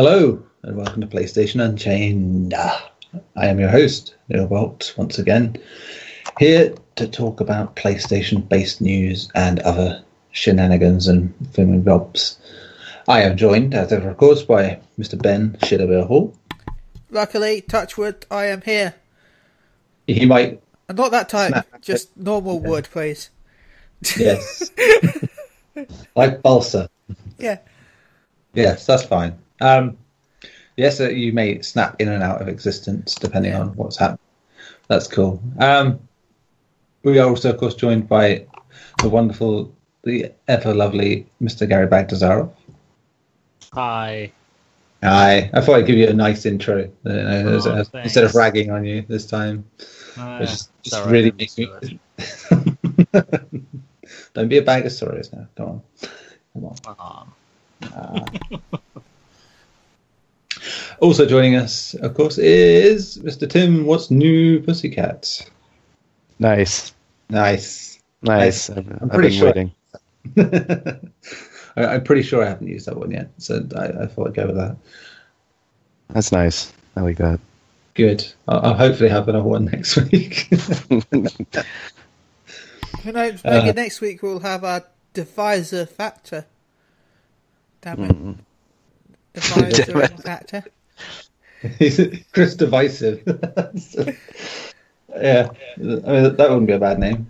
Hello, and welcome to PlayStation Unchained. I am your host, Neil Bolt, once again, here to talk about PlayStation-based news and other shenanigans and filming bobs. I am joined, as ever, of course, by Mr. Ben Shidabir Hall. Luckily, touch wood, I am here. He might... Not that type, just normal wood, please. Yes. Like balsa. Yeah. Yes, that's fine. Yes, you may snap in and out of existence depending on what's happening. That's cool. We are also, of course, joined by the wonderful, the ever lovely Mr. Gary Bagdazarov. Hi. Hi. I thought I'd give you a nice intro instead of ragging on you this time. Just really makes me... Don't be a bag of stories now. Come on. Also joining us, of course, is Mr. Tim. What's new, Pussycat? Nice. I'm pretty sure. I'm pretty sure I haven't used that one yet, so I thought I'd go with that. That's nice. I like that. Good. I'll hopefully have another one next week. Who knows? Maybe next week we'll have our divisor factor. Damn it. Divisor factor. He's Chris Divisive. Yeah, I mean, that wouldn't be a bad name.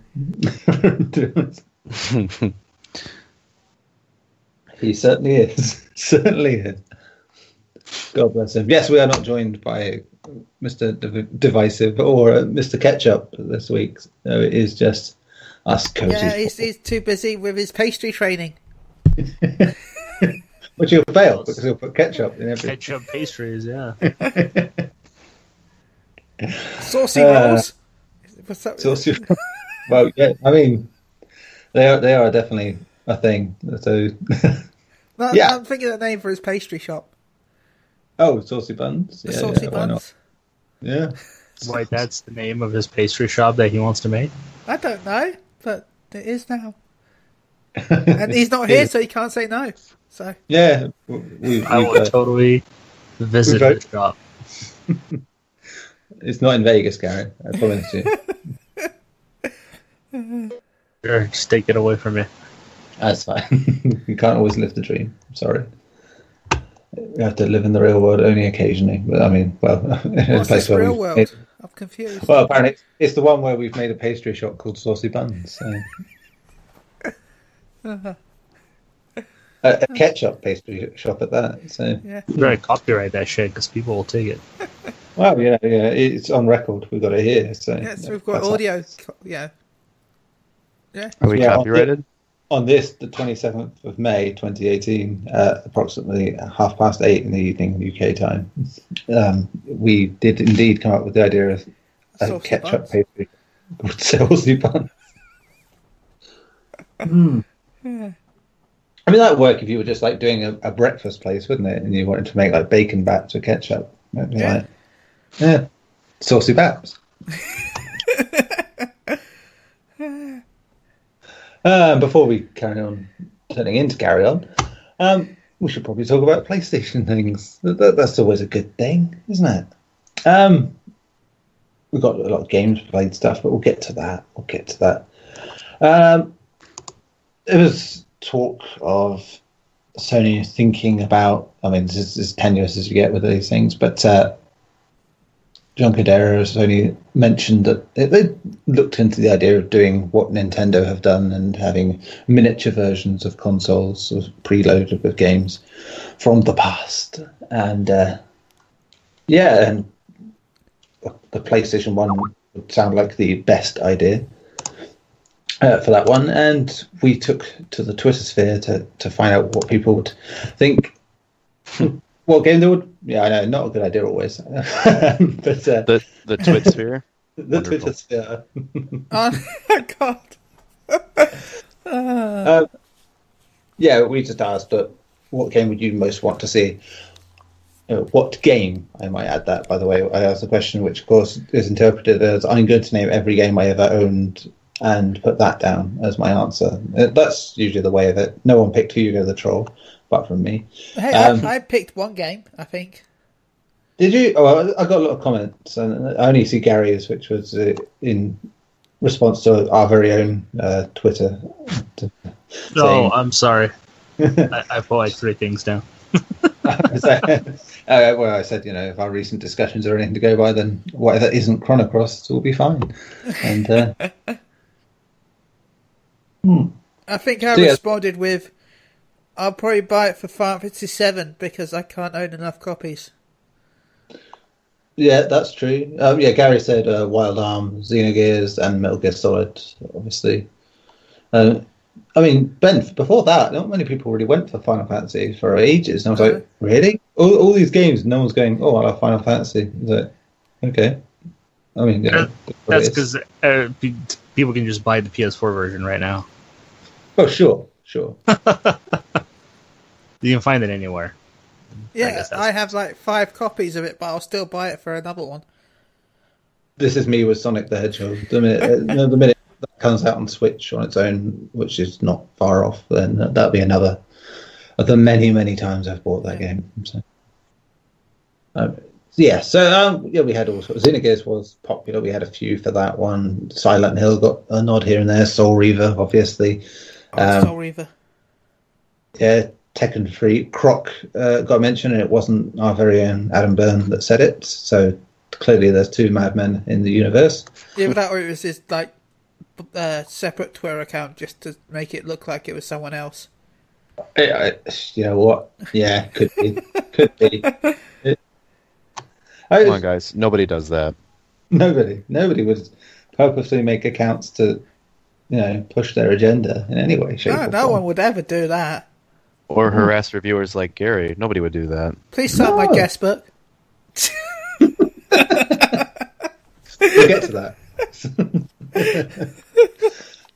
He certainly is. God bless him. Yes, we are not joined by Mr. Divisive or Mr. Ketchup this week. So it is just us cozy. Yeah, he's too busy with his pastry training. Which he'll fail because he'll put ketchup in everything. Ketchup pastries, yeah. Saucy rolls. Saucy. Well, yeah. I mean, they are definitely a thing. So, yeah. I'm thinking of the name for his pastry shop. Oh, Saucy Buns. The Saucy Buns. Yeah. Wait, that's the name of his pastry shop that he wants to make? I don't know, but it is now. And he's not here, so he can't say no. So yeah, I will totally visit the shop. It's not in Vegas, Gary. I promise you. Sure, just take it away from me. That's fine. You can't always live the dream. I'm sorry. You have to live in the real world only occasionally. But I mean, well, what's this real world? I'm confused. Well, apparently it's the one where we've made a pastry shop called Saucy Buns. So. A ketchup pastry shop at that. So yeah. You better copyright that shit because people will take it. Well, yeah, it's on record. We've got it here. So yes, we've got audio. Yeah. Are we copyrighted? On this, the 27th of May, 2018, approximately 8:30 in the evening, UK time, we did indeed come up with the idea of a ketchup pastry called Saucy Buns. Yeah. I mean, that would work if you were just like doing a breakfast place, wouldn't it? And you wanted to make like bacon bats with ketchup. Yeah. Saucy Bats. Before we carry on, we should probably talk about PlayStation things. That's always a good thing, isn't it? We've got a lot of games played stuff, but we'll get to that. There was talk of Sony thinking about, I mean, this is as tenuous as you get with these things, but John Codera has only mentioned that they looked into the idea of doing what Nintendo have done and having miniature versions of consoles sort of preloaded with games from the past. And and the PlayStation 1 would sound like the best idea for that one. And we took to the Twitter sphere to find out what people would think. What game they would? Yeah, I know, not a good idea always. But the Twitter sphere. The Twitter sphere. Oh my god. Yeah, we just asked, what game would you most want to see? What game? I might add that, by the way. I asked the question, which of course is interpreted as I'm going to name every game I ever owned and put that down as my answer. That's usually the way of it. No one picked Hugo the Troll. apart from me. Hey, I picked one game, I think. Did you? Oh, I got a lot of comments, and I only see Gary's, which was in response to our very own Twitter. Oh, I'm sorry. I put like 3 things down. Well, I said, if our recent discussions are anything to go by, then whatever isn't Chrono Cross will be fine. And I think I responded with, I'll probably buy it for Final Fantasy VII because I can't own enough copies. Yeah, that's true. Gary said Wild Arms, Xenogears, and Metal Gear Solid, obviously. Ben, before that, not many people really went for Final Fantasy for ages. And I was like, really? All these games, no one's going, I love Final Fantasy. I was like, okay. That's because people can just buy the PS4 version right now. Oh, sure. You can find it anywhere. Yeah, I have like 5 copies of it, but I'll still buy it for another one. This is me with Sonic the Hedgehog. The minute that comes out on Switch on its own, which is not far off, then that'll be another of the many, many times I've bought that game. So, we had all sorts. Xenogears was popular. We had a few for that one. Silent Hill got a nod here and there. Soul Reaver, obviously. Soul Reaver. Yeah, Tekken 3. Croc got a mention, and it wasn't our very own Adam Byrne that said it. So clearly there's 2 madmen in the universe. Yeah, but that was his separate Twitter account just to make it look like it was someone else. You know what? Yeah, could be. Come on, guys. Nobody does that. Nobody would purposely make accounts to, push their agenda in any way, shape, or form. No one would ever do that. Or harass reviewers like Gary. Nobody would do that. Please sign my guest book. We'll get to that.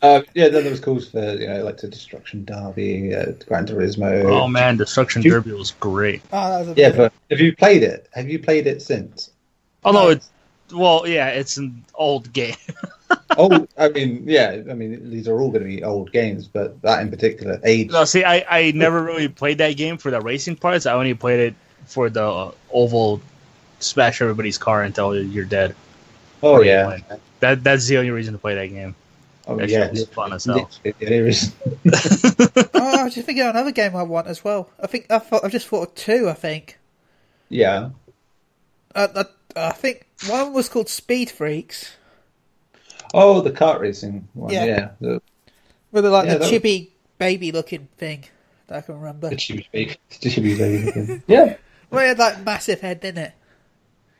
Then there was calls for the Destruction Derby, Gran Turismo. Oh man, Destruction Derby was great. But have you played it? Have you played it since? Oh no, it's an old game. These are all going to be old games, but that in particular, age. No, see, I never really played that game for the racing parts. I only played it for the oval smash everybody's car until you're dead. Oh yeah, that's the only reason to play that game. Oh yeah, it's fun as hell. I was just thinking of another game I want as well. I've just thought of 2. I think. Yeah. I think one was called Speed Freaks. Oh, the kart racing one. Yeah. With the chibi baby looking thing that I can remember. The chibi baby looking. Yeah. Well, it had massive head, didn't it?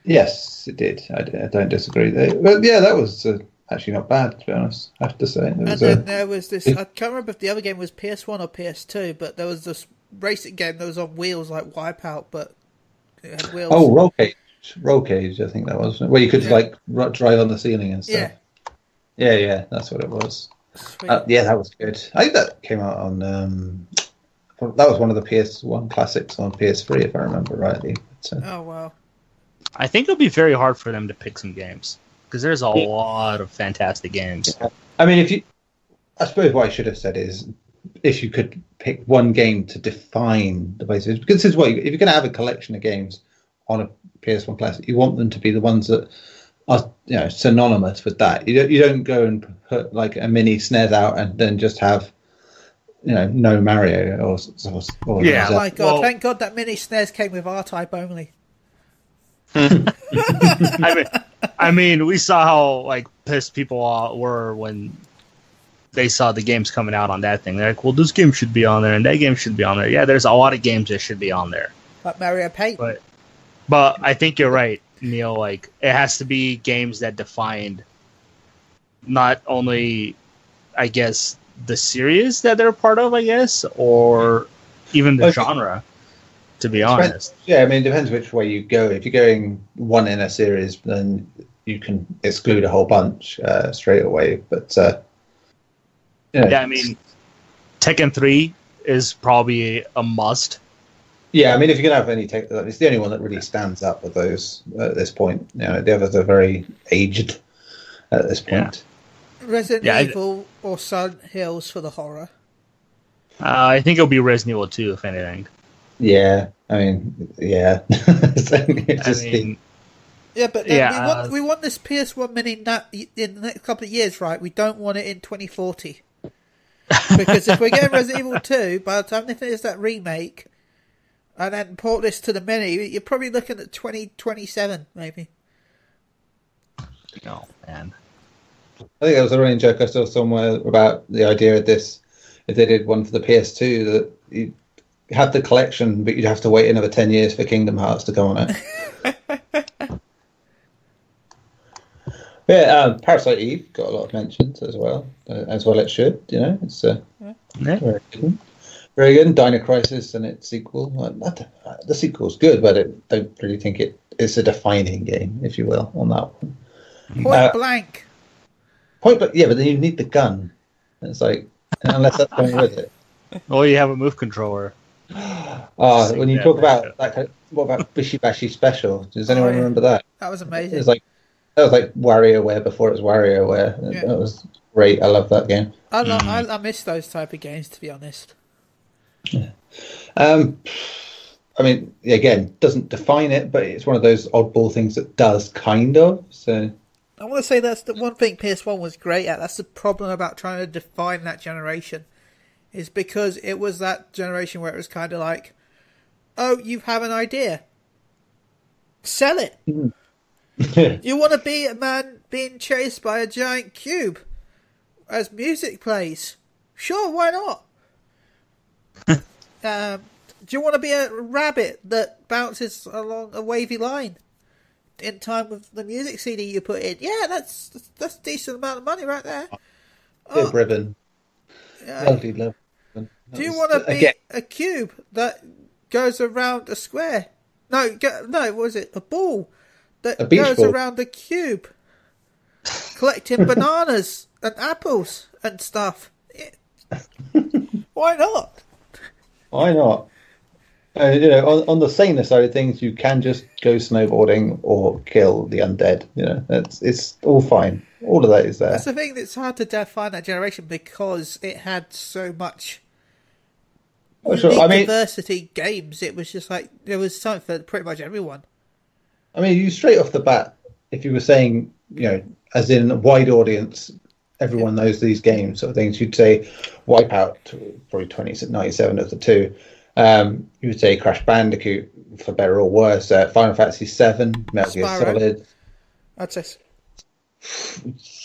Yes, it did. I don't disagree there. But yeah, that was actually not bad, to be honest, I have to say. There was this, I can't remember if the other game was PS1 or PS2, but there was this racing game that was on wheels like Wipeout, but it had wheels. Oh, Roll Cage, I think that was, where you could drive on the ceiling and stuff. Yeah, that's what it was. That was good. I think that came out on, that was one of the PS1 classics on PS3, if I remember rightly. Oh, wow. I think it'll be very hard for them to pick some games. Because there's a lot of fantastic games. Yeah. I suppose what I should have said is, if you could pick one game to define the basis, because this is what if you're going to have a collection of games on a PS1 Classic, you want them to be the ones that are synonymous with that. You don't go and put like a mini SNES out and then just have no Mario or yeah. Oh my God! Thank God that mini SNES came with R-Type only. I mean, we saw how pissed people were when they saw the games coming out on that thing. They're like, "Well, this game should be on there, and that game should be on there." Yeah, there's a lot of games that should be on there. Like Mario Paint. But I think you're right, Neil. It has to be games that defined not only, I guess, the series that they're part of, I guess, or even the genre. To be honest, it depends which way you go. If you're going one in a series, then you can exclude a whole bunch straight away. But Tekken 3 is probably a must. Yeah, if you're gonna have any Tekken, it's the only one that really stands up with those at this point. The others are very aged at this point. Resident Evil or Silent Hills for the horror. I think it'll be Resident Evil 2, if anything. Yeah, I mean, yeah. Yeah, but then we want this PS1 Mini in the next couple of years, right? We don't want it in 2040. Because if we're getting Resident Evil 2, by the time they finish that remake, and then port this to the Mini, you're probably looking at 2027, maybe. Oh, man. I think there was a running joke I saw somewhere about the idea of this, if they did one for the PS2, that you'd have the collection, but you'd have to wait another 10 years for Kingdom Hearts to come on it. Yeah, Parasite Eve got a lot of mentions as well it should, you know. It's very good. Very good. Dino Crisis and its sequel. The sequel's good, but I don't really think it's a defining game, if you will, on that one. Point Blank. Yeah, but then you need the gun. It's like, unless that's going with it. Or you have a move controller. When you talk about that, what about Bishi Bashi Special? Does anyone remember that? That was amazing. That was like WarioWare before it was WarioWare. Yeah. That was great. I love that game. I miss those type of games, to be honest. Yeah. I mean, again, doesn't define it, but it's one of those oddball things that does, kind of. So I want to say that's the one thing PS1 was great at. That's the problem about trying to define that generation, is because it was that generation where it was kind of like, oh, you have an idea, sell it. You want to be a man being chased by a giant cube as music plays? Sure, why not? Do you want to be a rabbit that bounces along a wavy line in time with the music CD you put in? Yeah, that's a decent amount of money right there. Ribbon. Lovely. Do you want to be a cube that goes around a square? No, what was it? A ball that goes around a cube, collecting bananas and apples and stuff. Why not? Why not? You know, on the saner side of things, you can just go snowboarding or kill the undead. You know, it's all fine. All of that is there. That's the thing that's hard to define that generation because it had so much diversity games. It was just like there was something for pretty much everyone. I mean, you straight off the bat, if you were saying, you know, as in a wide audience, everyone knows these games sort of things, you'd say Wipeout, probably 1997 of the two. You would say Crash Bandicoot, for better or worse. Final Fantasy VII, Metal Gear Solid. I'd say.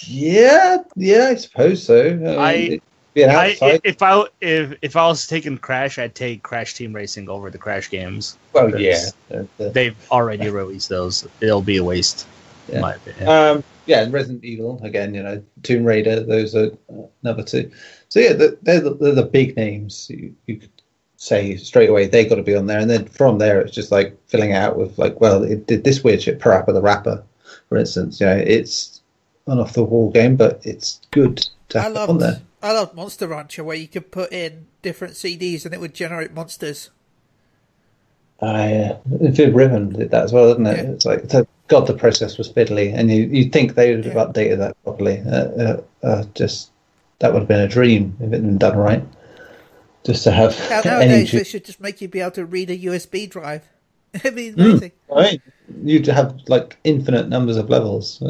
Yeah, I suppose so. If I was taking Crash, I'd take Crash Team Racing over the Crash games. Well, yeah, they've already released those. It'll be a waste, in my opinion. And Resident Evil again. You know, Tomb Raider. Those are another two. So yeah, they're the big names. You could say straight away they got to be on there, and then from there it's just like filling out with like, well, it did this weird shit, Parappa the Rapper, for instance. You know, it's an off the wall game, but it's good to have on there. I loved Monster Rancher, where you could put in different CDs and it would generate monsters. Vid Ribbon did that as well, didn't it? Yeah. It's like, God, the process was fiddly, and you'd think they would have updated that properly. Just that would have been a dream if it had been done right. Just to have nowadays, they should just make you be able to read a USB drive. It'd be amazing. Right, you'd have like infinite numbers of levels,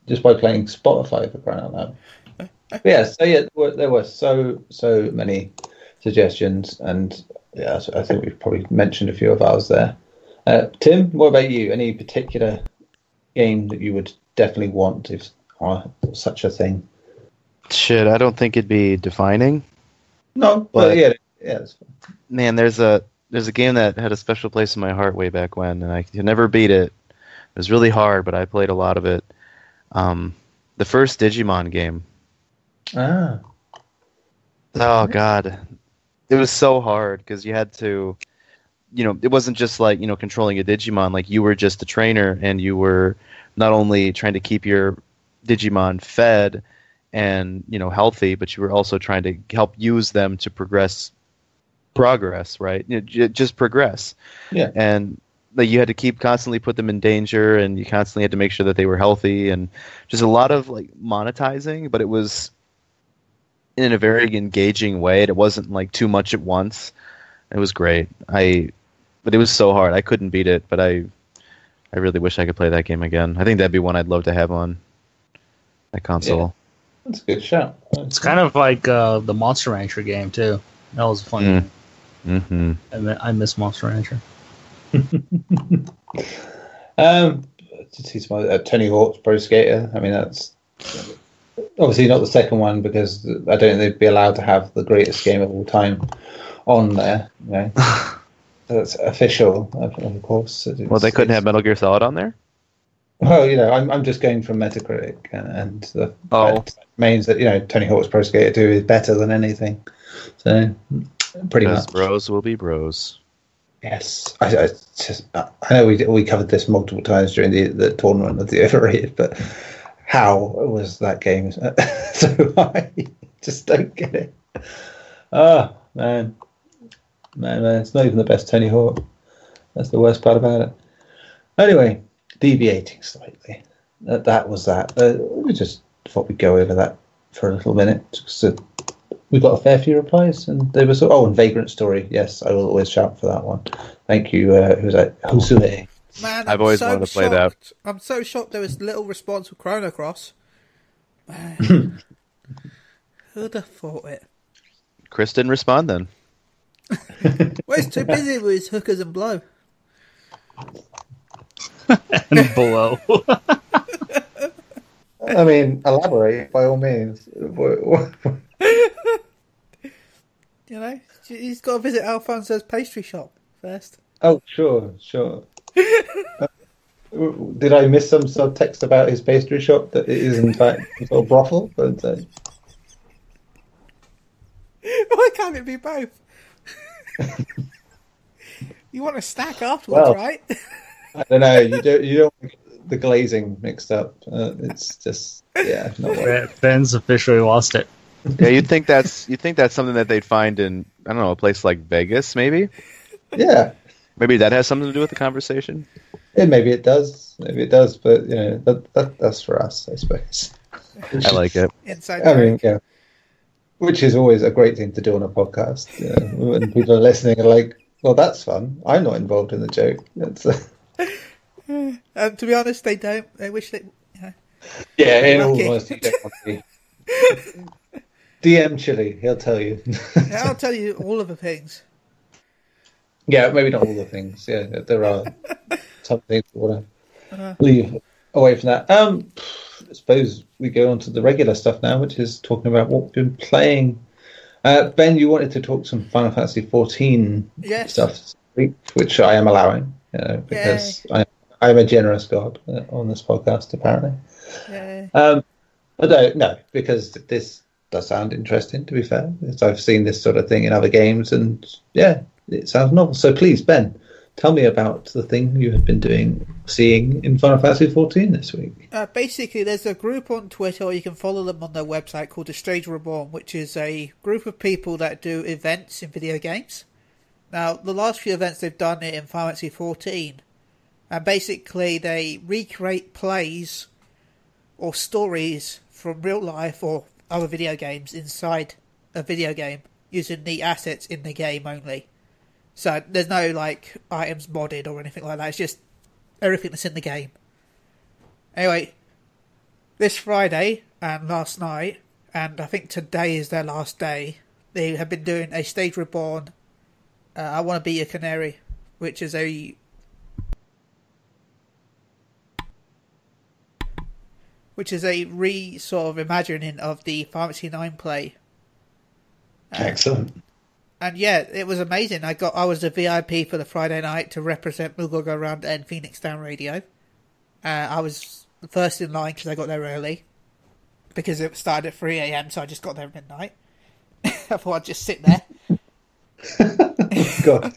just by playing Spotify, for crying out loud. There were so many suggestions, and I think we've probably mentioned a few of ours there. Tim, what about you? Any particular game that you would definitely want if such a thing? Shit, I don't think it'd be defining. No, but yeah, it's fine. Man, there's a game that had a special place in my heart way back when, and I could never beat it. It was really hard, but I played a lot of it. The first Digimon game. Oh God, it was so hard because you had to, it wasn't just like controlling a Digimon. Like you were just a trainer, and you were not only trying to keep your Digimon fed and healthy, but you were also trying to help use them to progress, right? Just progress. Yeah. And like you had to keep constantly put them in danger, and you constantly had to make sure that they were healthy, and just a lot of like monetizing. But it was in a very engaging way. It wasn't like too much at once. It was great. But it was so hard. I couldn't beat it, but I really wish I could play that game again. I think that'd be one I'd love to have on that console. Yeah, that's a good shout. It's kind of like the Monster Rancher game too. That was a fun game. Mm-hmm. I miss Monster Rancher. To see some Tony Hawk's Pro Skater. I mean, that's obviously not the second one because I don't think they'd be allowed to have the greatest game of all time on there. You know? That's official, of course. Well, they couldn't have Metal Gear Solid on there? Well, you know, I'm just going from Metacritic, and the fact remains that, you know, Tony Hawk's Pro Skater 2 is better than anything. So, pretty much. Bros will be bros. Yes. I know we covered this multiple times during the tournament of the Overrated, but how was that game so high? Just don't get it. Oh, man. Man, it's not even the best Tony Hawk. That's the worst part about it. Anyway, deviating slightly. That was that. We just thought we'd go over that for a little minute. So we got a fair few replies, and they were and Vagrant Story. Yes, I will always shout for that one. Thank you. Who was that? Hosue. Man, I've always wanted to play that. I'm so shocked there was little response for Chrono Cross. Man, who'd have thought it? Chris didn't respond then. Well, he's too busy with his hookers and blow. And below. I mean, elaborate by all means. You know, he's got to visit Alfonso's pastry shop first. Oh, sure. Did I miss some subtext about his pastry shop that it is in fact a sort of brothel? But why can't it be both? You want a snack afterwards, right? I don't know. You don't want the glazing mixed up. It's just not right. Ben's officially lost it. Yeah, you'd think that's something that they'd find in, I don't know, a place like Vegas, maybe. Yeah, maybe that has something to do with the conversation. Yeah, maybe it does. But you know, that's for us, I suppose. I like it. Inside. I mean, yeah. Which is always a great thing to do on a podcast. You know, when people are listening and like, well, that's fun. I'm not involved in the joke. To be honest, they don't. They wish they. Yeah, in all honesty, don't want to be. DM Chili, he'll tell you. I'll tell you all of the things. Yeah, maybe not all the things. Yeah, there are some things we want to leave away from that. I suppose we go on to the regular stuff now, which is talking about what we've been playing. Ben, you wanted to talk some Final Fantasy 14 stuff this week, which I am allowing, because I am a generous god on this podcast, apparently. But no, because this does sound interesting, to be fair. I've seen this sort of thing in other games, and it sounds novel. So please, Ben, tell me about the thing you have been seeing in Final Fantasy 14 this week. Basically, there's a group on Twitter, or you can follow them on their website, called The Stage Reborn, which is a group of people that do events in video games. Now, the last few events they've done it in Final Fantasy 14, and basically they recreate plays or stories from real life or other video games inside a video game using the assets in the game only. So there's no like items modded or anything like that. It's just everything that's in the game. Anyway, this Friday and last night, and I think today is their last day, they have been doing a Stage Reborn I Want to Be Your Canary, which is a sort of imagining of the Final Fantasy 9 play. Excellent. And yeah, it was amazing. I was a VIP for the Friday night to represent Milgogo around and Phoenix Down Radio. I was the first in line because I got there early, because it started at 3 a.m, so I just got there at midnight. I thought I'd just sit there. God,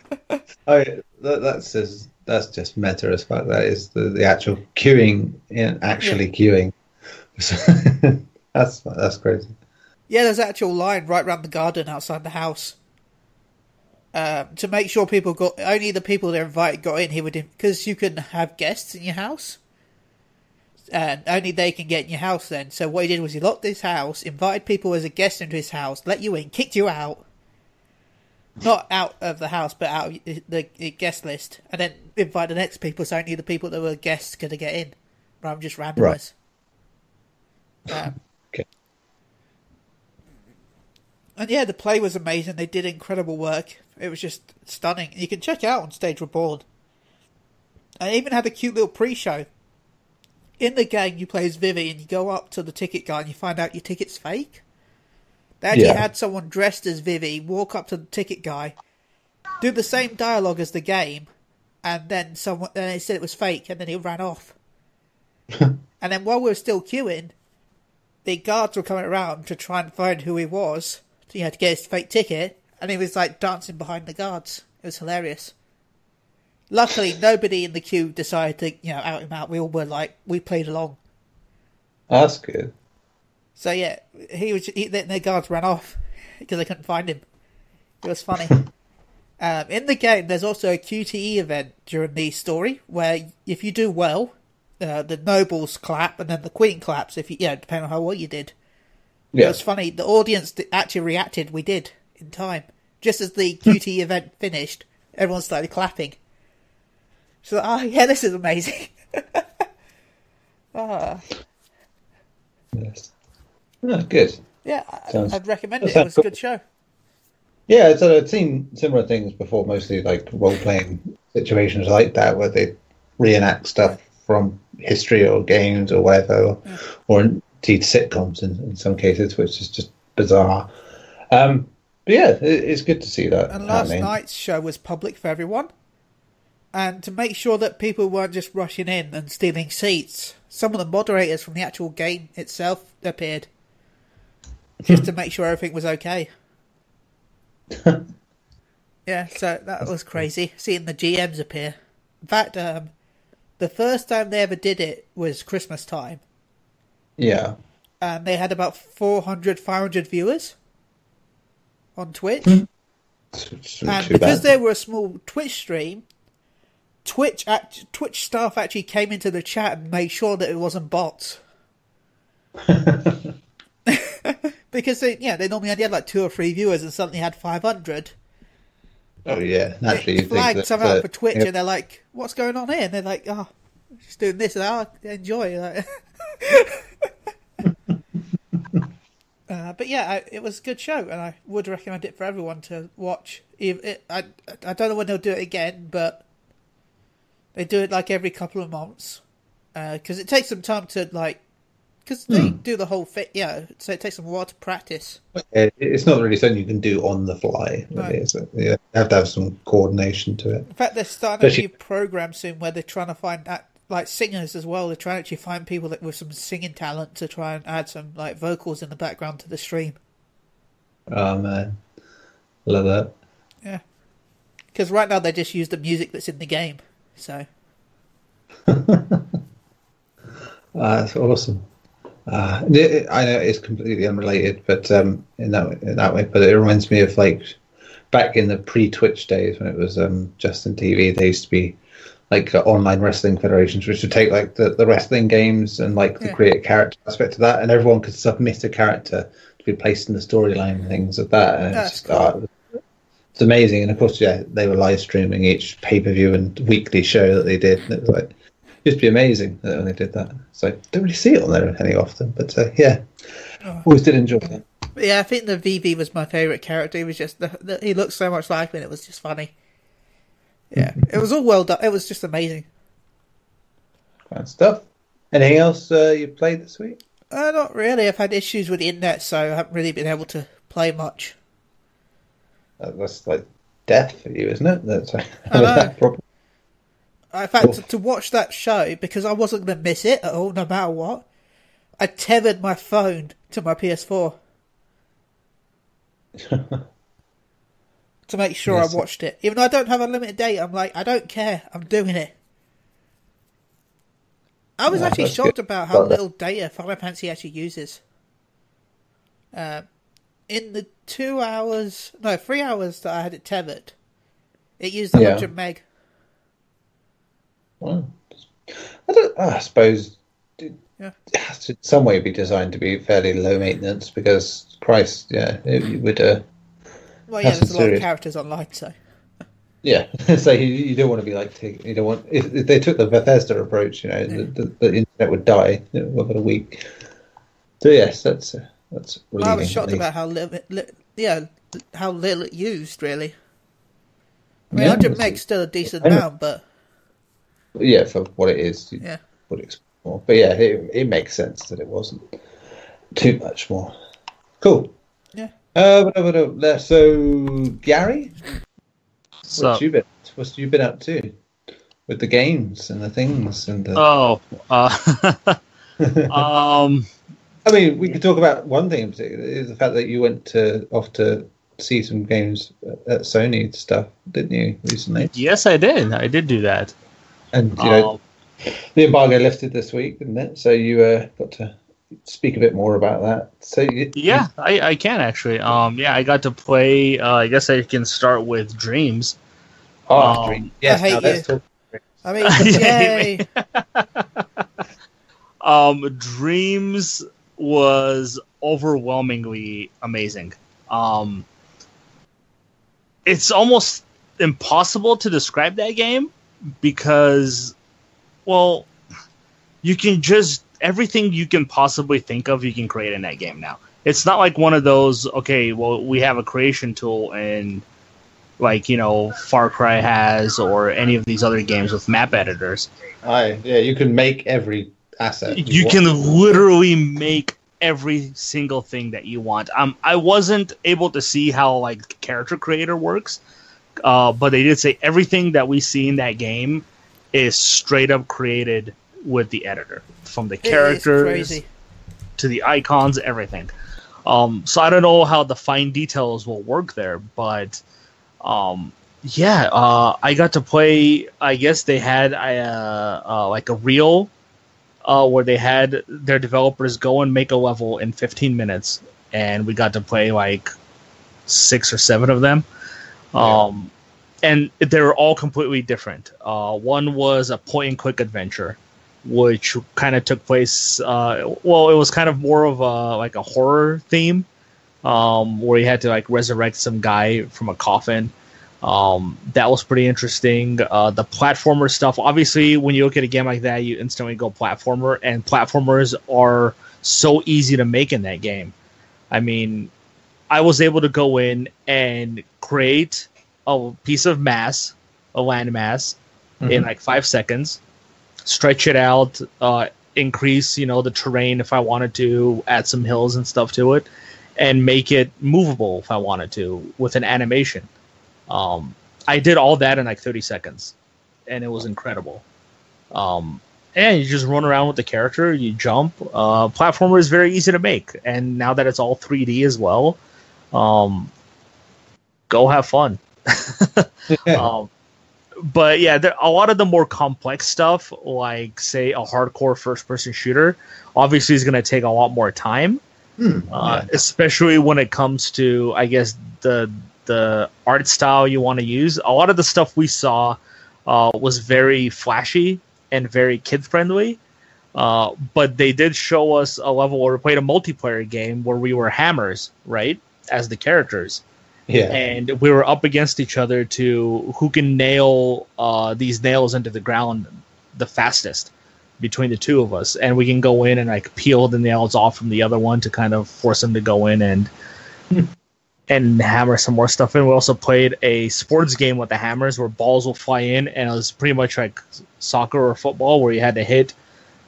that's just meta as fuck. That is the actual queuing in actually queuing. That's crazy. Yeah, there's an actual line right around the garden outside the house. To make sure people only the people they're invited got in. Because you can have guests in your house. And only they can get in your house then. So what he did was he locked his house, invited people as a guest into his house, let you in, kicked you out. Not out of the house, but out of the guest list. And then invite the next people, so only the people that were guests could get in. Rather than just randomers. Right. Okay. And yeah, the play was amazing. They did incredible work. It was just stunning. You can check it out on Stage Reborn. I even had a cute little pre-show. In the game, you play as Vivi, and you go up to the ticket guy, and you find out your ticket's fake. They actually had someone dressed as Vivi walk up to the ticket guy, do the same dialogue as the game, and then they said it was fake, and then he ran off. And then while we were still queuing, the guards were coming around to try and find who he was, to get his fake ticket, and he was like dancing behind the guards. It was hilarious. Luckily, nobody in the queue decided to, out him out. We all were like, we played along. Oh, that's good. So yeah, the guards ran off because they couldn't find him. It was funny. In the game, there's also a QTE event during the story where if you do well, the nobles clap and then the queen claps. If depending on how well you did. Yeah. It was funny. The audience actually reacted. We did in time. Just as the QTE event finished, everyone started clapping. So, this is amazing. Yes. Oh, good. Yeah, I'd recommend it. It was a good show. Yeah, so I'd seen similar things before, mostly like role-playing situations like that, where they reenact stuff from history or games or whatever, or indeed sitcoms in some cases, which is just bizarre. But yeah, it's good to see that. And last night's show was public for everyone. And to make sure that people weren't just rushing in and stealing seats, some of the moderators from the actual game itself appeared. Just to make sure everything was okay. Yeah, so that was crazy, seeing the GMs appear. In fact, the first time they ever did it was Christmas time. Yeah. And they had about 400, 500 viewers on Twitch. And because they were a small Twitch stream, Twitch staff actually came into the chat and made sure that it wasn't bots. Because they normally only had like 2 or 3 viewers and suddenly had 500. Oh yeah, naturally. They flagged some out for Twitch and they're like, "What's going on here?" And they're like, "Oh, just doing this." And enjoy. But yeah, it was a good show, and I would recommend it for everyone to watch. I don't know when they'll do it again, but they do it like every couple of months because it takes some time to because they do the whole thing. Yeah, so it takes them a while to practice. It's not really something you can do on the fly. Really, you have to have some coordination to it. In fact, they're starting a new program soon where they're trying to find singers as well. They're trying to actually find people with some singing talent to try and add some vocals in the background to the stream. Oh man, love that. Yeah, because right now they just use the music that's in the game. So that's awesome. I know it's completely unrelated, but in that way. But it reminds me of back in the pre-Twitch days when it was Justin TV. There used to be online wrestling federations, which would take the wrestling games and the create character aspect of that, and everyone could submit a character to be placed in the storyline and things of that. And that's cool. It's amazing. And of course, they were live streaming each pay-per-view and weekly show that they did. And it was it used to be amazing when they did that. So I don't really see it on there any often, but always did enjoy that. But yeah, I think the VV was my favourite character. He was just he looked so much like me, and it was just funny. Yeah, it was all well done. It was just amazing. Great stuff. Anything else you played this week? Not really. I've had issues with the internet, so I haven't really been able to play much. That's death for you, isn't it? That's that problem. In fact, to watch that show, because I wasn't going to miss it at all, no matter what, I tethered my phone to my PS4 to make sure I watched it. Even though I don't have unlimited data, I'm like, I don't care. I'm doing it. I was actually shocked about how little data Final Fantasy actually uses. In the 3 hours that I had it tethered, it used 100 meg. Well, I suppose Yeah. has to in some way be designed to be fairly low maintenance because Christ, yeah, it would. Well, yeah, Have there's some a lot of serious. characters online, so. Yeah, so you don't want to be like you don't want if they took the Bethesda approach, you know, the internet would die within a week. So yes, that's Well, I was relieving. shocked at least. about how little it used, really. I mean, Yeah, 100 meg's still a decent amount, but yeah, for what it is, you yeah. would expect more. But yeah, it makes sense that it wasn't too much more. Cool. Yeah. So Gary, So, what's you been up to with the games and the things and the? I mean, we could talk about one thing in particular, is the fact that you went off to see some games at Sony stuff, didn't you, recently? yes, I did. I did do that. And, you know, the embargo lifted this week, didn't it? So you got to speak a bit more about that. So I can actually. Yeah, I got to play. I guess I can start with Dreams. Dream. Yes, I hate let's you. talk. I mean, yay! Dreams was overwhelmingly amazing. It's almost impossible to describe that game because, well, you can just everything you can possibly think of, you can create in that game now. It's not like one of those, okay, well, we have a creation tool and like, you know, Far Cry has or any of these other games with map editors. You can make every asset. You can literally make every single thing that you want. I wasn't able to see how like character creator works, but they did say everything that we see in that game is straight up created with the editor, from the characters to the icons, everything. So I don't know how the fine details will work there, but I got to play. I guess they had like a reel where they had their developers go and make a level in 15 minutes, and we got to play like 6 or 7 of them. And they were all completely different. One was a point-and-click adventure, which kind of took place. It was kind of more of a horror theme, where you had to like resurrect some guy from a coffin. That was pretty interesting. The platformer stuff. Obviously, when you look at a game like that, you instantly go platformer, and platformers are so easy to make in that game. I mean, I was able to go in and create a piece of mass, a land mass, in like 5 seconds, stretch it out, increase, the terrain if I wanted to, add some hills and stuff to it, and make it movable if I wanted to with an animation. I did all that in like 30 seconds, and it was incredible. And you just run around with the character, you jump. Platformer is very easy to make, and now that it's all 3D as well, go have fun. But yeah, a lot of the more complex stuff, like say a hardcore first-person shooter, obviously is going to take a lot more time, especially when it comes to, I guess, the art style you want to use. A lot of the stuff we saw was very flashy and very kid-friendly, but they did show us a level where we played a multiplayer game where we were hammers, right, as the characters. Yeah. And we were up against each other to who can nail these nails into the ground the fastest between the two of us. And we can go in and like peel the nails off from the other one to kind of force them to go in and hammer some more stuff in. We also played a sports game with the hammers where balls will fly in, and it was pretty much like soccer or football where you had to hit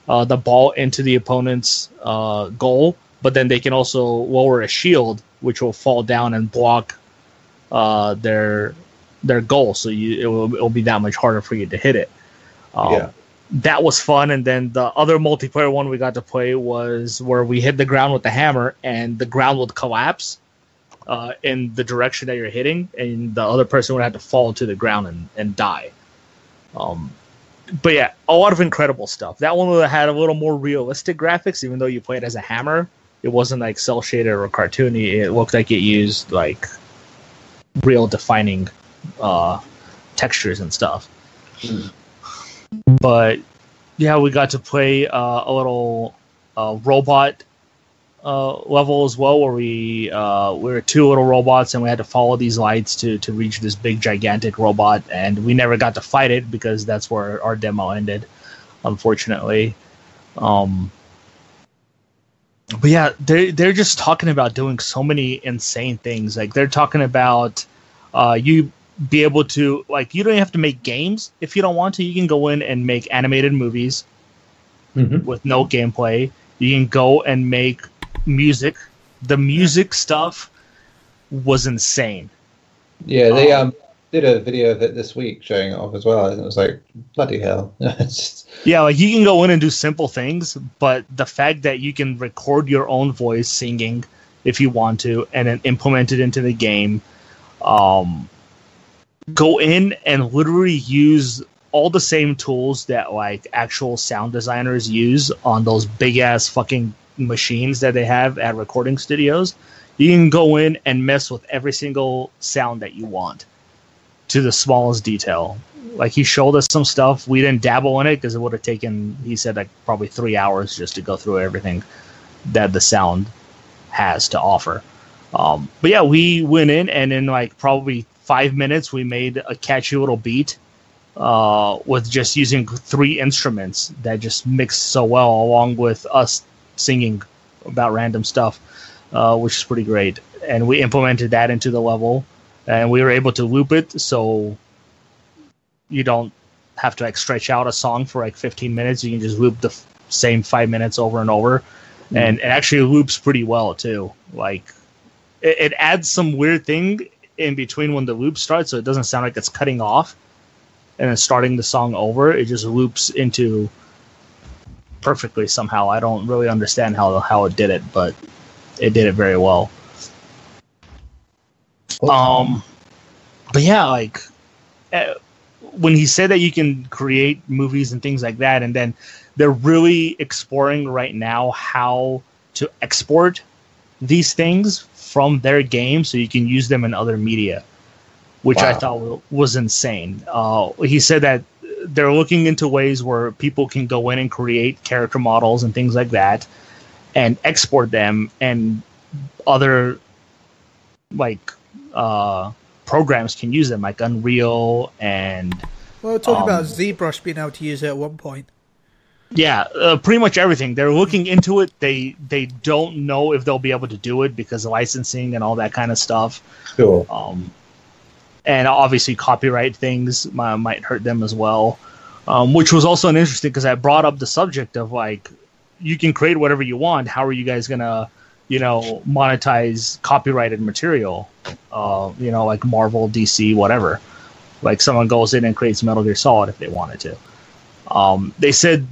the ball into the opponent's goal, but then they can also lower a shield which will fall down and block their goal, so it will be that much harder for you to hit it. That was fun. And then the other multiplayer one we got to play was where we hit the ground with the hammer and the ground would collapse in the direction that you're hitting, and the other person would have to fall to the ground and die. But yeah, a lot of incredible stuff. That one had a little more realistic graphics, even though you played as a hammer. It wasn't like cel shaded or cartoony. It looked like it used like real defining textures and stuff. But Yeah, we got to play a little robot level as well, where we were two little robots and we had to follow these lights to reach this big gigantic robot, and we never got to fight it because that's where our demo ended, unfortunately. But yeah, they're just talking about doing so many insane things. Like they're talking about you be able to, like, you don't have to make games if you don't want to. You can go in and make animated movies with no gameplay. You can go and make music. The music stuff was insane. Yeah, they did a video of it this week showing it off as well, and it was like, bloody hell. Yeah, like you can go in and do simple things, but the fact that you can record your own voice singing if you want to, and then implement it into the game, go in and literally use all the same tools that like actual sound designers use on those big ass fucking machines that they have at recording studios. You can go in and mess with every single sound that you want to the smallest detail. Like he showed us some stuff. We didn't dabble in it because it would have taken, he said, like probably 3 hours just to go through everything that the sound has to offer. But yeah, we went in and in like probably 5 minutes we made a catchy little beat with just using 3 instruments that just mixed so well, along with us singing about random stuff, which is pretty great. And we implemented that into the level, and we were able to loop it so you don't have to like stretch out a song for like 15 minutes. You can just loop the same 5 minutes over and over, and it actually loops pretty well too. Like it adds some weird thing in between when the loop starts, so it doesn't sound like it's cutting off and then starting the song over. It just loops into perfectly somehow. I don't really understand how it did it, but it did it very well. But yeah, like when he said that you can create movies and things like that, and then they're really exploring right now how to export these things from their game so you can use them in other media, which I thought was insane. He said that they're looking into ways where people can go in and create character models and things like that and export them, and other like programs can use them, like Unreal and... Well, we're talking about ZBrush being able to use it at one point. Yeah, pretty much everything. They're looking into it. They don't know if they'll be able to do it because of licensing and all that kind of stuff. Sure. And obviously copyright things might hurt them as well, which was also an interesting, because I brought up the subject of like, you can create whatever you want. How are you guys going to, monetize copyrighted material? Like Marvel, DC, whatever. Like someone goes in and creates Metal Gear Solid if they wanted to. They said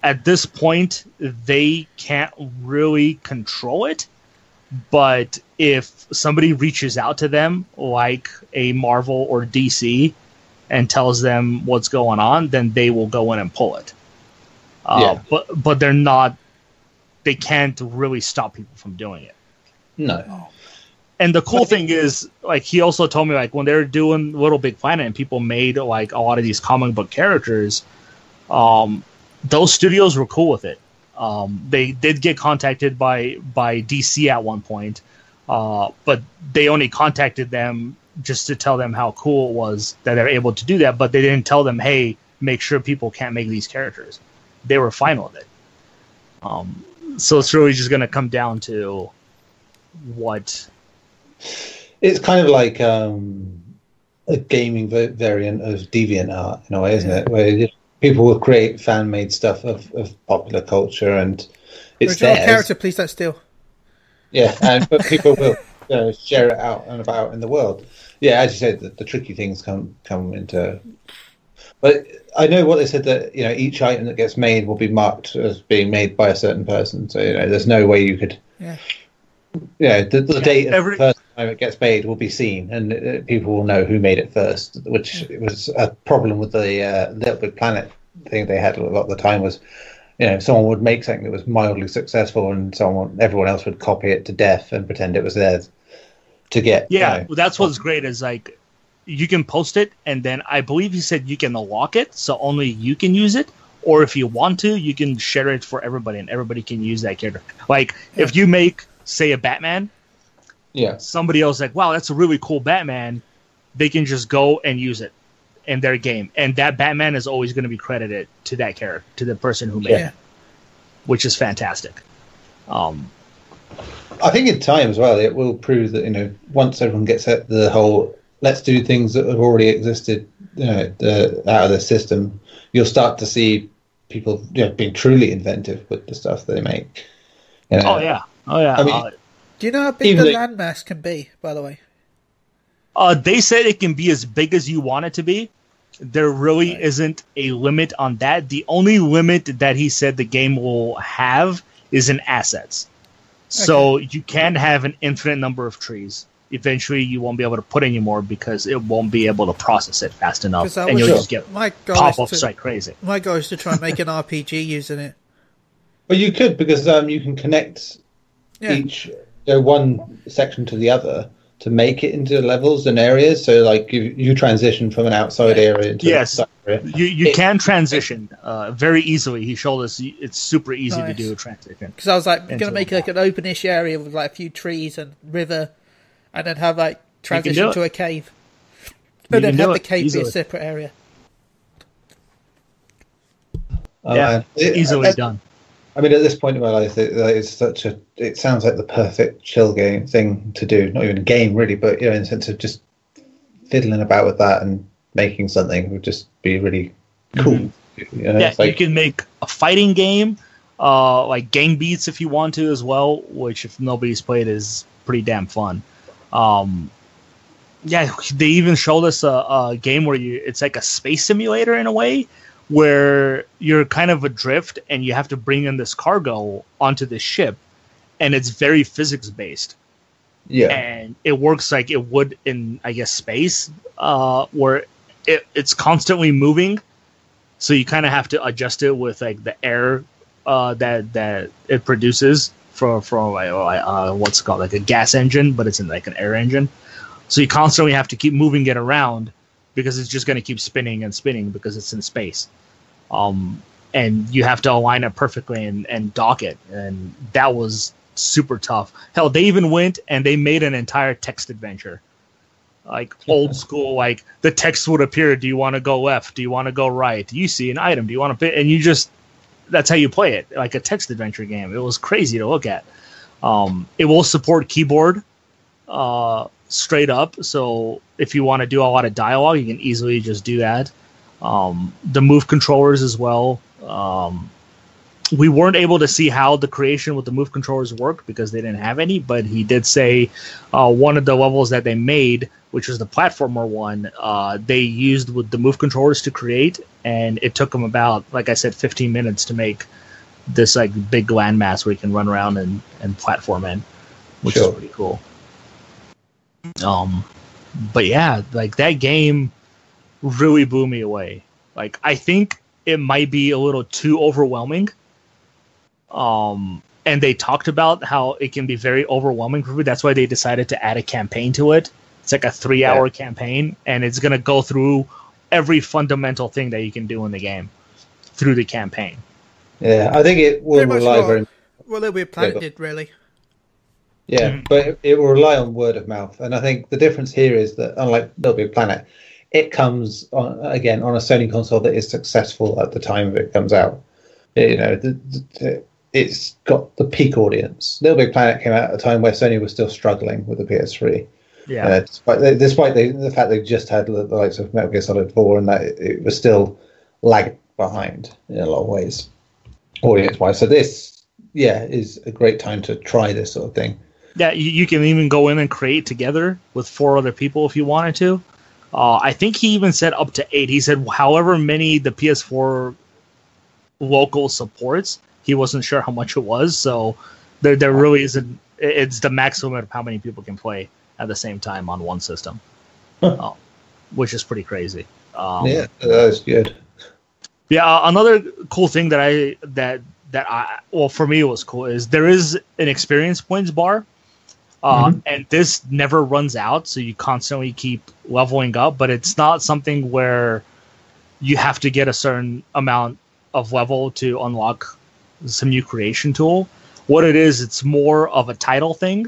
at this point they can't really control it, but if somebody reaches out to them, like a Marvel or DC, and tells them what's going on, then they will go in and pull it. But they're not. They can't really stop people from doing it. No. And the cool thing is, like, he also told me, like, when they were doing Little Big Planet and people made like a lot of these comic book characters, those studios were cool with it. They did get contacted by DC at one point, but they only contacted them just to tell them how cool it was that they're able to do that. But they didn't tell them, hey, make sure people can't make these characters. They were fine with it. So it's really just going to come down to what... It's kind of like a gaming variant of DeviantArt in a way, isn't it? Where people will create fan-made stuff of popular culture, and it's Original theirs. character, please don't steal. Yeah, but people will share it out and about in the world. Yeah, as you said, the tricky things come into... But I know what they said, that each item that gets made will be marked as being made by a certain person. So there's no way you could... Yeah. The date of the first time it gets made will be seen, and people will know who made it first, which was a problem with the Little Big Planet thing they had a lot of the time. Was someone would make something that was mildly successful, and everyone else would copy it to death and pretend it was theirs to get. Yeah, that's what's great is like you can post it, and then I believe he said you can lock it, so only you can use it, or if you want to, you can share it for everybody, and everybody can use that character. Like, if you make, say, a Batman, somebody else like, wow, that's a really cool Batman, they can just go and use it in their game, and that Batman is always going to be credited to that character, to the person who made it, which is fantastic. I think in time as well, it will prove that, once everyone gets at the whole, let's do things that have already existed, out of the system, you'll start to see people, being truly inventive with the stuff they make. Oh yeah. I mean, do you know how big the landmass can be, by the way? They said it can be as big as you want it to be. There really isn't a limit on that. The only limit that he said the game will have is in assets. So you can have an infinite number of trees. Eventually, you won't be able to put any more because it won't be able to process it fast enough, and you'll just get pop-ups like crazy. My goal is to try and make an RPG using it. Well, you could, because you can connect each one section to the other to make it into levels and areas. So, like, you transition from an outside area into an outside area. You can transition very easily. He showed us it's super easy to do a transition. Because I was like, I'm going to make like an open-ish area with like a few trees and river, and then have like transition to a cave. And then have the cave be a separate area. Easily done. I mean, at this point in my life, it sounds like the perfect chill game thing to do. Not even a game, really, but in the sense of just fiddling about with that and making something would just be really cool. Mm-hmm. You can make a fighting game, like Gang Beats if you want to as well, which if nobody's played is pretty damn fun. They even showed us a game where it's like a space simulator in a way, where you're kind of adrift and you have to bring in this cargo onto this ship, and it's very physics based. Yeah, and it works like it would in, I guess, space, where it's constantly moving, so you kind of have to adjust it with like the air that it produces from what's it called, like a gas engine, but it's in like an air engine. So you constantly have to keep moving it around because it's just going to keep spinning and spinning because it's in space. And you have to align it perfectly and dock it. And that was super tough. Hell, they even went and they made an entire text adventure. Like old school, like the text would appear. Do you want to go left? Do you want to go right? Do you see an item? Do you want to pick? And you just, that's how you play it. Like a text adventure game. It was crazy to look at. It will support keyboard, straight up. So if you want to do a lot of dialogue, you can easily just do that. The move controllers as well. We weren't able to see how the creation with the move controllers worked because they didn't have any, but he did say one of the levels that they made, which was the platformer one, they used with the move controllers to create, and it took them about, like I said, 15 minutes to make this like big landmass where you can run around and platform in, which is pretty cool. But yeah, like that game really blew me away. Like, I think it might be a little too overwhelming. And they talked about how it can be very overwhelming for me. That's why they decided to add a campaign to it. It's like a 3-hour campaign, and it's going to go through every fundamental thing that you can do in the game through the campaign. Yeah, I think it will rely very... Well, Little Big Planet did, really. Yeah, but it will rely on word of mouth. And I think the difference here is that, unlike Little Big Planet, it comes on a Sony console that is successful at the time it comes out. It's got the peak audience. Little Big Planet came out at a time where Sony was still struggling with the PS3. Yeah. Despite the fact they just had the likes of Metal Gear Solid 4 and that it was still lagging behind in a lot of ways, audience-wise. So this, is a great time to try this sort of thing. Yeah, you can even go in and create together with 4 other people if you wanted to. I think he even said up to 8. He said however many the PS4 local supports. He wasn't sure how much it was, so there really isn't. It's the maximum of how many people can play at the same time on one system, which is pretty crazy. That's good. Yeah, another cool thing that for me it was cool is there is an experience points bar. And this never runs out, so you constantly keep leveling up, but it's not something where you have to get a certain amount of level to unlock some new creation tool. What it is, it's more of a title thing.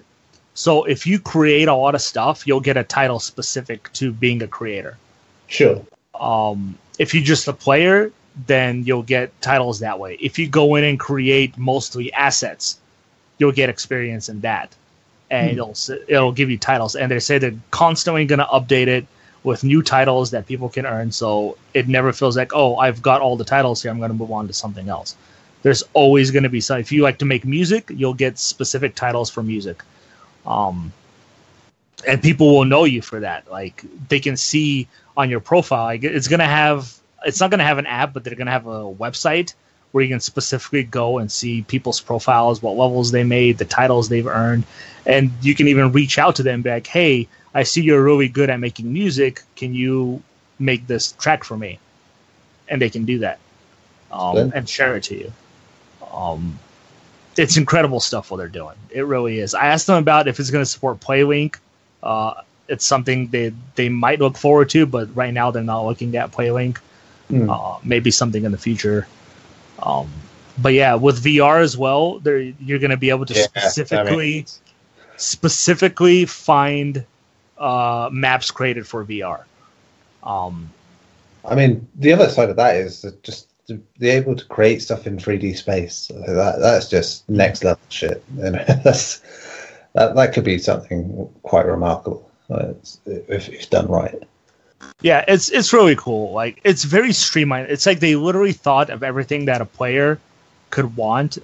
So if you create a lot of stuff, you'll get a title specific to being a creator. Sure. If you're just a player, then you'll get titles that way. If you go in and create mostly assets, you'll get experience in that. And it'll give you titles. And they say they're constantly going to update it with new titles that people can earn. So it never feels like, oh, I've got all the titles here, I'm going to move on to something else. There's always going to be some. If you like to make music, you'll get specific titles for music. And people will know you for that. Like, they can see on your profile, like, it's not going to have an app, but they're going to have a website where you can specifically go and see people's profiles, what levels they made, the titles they've earned. And you can even reach out to them and be like, hey, I see you're really good at making music. Can you make this track for me? And they can do that and share it to you. It's incredible stuff what they're doing. It really is. I asked them about if it's going to support PlayLink. It's something they might look forward to, but right now they're not looking at PlayLink. Maybe something in the future. But yeah, with VR as well, you're going to be able to specifically find maps created for VR. I mean, the other side of that is that just to be able to create stuff in 3D space. That's just next level shit. You know, that could be something quite remarkable if done right. Yeah, it's really cool. Like, it's very streamlined. It's like they literally thought of everything that a player could want,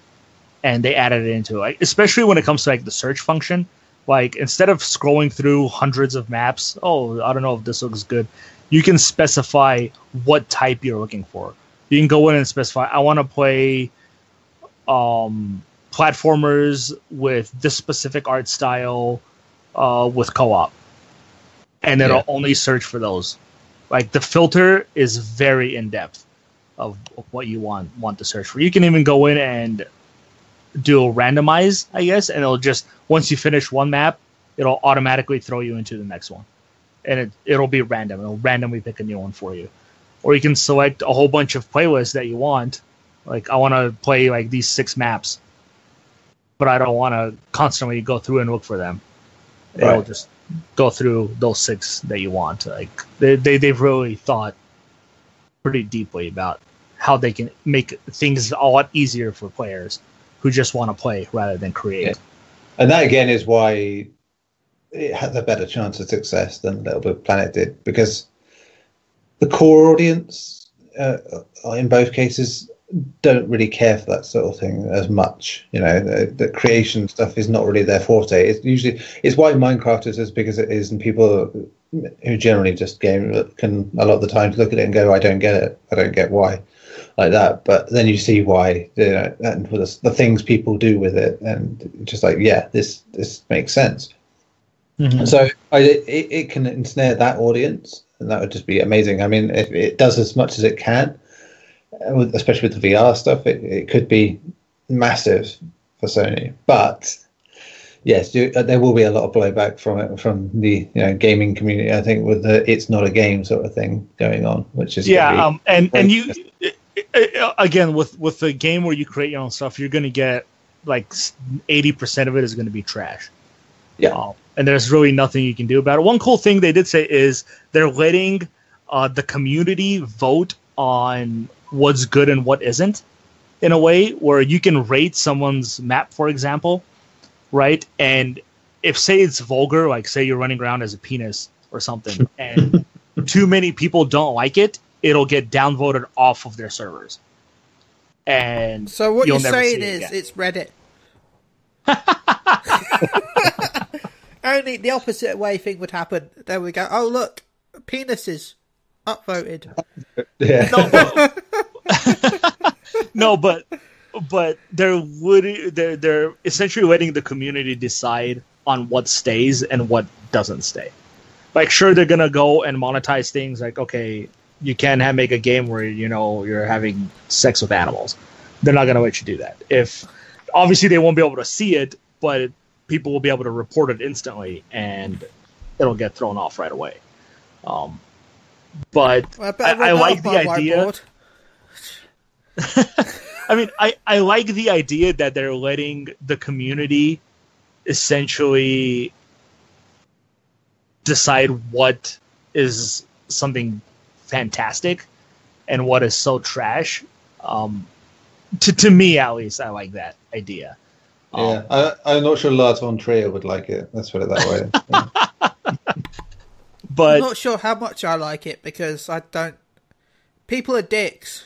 and they added it into it. Like, especially when it comes to like the search function. Like, instead of scrolling through hundreds of maps, oh, I don't know if this looks good, you can specify what type you're looking for. You can go in and specify, I want to play platformers with this specific art style with co-op. And it'll only search for those. Like, the filter is very in-depth of what you want to search for. You can even go in and do a randomize, I guess, and it'll just, once you finish one map, it'll automatically throw you into the next one. And it'll be random. It'll randomly pick a new one for you. Or you can select a whole bunch of playlists that you want. Like, I want to play like these 6 maps, but I don't want to constantly go through and look for them. It'll just go through those 6 that you want. Like, they've really thought pretty deeply about how they can make things a lot easier for players who just want to play rather than create. Yeah. And that again is why it has a better chance of success than Little Big Planet did, because the core audience in both cases don't really care for that sort of thing as much. You know, the creation stuff is not really their forte. It's why Minecraft is as big as it is, and people who generally just game can a lot of the time look at it and go, I don't get it. I don't get why like that. But then you see why, you know, and the things people do with it, and just like, yeah, this makes sense. Mm-hmm. So it can ensnare that audience, and that would just be amazing. I mean, if it does as much as it can, especially with the VR stuff, it could be massive for Sony. But yes, there will be a lot of blowback from it, from the gaming community, I think, with the "it's not a game" sort of thing going on, which is and you again with the game where you create your own stuff, you're going to get like 80% of it is going to be trash. Yeah. And there's really nothing you can do about it. One cool thing they did say is they're letting the community vote on what's good and what isn't, in a way where you can rate someone's map, for example, right? And if, say, it's vulgar, like say you're running around as a penis or something, and too many people don't like it, it'll get downvoted off of their servers. And so what you're saying is it's Reddit. Only the opposite way thing would happen. There we go. Oh, look, penises upvoted. Yeah. No, but they're essentially letting the community decide on what stays and what doesn't stay. Like, sure, they're gonna go and monetize things. Like, okay, you can make a game where you're having sex with animals. They're not gonna let you do that. If obviously they won't be able to see it, but people will be able to report it instantly, and it'll get thrown off right away. But I like the idea. I mean, I like the idea that they're letting the community essentially decide what is something fantastic and what is so trash. To me, at least, I like that idea. Yeah, I'm not sure Lars von Trier would like it. Let's put it that way. But I'm not sure how much I like it because I don't. People are dicks.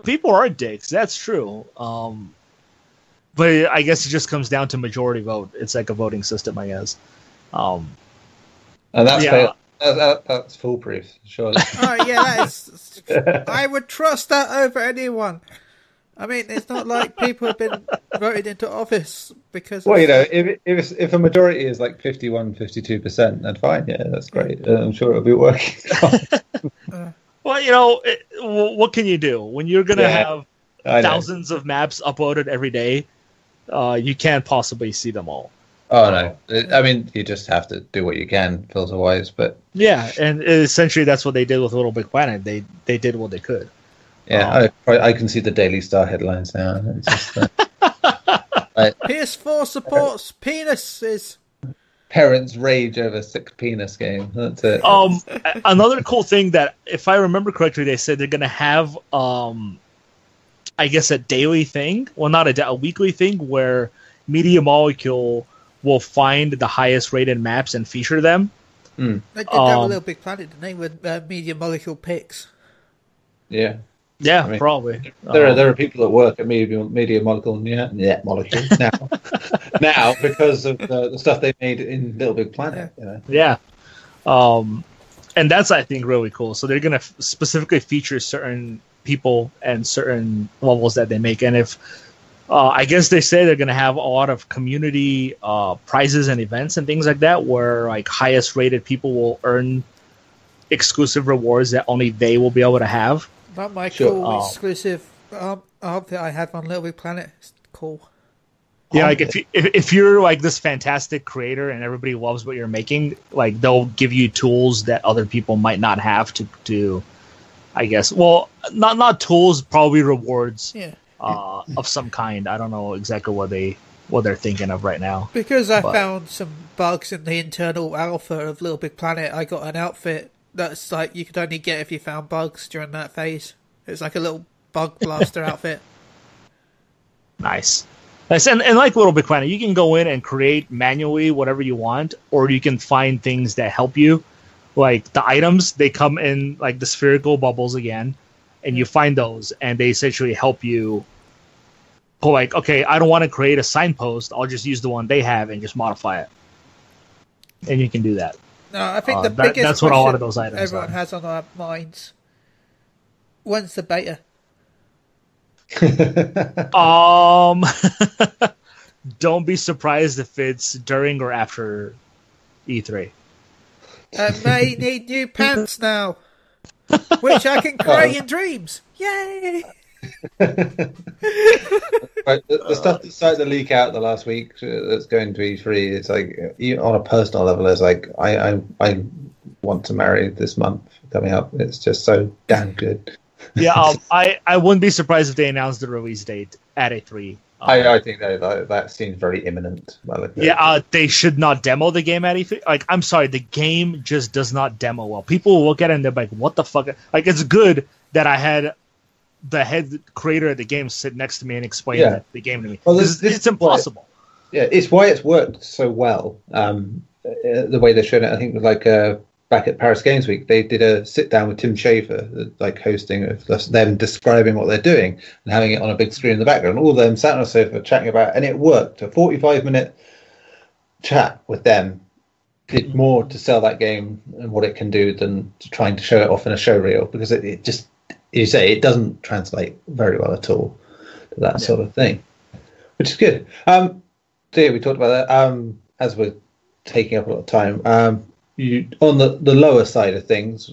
people are dicks. That's true. But I guess it just comes down to majority vote. It's like a voting system, I guess. And that's Yeah. that's foolproof, surely. Oh yeah, that is. I would trust that over anyone. I mean, it's not like people have been voted into office because. Well, you know, if a majority is like 51, 52%, then fine. Yeah, that's great. I'm sure it'll be working. Well, you know, what can you do when you're gonna have I know. thousands of maps uploaded every day? You can't possibly see them all. Oh no! I mean, you just have to do what you can, filter-wise. But Yeah, and essentially that's what they did with Little Big Planet. They did what they could. yeah, I can see the Daily Star headlines now. It's just, PS4 supports penises. parents rage over sick penis game. That's it. Another cool thing that, if I remember correctly, they said they're gonna have, I guess, a daily thing. Well, not a weekly thing where Media Molecule will find the highest rated maps and feature them. They did that with Little Big Planet, didn't they? With Media Molecule picks. Yeah. Yeah, I mean, probably. There are people that work at Media Molecule, Molecule now because of the stuff they made in Little Big Planet. You know? Yeah. And that's, I think, really cool. So they're going to specifically feature certain people and certain levels that they make. And if, I guess they say they're going to have a lot of community prizes and events and things like that, where like highest rated people will earn exclusive rewards that only they will be able to have. That my Sure. cool exclusive outfit I had on Little Big Planet. It's cool. Yeah, like if you're like this fantastic creator and everybody loves what you're making, like they'll give you tools that other people might not have to I guess. Well, not tools, probably rewards. Yeah. Of some kind. I don't know exactly what they're thinking of right now. Because I found some bugs in the internal alpha of Little Big Planet, I got an outfit that's like you could only get if you found bugs during that phase. It's like a little bug blaster outfit. Nice. And like Little Big Planet, you can go in and create manually whatever you want, or you can find things that help you. Like the items, they come in like the spherical bubbles again, and you find those, and they essentially help you. Pull like, okay, I don't want to create a signpost. I'll just use the one they have and just modify it, and you can do that. No, I think the biggest that's what a lot of question those items everyone are. has on our minds. When's the beta? Don't be surprised if it's during or after E3. I may need new pants now, which I can create in dreams. Yay! Right, the stuff that started to leak out the last week that's going to E3, it's like on a personal level, it's like I want to marry this month coming up. It's just so damn good. Yeah, I wouldn't be surprised if they announced the release date at E3. I think that seems very imminent. They should not demo the game at E3. Like, I'm sorry, the game just does not demo well. People will look at it and they're like, "What the fuck?" Like, it's good that I had the head creator of the game sit next to me and explain the game to me. Well, it's impossible. It's why it's worked so well. The way they showed it, I think, was like back at Paris Games Week, they did a sit down with Tim Schafer, like hosting of them describing what they're doing and having it on a big screen in the background. All of them sat on a sofa chatting about it, and it worked. A 45-minute chat with them did more to sell that game and what it can do than trying to show it off in a show reel, because it just, you say, it doesn't translate very well at all to that sort of thing, which is good. So yeah, we talked about that. As we're taking up a lot of time, you on the lower side of things,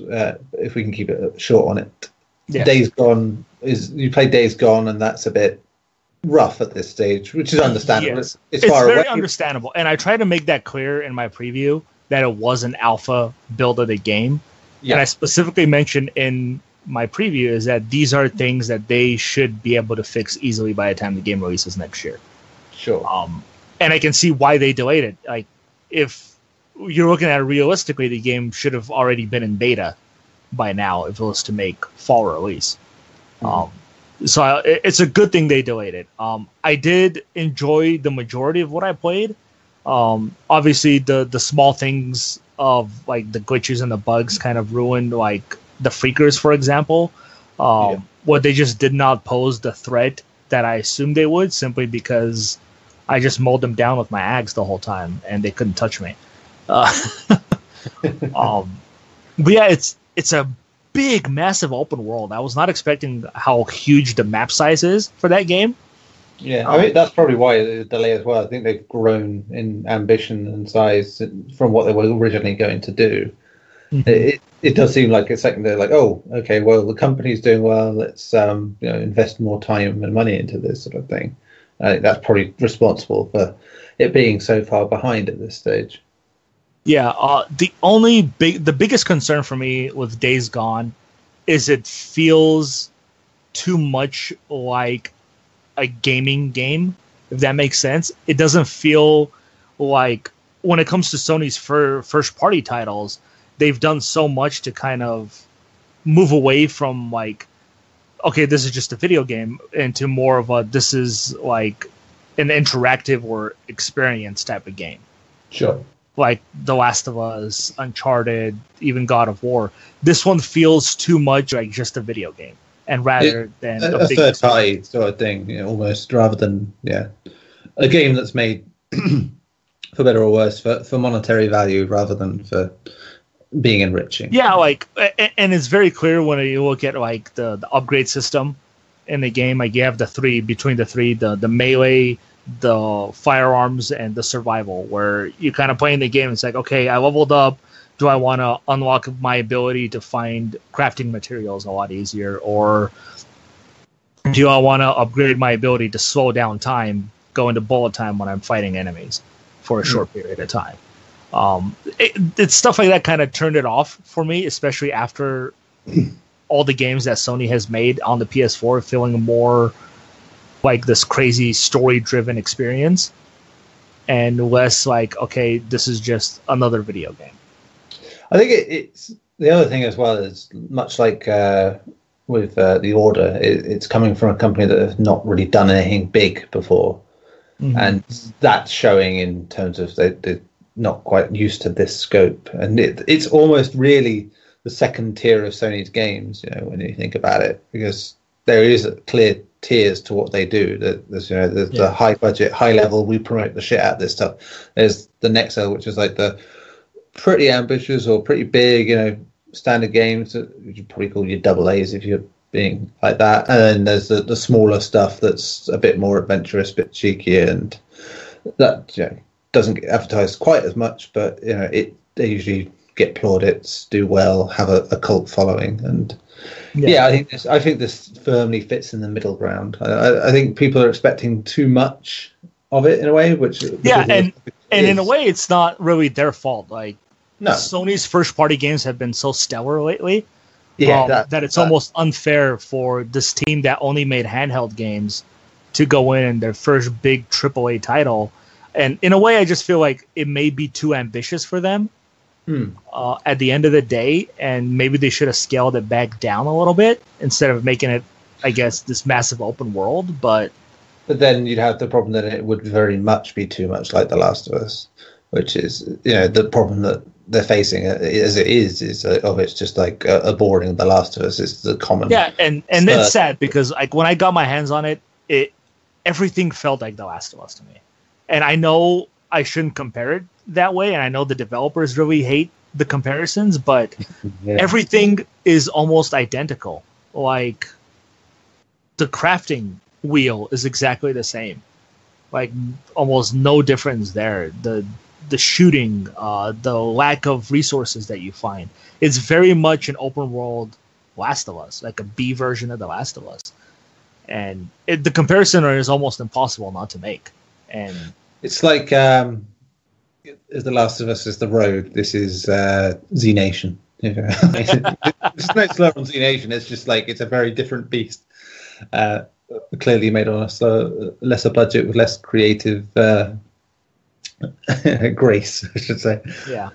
if we can keep it short on it, Days Gone you play Days Gone, and that's a bit rough at this stage, which is understandable. Yes. It's far very away. understandable, and I tried to make that clear in my preview that it was an alpha build of the game, and I specifically mentioned in my preview is that these are things that they should be able to fix easily by the time the game releases next year. Sure. And I can see why they delayed it. Like, if you're looking at it realistically, the game should have already been in beta by now if it was to make fall release. So it's a good thing they delayed it. I did enjoy the majority of what I played. Obviously, the small things of like the glitches and the bugs kind of ruined like the freakers, for example. What they just did not pose the threat that I assumed they would, simply because I just mowed them down with my axe the whole time and they couldn't touch me. But yeah, it's a big, massive open world. I was not expecting how huge the map size is for that game. Yeah, I mean, that's probably why the delay as well. I think they've grown in ambition and size from what they were originally going to do. Mm-hmm. It does seem like a second they're like, oh, okay, well, the company's doing well. Let's invest more time and money into this sort of thing. I think that's probably responsible for it being so far behind at this stage. Yeah, the biggest concern for me with Days Gone is it feels too much like a gaming game, if that makes sense. It doesn't feel like, when it comes to Sony's first party titles, they've done so much to kind of move away from like, okay, this is just a video game, into more of a, this is like an interactive or experience type of game. Sure. Like The Last of Us, Uncharted, even God of War. This one feels too much like just a video game, and rather than a third party sort of thing, almost, rather than a game that's made for better or worse for monetary value rather than for being enriching. Yeah, like, and it's very clear when you look at like the upgrade system in the game. Like, you have the three, the melee, the firearms, and the survival, where you kind of play in the game. It's like, okay, I leveled up. Do I want to unlock my ability to find crafting materials a lot easier, or do I want to upgrade my ability to slow down time, go into bullet time when I'm fighting enemies for a short period of time? It's stuff like that kind of turned it off for me, especially after all the games that Sony has made on the PS4 feeling more like this crazy story-driven experience, and less like, okay, this is just another video game. I think it's the other thing as well is, much like with The Order, it's coming from a company that has not really done anything big before, and that's showing in terms of they're not quite used to this scope, and it's almost really the second tier of Sony's games, when you think about it, because there is a clear tiers to what they do. There's the high budget, high level, we promote the shit out of this stuff. There's the next level, which is like the pretty ambitious or pretty big, standard games that you probably call your double A's if you're being like that. And then there's the smaller stuff that's a bit more adventurous, a bit cheekier, and that doesn't get advertised quite as much, but they usually get plaudits, do well, have a cult following, and I think this firmly fits in the middle ground. I think people are expecting too much of it in a way, which and in a way, it's not really their fault. Like, no. Sony's first party games have been so stellar lately, that it's almost unfair for this team that only made handheld games to go in their first big AAA title. And in a way, I just feel like it may be too ambitious for them at the end of the day, and maybe they should have scaled it back down a little bit instead of making it, I guess, this massive open world. But then you'd have the problem that it would very much be too much like The Last of Us, which is, the problem that they're facing as it is it's just like a boring The Last of Us is the common. Yeah, and it's sad because like when I got my hands on it, everything felt like The Last of Us to me. And I know I shouldn't compare it that way, and I know the developers really hate the comparisons, but everything is almost identical. Like, the crafting wheel is exactly the same. Like, almost no difference there. The shooting, the lack of resources that you find. It's very much an open world Last of Us, like a B version of The Last of Us. And the comparison is almost impossible not to make. And it's like The Last of Us is the road. This is Z Nation. Yeah. It's no slur on Z Nation. It's just like it's a very different beast. Clearly made on a lesser budget with less creative grace, I should say. Yeah.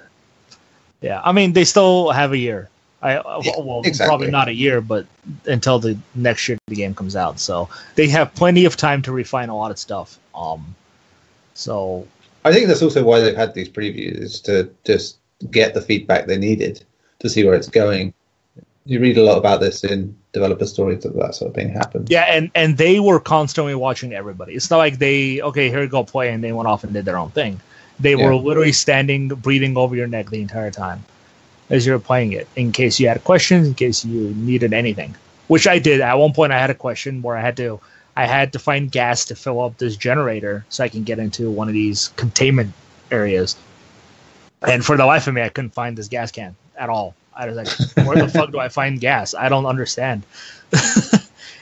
Yeah. I mean, they still have a year. Exactly. Probably not a year, but until the next year the game comes out. So they have plenty of time to refine a lot of stuff. So I think that's also why they've had these previews, is to just get the feedback they needed to see where it's going. You read a lot about this in developer stories that sort of thing happens. Yeah, and they were constantly watching everybody. It's not like here you go play, and they went off and did their own thing. They were literally standing, breathing over your neck the entire time as you were playing it, in case you had questions, in case you needed anything. Which I did. At one point, I had a question where I had to find gas to fill up this generator so I can get into one of these containment areas. And for the life of me, I couldn't find this gas can at all. I was like, where the fuck do I find gas? I don't understand.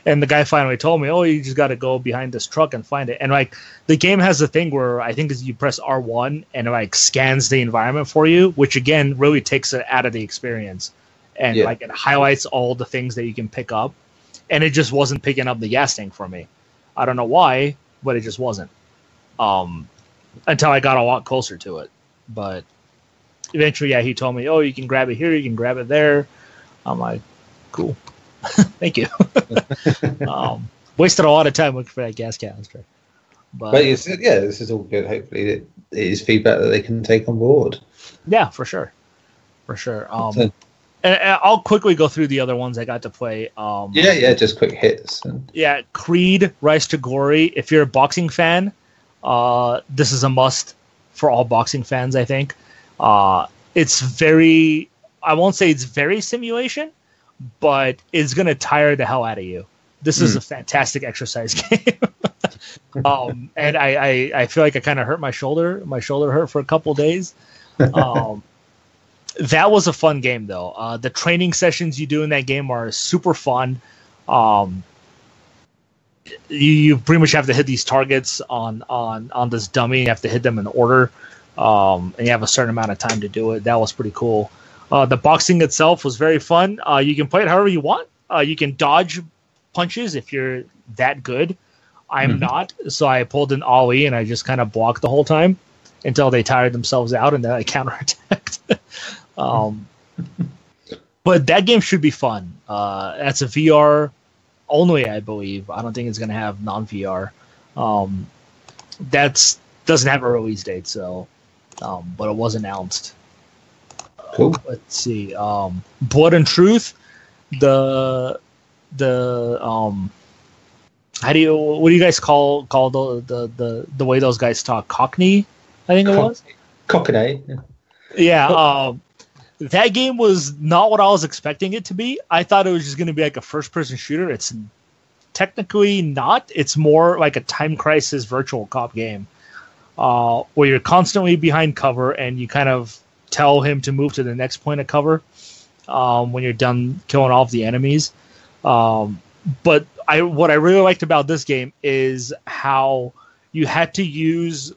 And the guy finally told me, oh, you just got to go behind this truck and find it. And like the game has a thing where I think you press R1 and it like scans the environment for you, which again really takes it out of the experience. And like it highlights all the things that you can pick up. And it just wasn't picking up the gas tank for me. I don't know why, but it just wasn't. Until I got a lot closer to it. But eventually, he told me, oh, you can grab it here, you can grab it there. I'm like, cool. Thank you. Wasted a lot of time looking for that gas canister. But this is all good. Hopefully it is feedback that they can take on board. Yeah, for sure. And I'll quickly go through the other ones I got to play. Just quick hits. Yeah, Creed, Rise to Glory. If you're a boxing fan, this is a must for all boxing fans, I think. It's very, I won't say it's very simulation, but it's going to tire the hell out of you. This is a fantastic exercise game. And I feel like I kind of hurt my shoulder. My shoulder hurt for a couple days. That was a fun game, though. The training sessions you do in that game are super fun. You pretty much have to hit these targets on this dummy. You have to hit them in order. And you have a certain amount of time to do it. That was pretty cool. The boxing itself was very fun. You can play it however you want. You can dodge punches if you're that good. I'm not, so I pulled an ollie and I just kind of blocked the whole time until they tired themselves out and then I counterattacked. But that game should be fun. That's a VR only, I believe. I don't think it's going to have non-VR. That doesn't have a release date, so but it was announced. Cool. Let's see. Blood and Truth. What do you guys call the way those guys talk? Cockney, I think it was. Cockney. Yeah. That game was not what I was expecting it to be. I thought it was just going to be like a first-person shooter. It's technically not. It's more like a Time Crisis virtual cop game, where you're constantly behind cover and you kind of tell him to move to the next point of cover when you're done killing off the enemies. But what I really liked about this game is how you had to use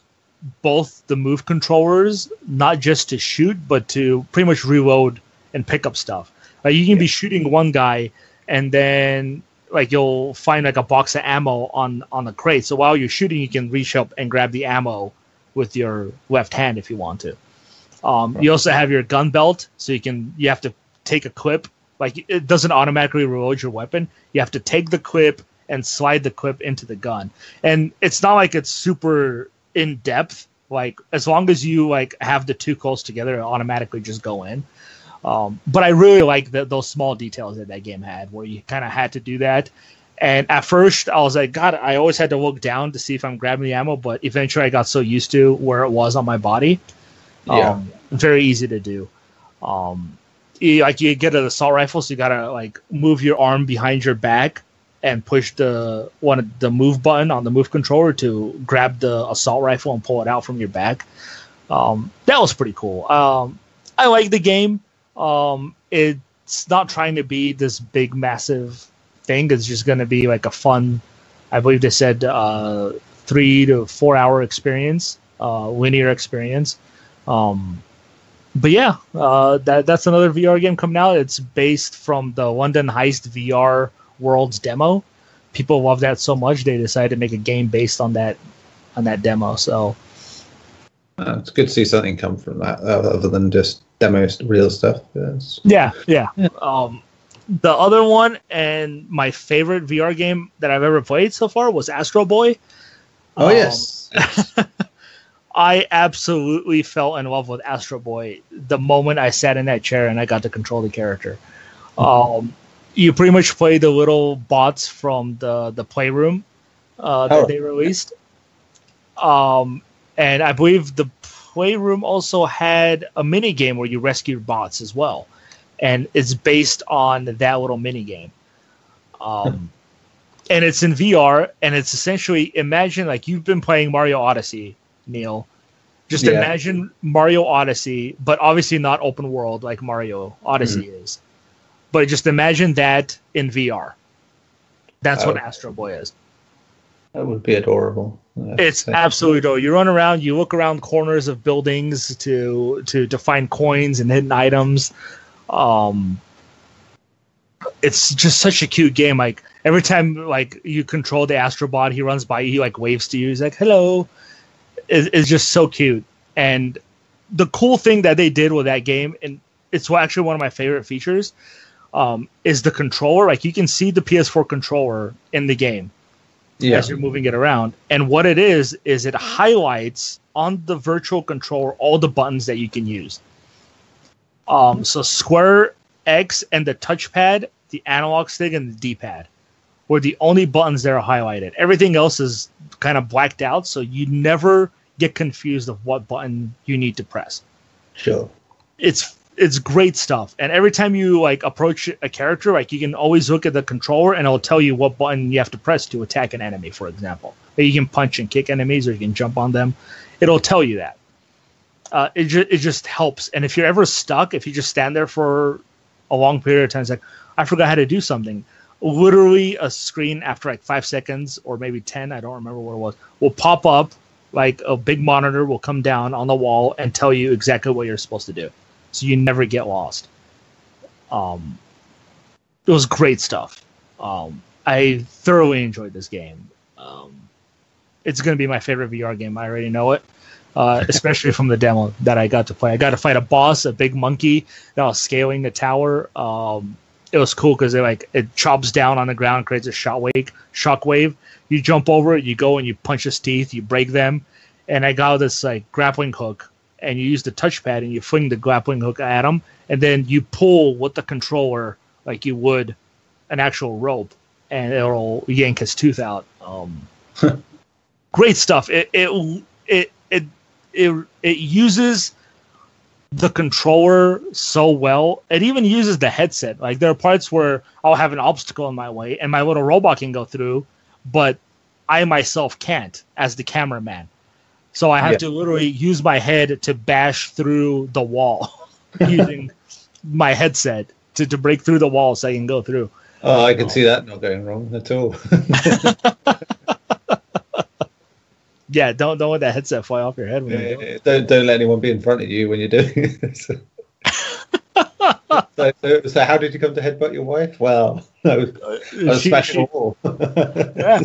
both the move controllers, not just to shoot, but to pretty much reload and pick up stuff. You can be shooting one guy, and then like you'll find like a box of ammo on the crate. So while you're shooting, you can reach up and grab the ammo with your left hand if you want to. You also have your gun belt, so you have to take a clip. Like it doesn't automatically reload your weapon. You have to take the clip and slide the clip into the gun. And it's not like it's super in depth. Like as long as you like have the two close together, it'll automatically just go in. But I really like those small details that game had, where you kind of had to do that. And at first, I was like, God, I always had to look down to see if I'm grabbing the ammo. But eventually, I got so used to where it was on my body. Very easy to do. You get an assault rifle, so you gotta like move your arm behind your back and push the move button on the move controller to grab the assault rifle and pull it out from your back. That was pretty cool. I like the game. It's not trying to be this big, massive thing. It's just going to be like a fun, I believe they said 3 to 4 hour experience, linear experience. But yeah, that's another VR game coming out. It's based from the London Heist VR Worlds demo. People love that so much they decided to make a game based on that demo. So it's good to see something come from that other than just demo real stuff. Yes. Yeah. The other one and my favorite VR game that I've ever played so far was Astro Boy. Oh yes. I absolutely fell in love with Astro Boy the moment I sat in that chair and I got to control the character. You pretty much play the little bots from the Playroom that they released. And I believe the Playroom also had a mini game where you rescued bots as well. And it's based on that little mini game. And it's in VR, and it's essentially, imagine like you've been playing Mario Odyssey, Neil. Just imagine Mario Odyssey, but obviously not open world like Mario Odyssey is. But just imagine that in VR. That's what Astro Boy is. That would be adorable. It's absolutely adorable. You run around, you look around corners of buildings to find coins and hidden items. It's just such a cute game. Like every time like you control the Astrobot, he runs by you, he like waves to you. He's like, "Hello." It's just so cute. And the cool thing that they did with that game, and it's actually one of my favorite features, is the controller. Like you can see the PS4 controller in the game as you're moving it around. And what it is it highlights on the virtual controller all the buttons that you can use. So square, X, and the touchpad, the analog stick, and the D-pad were the only buttons that are highlighted. Everything else is kind of blacked out, so you never get confused of what button you need to press. Sure. It's great stuff. And every time you like approach a character, like you can always look at the controller and it'll tell you what button you have to press to attack an enemy, for example. Or you can punch and kick enemies, or you can jump on them. It'll tell you that. It just helps. And if you're ever stuck, if you just stand there for a long period of time, it's like, I forgot how to do something. Literally a screen after like 5 seconds or maybe 10, I don't remember what it was, will pop up, like a big monitor will come down on the wall and tell you exactly what you're supposed to do. So you never get lost. It was great stuff. I thoroughly enjoyed this game. It's going to be my favorite VR game. I already know it. Especially from the demo that I got to play. I got to fight a boss, a big monkey that was scaling the tower. It was cool because it chops down on the ground, creates a shockwave. You jump over it, you go and you punch his teeth, you break them. And I got this like grappling hook, and you use the touchpad and you fling the grappling hook at him, and then you pull with the controller like you would an actual rope, and it'll yank his tooth out. Great stuff. It uses the controller so well. It even uses the headset. Like there are parts where I'll have an obstacle in my way and my little robot can go through, but I myself can't as the cameraman. So I have to literally use my head to bash through the wall using my headset to break through the wall so I can go through. Oh, I can see that not going wrong at all. Yeah, don't let that headset fly off your head. When you do it. Don't let anyone be in front of you when you're doing it. So how did you come to headbutt your wife? Well, I was smashing a wall. Yeah.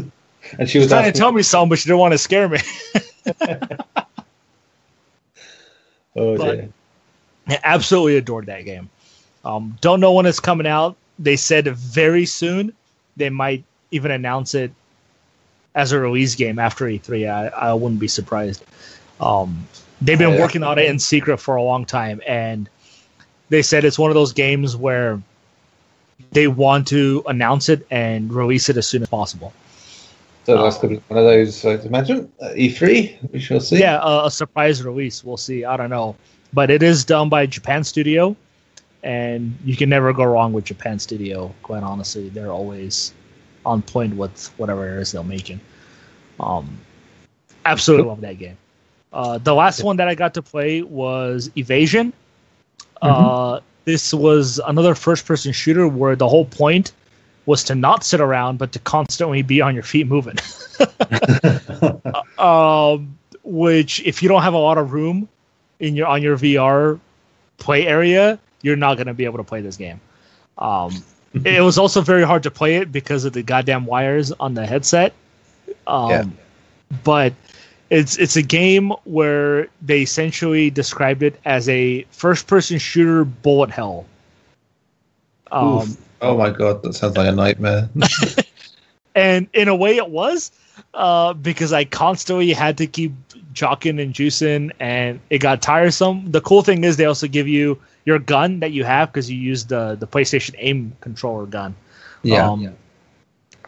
And she was trying to tell me something, but she didn't want to scare me. Oh, dear. I absolutely adored that game. Don't know when it's coming out. They said very soon. They might even announce it as a release game after E3. I wouldn't be surprised. They've been working on it in secret for a long time, and they said it's one of those games where they want to announce it and release it as soon as possible. So that's going to be one of those, I'd imagine, E3, we shall see. Yeah, a surprise release. We'll see. I don't know. But it is done by Japan Studio, and you can never go wrong with Japan Studio, quite honestly. They're always on point with whatever it is they're making. Absolutely love that game. The last one that I got to play was Evasion. This was another first-person shooter where the whole point was to not sit around, but to constantly be on your feet moving. Which, if you don't have a lot of room on your VR play area, you're not going to be able to play this game. It was also very hard to play it because of the goddamn wires on the headset. But it's a game where they essentially described it as a first-person shooter bullet hell. Oh my god, that sounds like a nightmare. And in a way it was, because I constantly had to keep jocking and juicing, and it got tiresome. The cool thing is they also give you your gun that you have, because you use the PlayStation aim controller gun.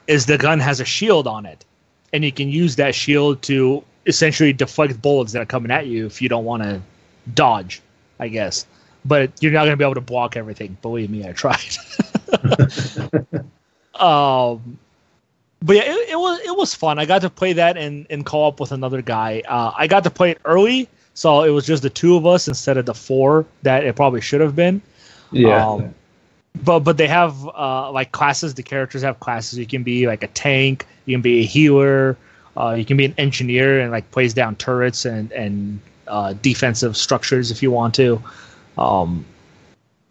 Is the gun has a shield on it, and you can use that shield to essentially deflect bullets that are coming at you if you don't want to dodge, I guess. But you're not going to be able to block everything. Believe me, I tried. But yeah, it was fun. I got to play that in co-op with another guy. I got to play it early, so it was just the two of us instead of the four that it probably should have been. But they have like classes. The characters have classes. You can be like a tank. You can be a healer. You can be an engineer and like plays down turrets and defensive structures if you want to.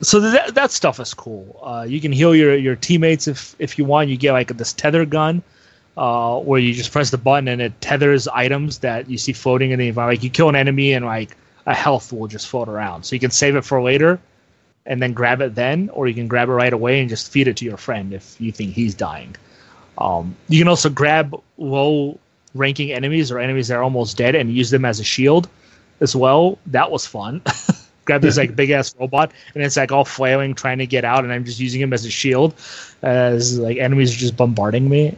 So that stuff is cool. You can heal your teammates if you want. You get like this tether gun, where you just press the button and it tethers items that you see floating in the environment. Like you kill an enemy and like a health will just float around. So you can save it for later, and then grab it then, or you can grab it right away and just feed it to your friend if you think he's dying. You can also grab low-ranking enemies or enemies that are almost dead and use them as a shield as well. That was fun. Grab this like big ass robot and it's like all flailing trying to get out, and I'm just using him as a shield as like enemies are just bombarding me.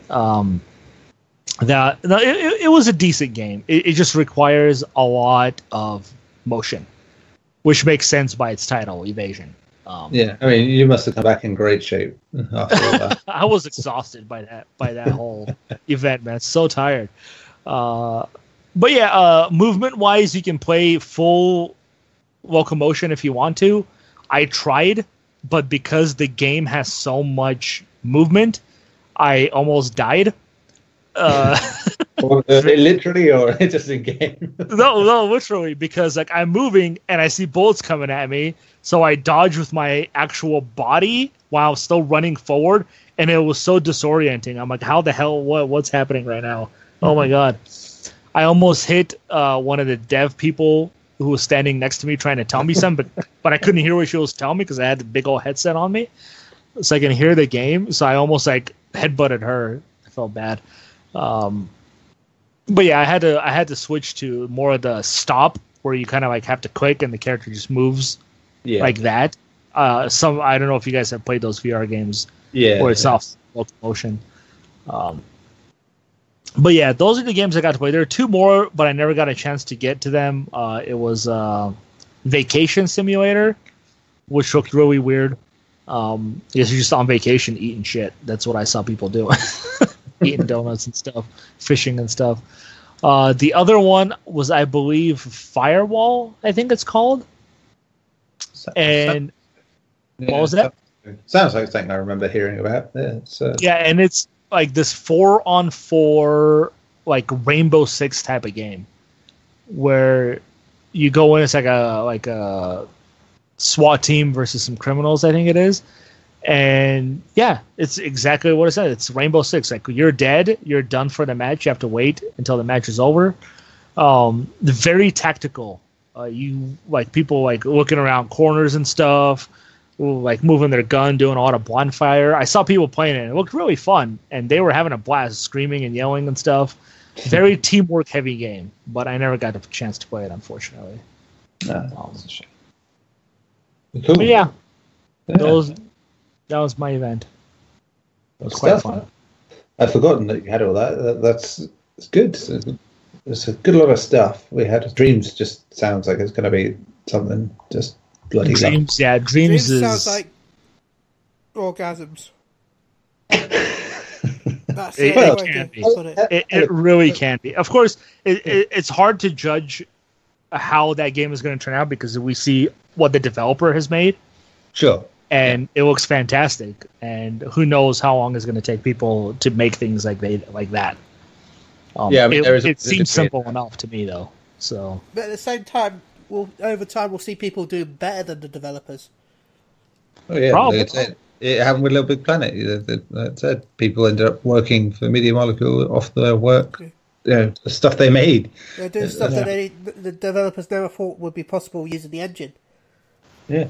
It was a decent game. It just requires a lot of motion, which makes sense by its title, Evasion. I mean, you must have come back in great shape after all that. I was exhausted by that whole event, man. So tired. But yeah, movement wise, you can play full locomotion if you want to. I tried, but because the game has so much movement, I almost died. Literally, or just in game? No, literally, because like I'm moving and I see bullets coming at me, so I dodge with my actual body while still running forward, and it was so disorienting. I'm like, how the hell? What's happening right now? Oh my god! I almost hit one of the dev people who was standing next to me trying to tell me something, but I couldn't hear what she was telling me because I had the big old headset on me, so I can hear the game. So I almost like headbutted her. I felt bad. But yeah, I had to switch to more of the stop where you kind of like have to click and the character just moves like that. I don't know if you guys have played those VR games where it's off locomotion. But yeah, those are the games I got to play. There are two more, but I never got a chance to get to them. It was Vacation Simulator, which looked really weird. Because you're just on vacation eating shit. That's what I saw people doing. Eating donuts and stuff, fishing and stuff. The other one was, I believe, Firewall, I think it's called. And what was that? Sounds like something I remember hearing about. Yeah, and it's like this 4-on-4 like Rainbow Six type of game where you go in. It's like a SWAT team versus some criminals, I think it is. And yeah, it's exactly what it said. It's Rainbow Six. Like you're dead, you're done for the match. You have to wait until the match is over. Very tactical. You like people like looking around corners and stuff, like moving their gun, doing a lot of bonfire. I saw people playing it. It looked really fun, and they were having a blast, screaming and yelling and stuff. Very teamwork heavy game, but I never got a chance to play it, unfortunately. That's a shame. Cool. But yeah. That was my event. It was quite fun. I'd forgotten that you had all that. It's good. It's a good lot of stuff. We had Dreams. Just sounds like it's going to be something just bloody. Dreams, yeah. Dreams sounds like orgasms. That's it really can be. Of course, it's hard to judge how that game is going to turn out because we see what the developer has made. Sure. And it looks fantastic, and who knows how long it's going to take people to make things like that. I mean, it seems simple enough to me, though. So, but at the same time, over time we'll see people do better than the developers. Oh yeah, Probably. it happened with Little Big Planet. Like I said, people ended up working for Media Molecule off their work, the stuff they made. They're doing stuff that the developers never thought would be possible using the engine. Yeah.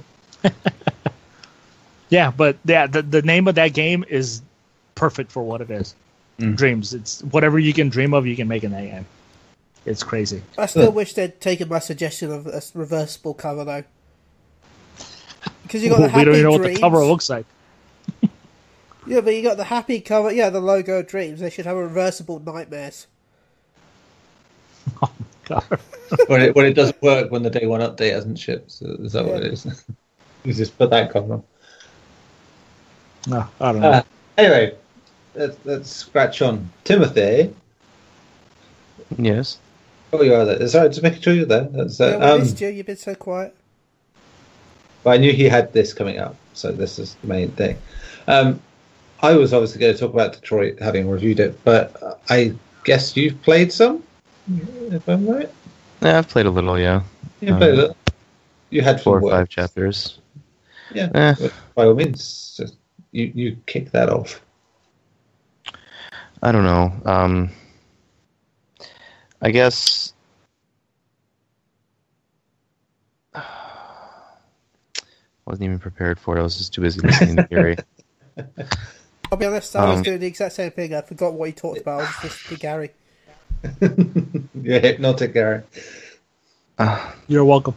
Yeah, but the name of that game is perfect for what it is. Dreams. It's whatever you can dream of, you can make in that game. It's crazy. I still wish they'd taken my suggestion of a reversible cover though, because you got the happy we don't even know what dreams. the cover looks like. Yeah, but you got the happy cover. Yeah, the logo Dreams. They should have a reversible Nightmares. Oh my god! when it doesn't work when the day one update hasn't shipped. So is that what it is? You just put that cover on. No, I don't know. Anyway, let's scratch on. Timothy. Yes. Oh, you are there. Sorry, just making sure you're there. That's, Yeah, we missed you. You've been so quiet. But I knew he had this coming up, so this is the main thing. I was obviously going to talk about Detroit, having reviewed it, but I guess you've played some, if I'm right? Yeah, I've played a little, yeah. You played a little. You had 4 or 5 chapters. Yeah, by all means, just, you kick that off. I don't know. I guess... wasn't even prepared for it. I was just too busy listening to Gary. I'll be honest, I was doing the exact same thing. I forgot what he talked about. I was just listening to Gary. You're hypnotic, Gary. You're welcome.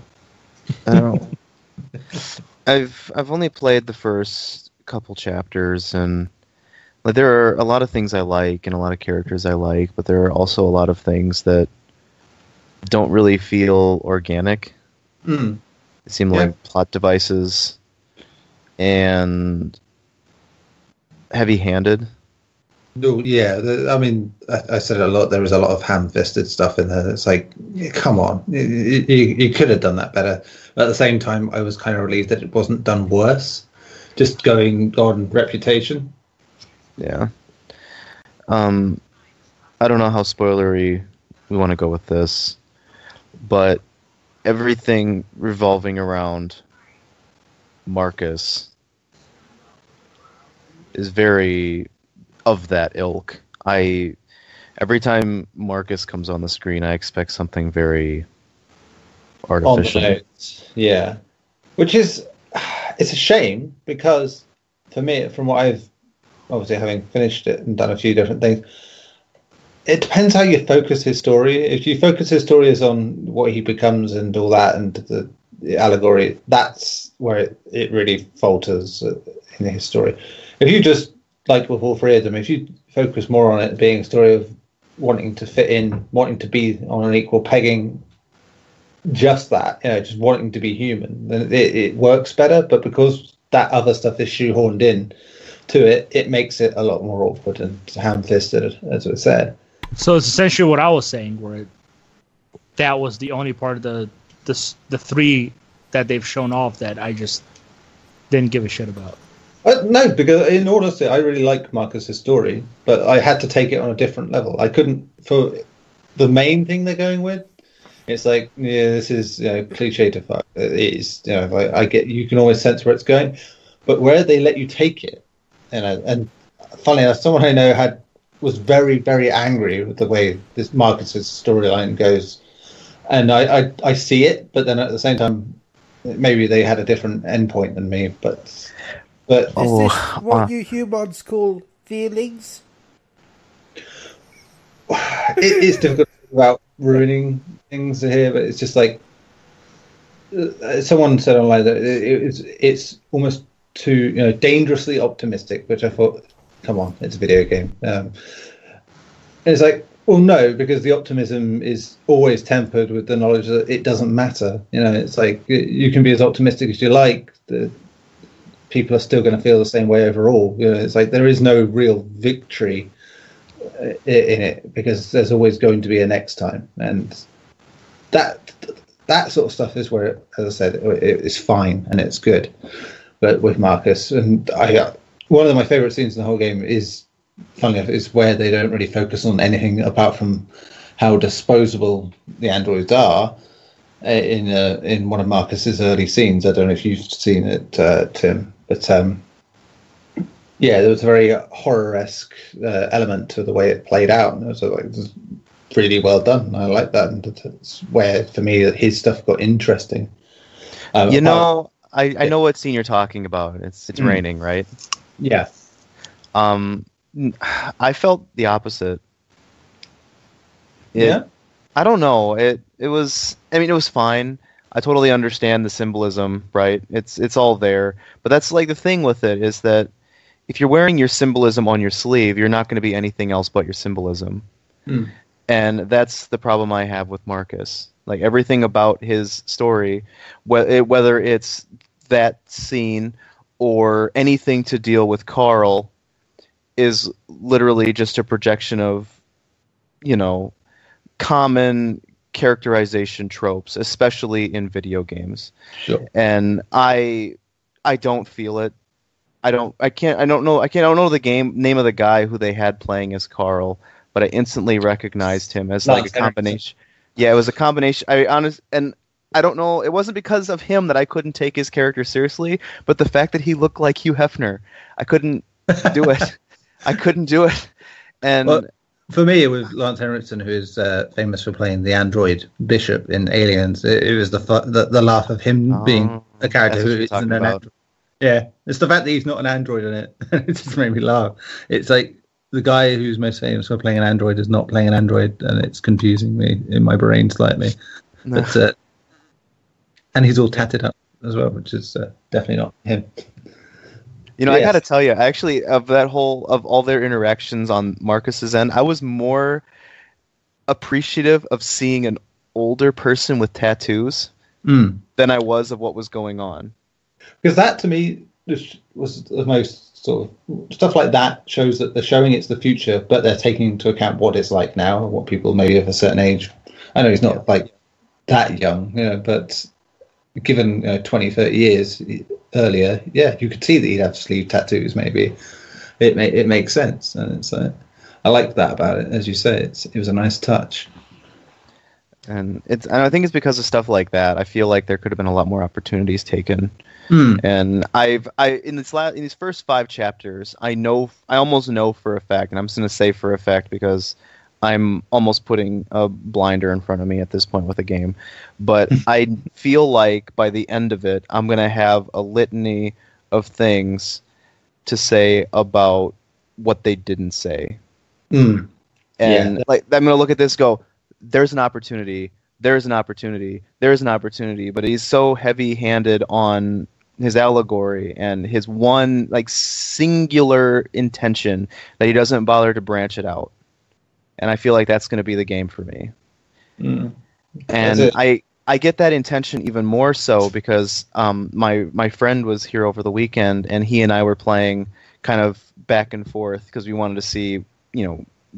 I've only played the first couple chapters, and like there are a lot of things I like and a lot of characters I like, but there are also a lot of things that don't really feel organic. They seem like plot devices and heavy-handed. No, yeah. I mean, I said a lot. There was a lot of ham-fisted stuff in there. It's like, come on, you could have done that better. But at the same time, I was kind of relieved that it wasn't done worse. Just going on reputation. Yeah. I don't know how spoilery we want to go with this, but everything revolving around Marcus is very of that ilk. Every time Marcus comes on the screen, I expect something very artificial. Yeah, which is, it's a shame because for me, from what I've obviously having finished it and done a few different things, it depends how you focus his story. If you focus his story as on what he becomes and all that and the allegory, that's where it really falters in his story. If you just, like with all three of them, if you focus more on it being a story of wanting to fit in, wanting to be on an equal pegging, just that, just wanting to be human, then it works better. But because that other stuff is shoehorned in to it, it makes it a lot more awkward and ham-fisted, as I said. So it's essentially what I was saying, where that was the only part of the three that they've shown off that I just didn't give a shit about. No, because in all honesty, I really like Marcus's story, but I had to take it on a different level. I couldn't, for the main thing they're going with, it's like, yeah, this is cliche to fuck. It is, I get, you can always sense where it's going, but where they let you take it, and funnily enough, someone I know was very, very angry with the way this Marcus's storyline goes, and I see it, but then at the same time, maybe they had a different endpoint than me, but is this what you humans call feelings? It is difficult about ruining things here, but it's just like someone said online that it's almost too dangerously optimistic, which I thought, come on, it's a video game. And it's like, well, no, because the optimism is always tempered with the knowledge that it doesn't matter. It's like you can be as optimistic as you like. People are still going to feel the same way overall. It's like there is no real victory in it because there's always going to be a next time, and that sort of stuff is where, as I said, it's fine and it's good. But with Marcus, and one of my favorite scenes in the whole game is, funnily enough, is where they don't really focus on anything apart from how disposable the androids are. in one of Marcus's early scenes. I don't know if you've seen it, Tim, but yeah, there was a very horror-esque element to the way it played out, and it was really well done. I like that, and that's where for me his stuff got interesting. I know what scene you're talking about. It's raining, right? Yeah. I felt the opposite. Yeah. I don't know. It was. I mean, it was fine. I totally understand the symbolism, right? It's all there. But that's like the thing with it is that if you're wearing your symbolism on your sleeve, you're not going to be anything else but your symbolism. And that's the problem I have with Marcus. Like everything about his story, whether it's that scene or anything to deal with Carl, is literally just a projection of, common characterization tropes, especially in video games. Sure. And I don't feel it. I don't know the name of the guy who they had playing as Carl, but I instantly recognized him as like a combination. Yeah, it was a combination. And I don't know. It wasn't because of him that I couldn't take his character seriously, but the fact that he looked like Hugh Hefner, I couldn't do it. I couldn't do it. And well, for me, it was Lance Henriksen, who is famous for playing the android Bishop in Aliens. It was the laugh of him being a character who isn't an android. Yeah, it's the fact that he's not an android in it. It just made me laugh. It's like the guy who's most famous for playing an android is not playing an android, and it's confusing me in my brain slightly. But and he's all tatted up as well, which is definitely not him. I got to tell you, actually, of all their interactions on Marcus's end, I was more appreciative of seeing an older person with tattoos than I was of what was going on. Because that, to me, was the most sort of stuff like that shows that they're showing it's the future, but they're taking into account what it's like now, what people maybe of a certain age. I know he's not like that young, but given 20, 30 years earlier, you could see that he'd have sleeve tattoos. Maybe it makes sense, and it's I liked that about it. As you say, it was a nice touch. And I think it's because of stuff like that. I feel like there could have been a lot more opportunities taken. And in these first 5 chapters, I almost know for a fact, and I'm just going to say for a fact because I'm almost putting a blinder in front of me at this point with the game. But I feel like by the end of it, I'm going to have a litany of things to say about what they didn't say. And like I'm going to look at this, go, there's an opportunity, there's an opportunity, there's an opportunity, but he's so heavy-handed on his allegory and his one like singular intention that he doesn't bother to branch it out. And I feel like that's going to be the game for me. And I get that intention even more so because my friend was here over the weekend and he and I were playing kind of back and forth because we wanted to see,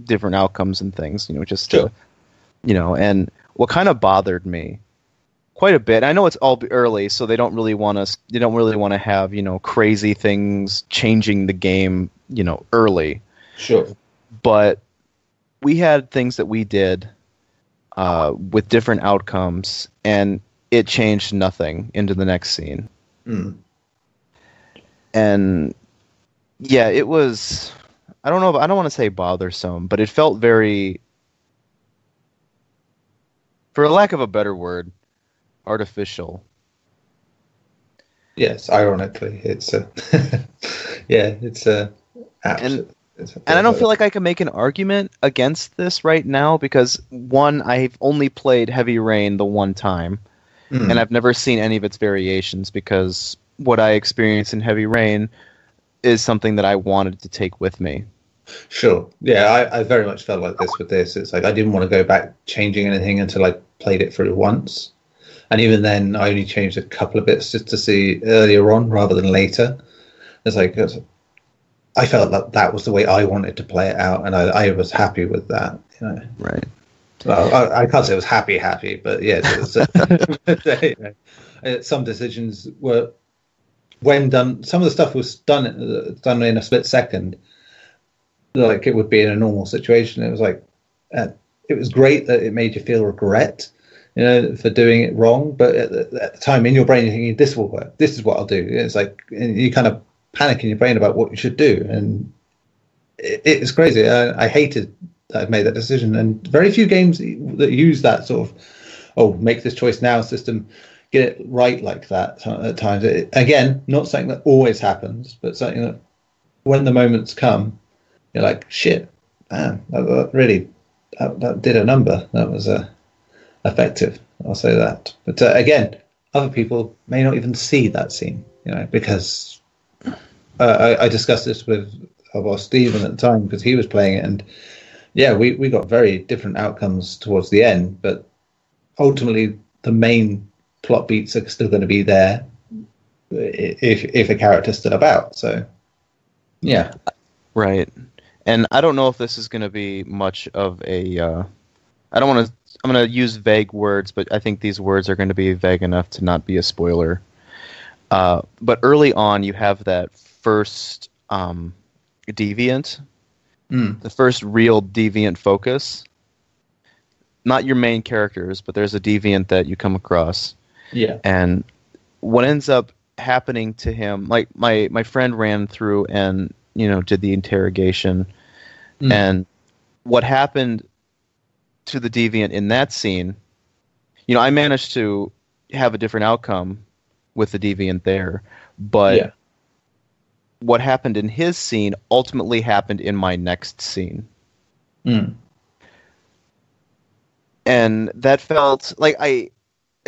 different outcomes and things, just to, and what kind of bothered me quite a bit. I know it's all early, so they don't really want to have, crazy things changing the game, early. Sure. But we had things that we did with different outcomes, and it changed nothing into the next scene. And yeah, it was. I don't know. I don't want to say bothersome, but it felt very, for lack of a better word, artificial. Yes, ironically, it's And I don't feel like I can make an argument against this right now because, one, I've only played Heavy Rain the one time, and I've never seen any of its variations because what I experienced in Heavy Rain is something that I wanted to take with me. Sure. Yeah, I very much felt like this with this. It's like I didn't want to go back changing anything until I played it through once. And even then, I only changed a couple of bits just to see earlier on rather than later. It's like I felt like that was the way I wanted to play it out, and I was happy with that. Right. Well, I can't say I was happy, but yeah, some decisions were when done. Some of the stuff was done in a split second, like it would be in a normal situation. It was like it was great that it made you feel regret for doing it wrong. But at the time, in your brain, you're thinking, this will work. This is what I'll do. It's like, and you kind of panic in your brain about what you should do. And it's crazy. I hated that I've made that decision. And very few games that use that sort of, make this choice now system get it right like that at times. Again, not something that always happens, but something that when the moments come, you're like, shit, man, that really that did a number. That was effective. I'll say that. But again, other people may not even see that scene, because I discussed this with our boss Stephen at the time because he was playing it, and yeah, we got very different outcomes towards the end, but ultimately the main plot beats are still going to be there if a character's still about. So yeah, right. And I don't know if this is going to be much of a I don't want to I'm going to use vague words, but I think these words are going to be vague enough to not be a spoiler. But early on you have that first deviant, the first real deviant focus. Not your main characters, but there's a deviant that you come across. Yeah. And what ends up happening to him, like my friend ran through and, did the interrogation. And what happened to the deviant in that scene, I managed to have a different outcome with the deviant there. But what happened in his scene ultimately happened in my next scene. And that felt like it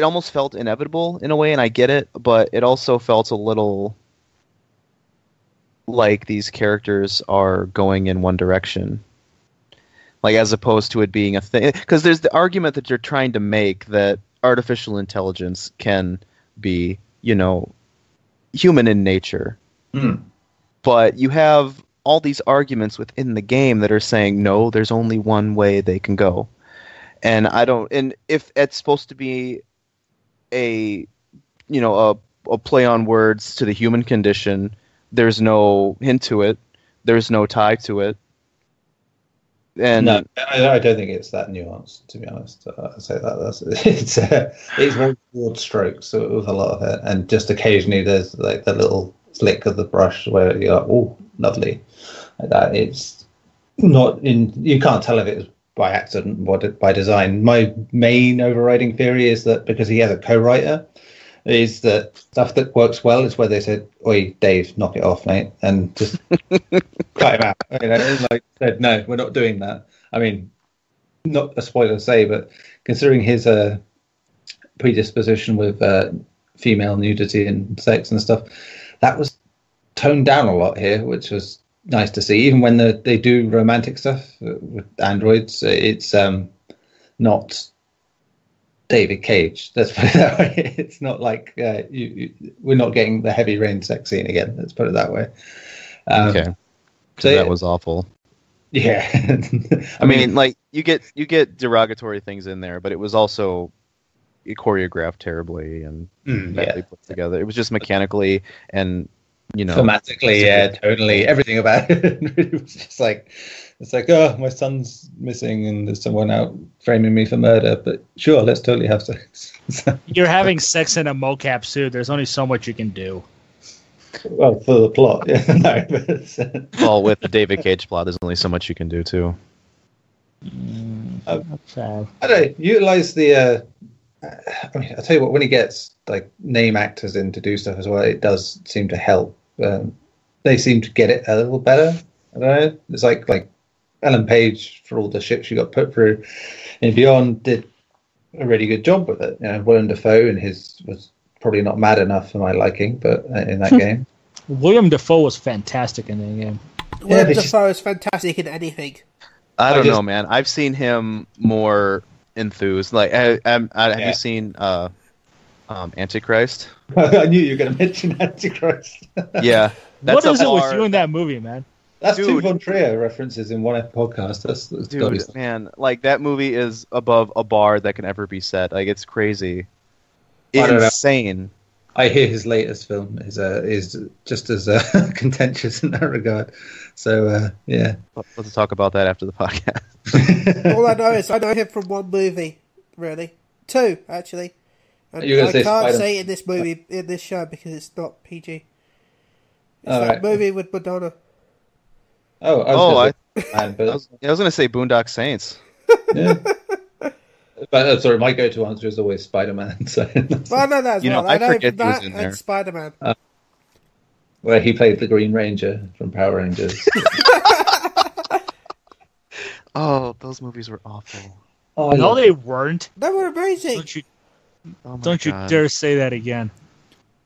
almost felt inevitable in a way, and I get it, but it also felt a little like these characters are going in one direction. Like, as opposed to it being a thing. Because there's the argument that you're trying to make that artificial intelligence can be, human in nature. But you have all these arguments within the game that are saying, no, there's only one way they can go. And if it's supposed to be a play on words to the human condition, there's no hint to it. There's no tie to it. And no, I don't think it's that nuanced, to be honest. I'll say that it's very broad strokes with a lot of it, and just occasionally there's like the little flick of the brush where you're like, oh, lovely, like that. It's not in. You can't tell if it was by accident or by design. My main overriding theory is that because he has a co-writer, is that stuff that works well is where they said, "Oi, Dave, knock it off, mate," and just cut him out. Like said, no, we're not doing that. I mean, not a spoiler to say, but considering his predisposition with female nudity and sex and stuff, that was toned down a lot here, which was nice to see. Even when they do romantic stuff with androids, it's not David Cage. Let's put it that way. It's not like we're not getting the heavy rain sex scene again. Let's put it that way. Okay, so that was awful. Yeah, I mean, like you get derogatory things in there, but it was also choreographed terribly and badly put together. It was just mechanically and thematically, totally everything about it. It was just like, it's like, oh, my son's missing and there's someone out framing me for murder, but sure, let's totally have sex. You're having sex in a mocap suit. There's only so much you can do. Well, for the plot, yeah. No, but, well, with the David Cage plot, there's only so much you can do too. I don't know, utilize the I mean, I'll tell you what, when he gets like name actors in to do stuff as well, it does seem to help. They seem to get it a little better. I don't know. It's like Ellen Page, for all the shit she got put through in Beyond, did a really good job with it. Willem Dafoe and his was probably not mad enough for my liking, but in that game, William Dafoe was fantastic in that game. Willem Dafoe is fantastic in anything. I don't know, man. I've seen him more enthused. Like, have you seen Antichrist? I knew you were going to mention Antichrist. Yeah. What is it with you in that movie, man? That's two Von Trier references in one podcast. That's dude, man. Like, that movie is above a bar that can ever be set. Like, it's crazy. Insane. I hear his latest film is just as contentious in that regard. So, yeah. Let's talk about that after the podcast. All I know is I know him from one movie, really. 2, actually. And You're gonna I say can't Spider- say in this movie, in this show, because it's not PG. It's Oh, that right. movie with Madonna. Oh, I Oh, was gonna say Batman, I but was going to say Boondock Saints. yeah. But sorry, my go-to answer is always Spider-Man. So Well, I know that as You know, well. I I know forget he was that in and there. Spider-Man. where he played the Green Ranger from Power Rangers. Oh, those movies were awful. Oh, I No, love they weren't. They were amazing. Oh my Don't you God. dare say that again.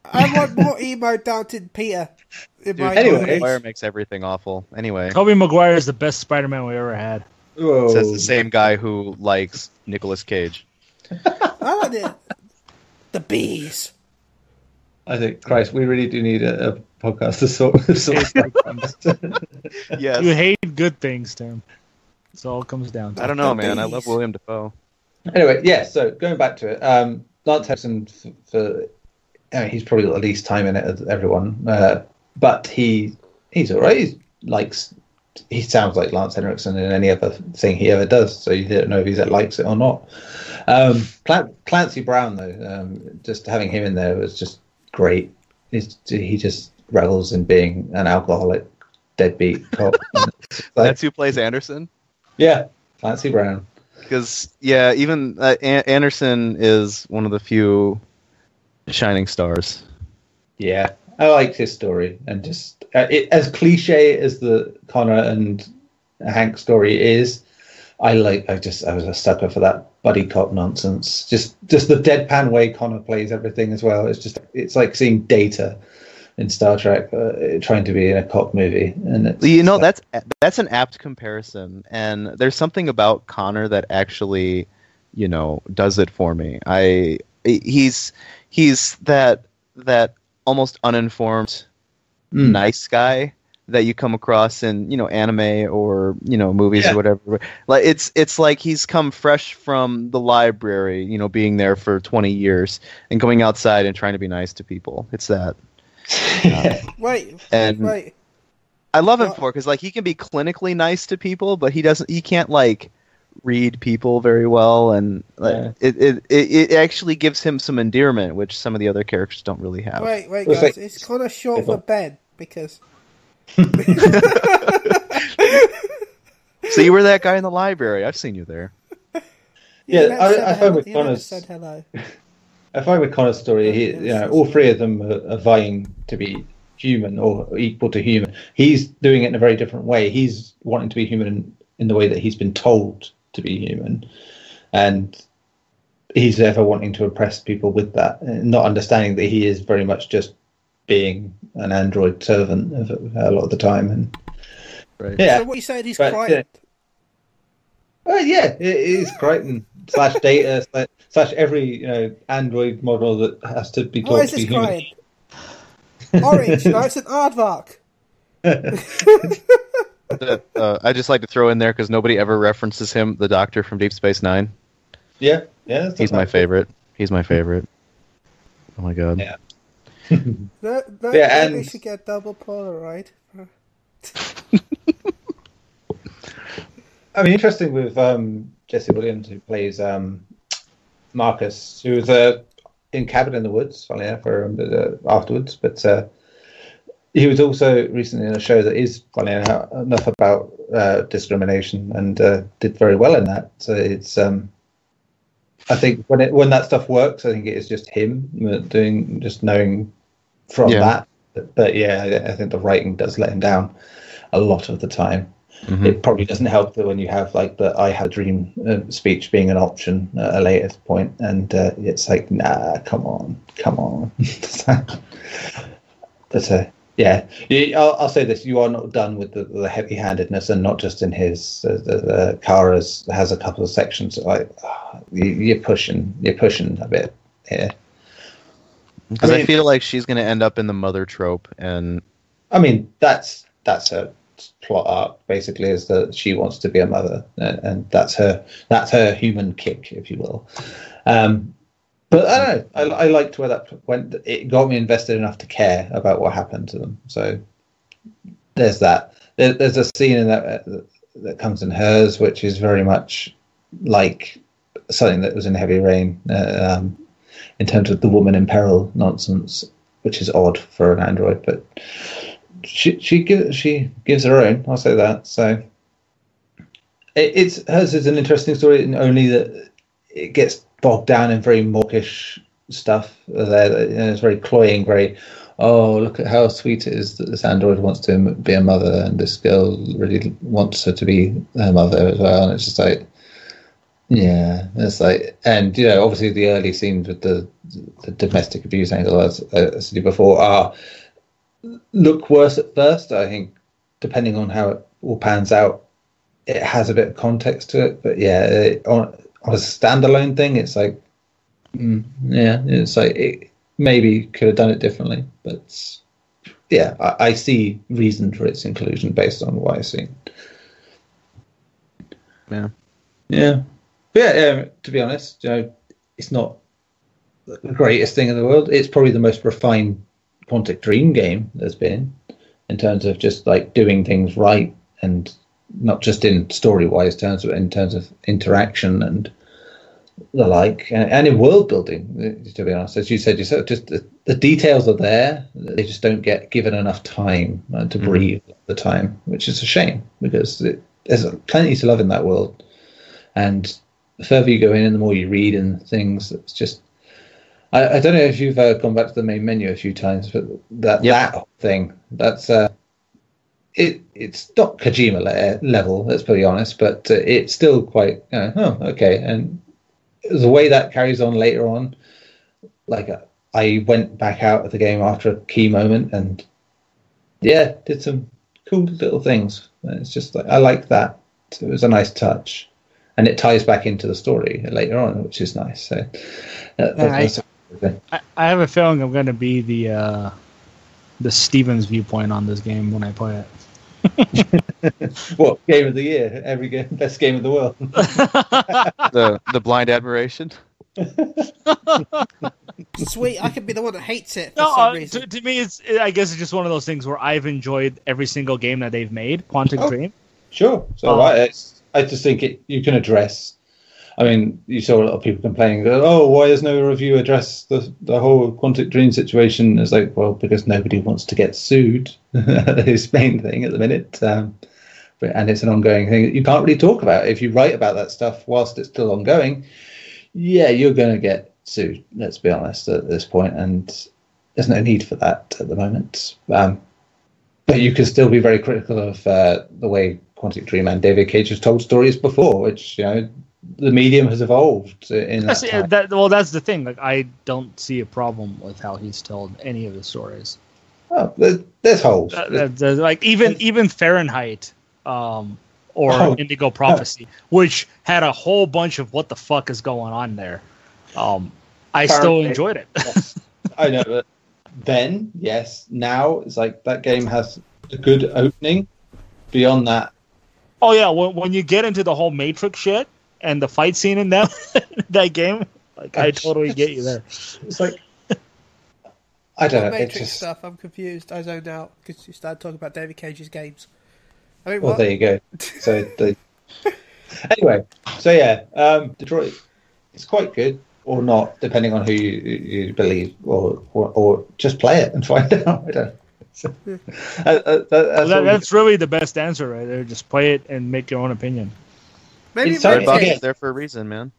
I want more emo Downton Peter in Dude, my Anyway. Tobey movies. Maguire makes everything awful. Anyway, Tobey Maguire is the best Spider-Man we ever had. Whoa. says the same guy who likes Nicolas Cage. I like the bees. I think, Christ, we really do need a podcast to sort like Yes. You hate good things, Tim. That's all it comes down to. I don't know, man. I love William Dafoe. Anyway, yeah, so going back to it, Lance Henriksen, he's probably got the least time in it as everyone, but he's all right. He sounds like Lance Henriksen in any other thing he ever does, so you don't know if he likes it or not. Clancy Brown, though, just having him in there was just great. He just revels in being an alcoholic, deadbeat cop. That's who plays Anderson? Yeah, Clancy Brown. Because, yeah, even Anderson is one of the few shining stars. Yeah, I liked his story, and just as cliche as the Connor and Hank story is, I was a sucker for that buddy cop nonsense. Just the deadpan way Connor plays everything as well. It's like seeing Data in Star Trek trying to be in a cop movie, and that's an apt comparison, and there's something about Connor that actually, does it for me. He's that almost uninformed nice guy that you come across in anime or movies or whatever. Like it's like he's come fresh from the library, being there for 20 years and going outside and trying to be nice to people. It's that. Wait. I love him for it because like he can be clinically nice to people, but he can't like read people very well, and it actually gives him some endearment, which some of the other characters don't really have. Wait, guys, it's kind of short for Ben because. So you were that guy in the library. I've seen you there. I find with Connor's Connor's. said hello. I find with Connor's story, all three of them are vying to be human or equal to human. He's doing it in a very different way. He's wanting to be human in the way that he's been told to be human, and he's ever wanting to impress people with that, not understanding that he is very much just being an android servant a lot of the time. And So what you said, he's Crichton. Yeah, he's Crichton / Data / every android model that has to be taught to be human. Crichton? Orange, no, it's an aardvark. I just like to throw in there because nobody ever references him, the Doctor from Deep Space Nine. Yeah. He's my favorite. Oh my god. Yeah. Maybe should get double Polaroid. I mean, interesting with Jesse Williams, who plays Marcus, who was in Cabin in the Woods, funny enough, I remember afterwards, but he was also recently in a show that is, funny enough, about discrimination, and did very well in that. So it's, I think when that stuff works, I think it is just him knowing from that. But yeah, I think the writing does let him down a lot of the time. Mm-hmm. It probably doesn't help that when you have like the "I have a dream" speech being an option at a later point, and it's like, nah, come on. But yeah, I'll say this: you are not done with the heavy-handedness, and not just in his. The car has a couple of sections that, like, you're pushing a bit here. Because I feel like she's going to end up in the mother trope, and I mean that's her plot arc basically, is that she wants to be a mother, and that's her human kick, if you will. But I don't know. I liked where that went. It got me invested enough to care about what happened to them. So there's that. There's a scene in that comes in Hers, which is very much like something that was in heavy rain in terms of the woman in peril nonsense, which is odd for an Android, but she gives her own. I'll say that. So hers is an interesting story, and only that it gets bogged down in very mawkish stuff. It's very cloying, very. Oh, look at how sweet it is that this android wants to be a mother, and this girl really wants her to be her mother as well. And it's just like, yeah, it's like, and obviously the early scenes with the domestic abuse angle, as I said before, look worse at first. I think, depending on how it all pans out, it has a bit of context to it. But yeah, on a standalone thing, it's like, it's like it maybe could have done it differently. But yeah, I see reason for its inclusion based on what I've seen. Yeah. But yeah, to be honest, it's not the greatest thing in the world. It's probably the most refined Quantic Dream game there's been, in terms of just like doing things right, and not just in story-wise terms, but in terms of interaction and the like, and in world building. To be honest, as you said yourself, just the details are there. They just don't get given enough time to breathe at the time, which is a shame, because there's plenty to love in that world. And the further you go in, and the more you read and things, it's just. I don't know if you've gone back to the main menu a few times, but that whole thing, that's it's not Kojima level, let's be honest, but it's still quite okay. And the way that carries on later on, like I went back out of the game after a key moment, and did some cool little things. It's just like, I like that. It was a nice touch, and it ties back into the story later on, which is nice. So I have a feeling I'm going to be the Stevens viewpoint on this game when I play it. What, game of the year? Every game, best game of the world. the blind admiration. Sweet, I could be the one that hates it for some reason. To me, I guess it's just one of those things where I've enjoyed every single game that they've made. Quantic Dream. Sure, so right. I just think you can address. I mean, you saw a lot of people complaining that, why has no review addressed the whole Quantic Dream situation? It's like, well, because nobody wants to get sued. His main thing at the minute. And it's an ongoing thing that you can't really talk about. If you write about that stuff whilst it's still ongoing, you're going to get sued, let's be honest, at this point. And there's no need for that at the moment. But you can still be very critical of the way Quantic Dream and David Cage has told stories before, which, the medium has evolved in that time. That's the thing. Like, I don't see a problem with how he's told any of the stories. Oh, there's holes. Like even Fahrenheit, or Indigo Prophecy, which had a whole bunch of what the fuck is going on there. I still enjoyed it. Yes. I know, but then yes, now it's like that game has a good opening. Beyond that, oh yeah, when you get into the whole Matrix shit. And the fight scene in that game, like, I totally get you there. It's like, I don't know. Matrix stuff. I'm confused. I zoned out because you started talking about David Cage's games. I mean, well, there you go. So anyway, Detroit. It's quite good, or not, depending on who you believe, or just play it and find out. I don't know. That's really the best answer right there. Just play it and make your own opinion. Maybe Redbox is there for a reason, man.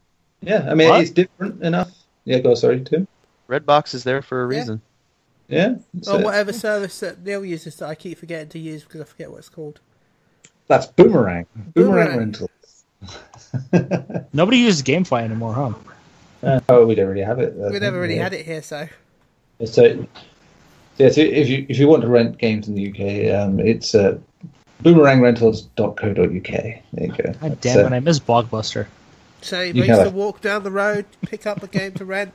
Yeah, I mean, it's different enough. Yeah, go. Sorry, Tim. Redbox is there for a reason. Yeah. Or whatever service that Neil uses that I keep forgetting to use because I forget what it's called. That's Boomerang. Boomerang Rentals. Nobody uses GameFly anymore, huh? We don't really have it. We never really had it here, so. So if you want to rent games in the UK, it's boomerangrentals.co.uk. There you go. God damn it, I miss Blockbuster. So you used to walk down the road, pick up a game to rent,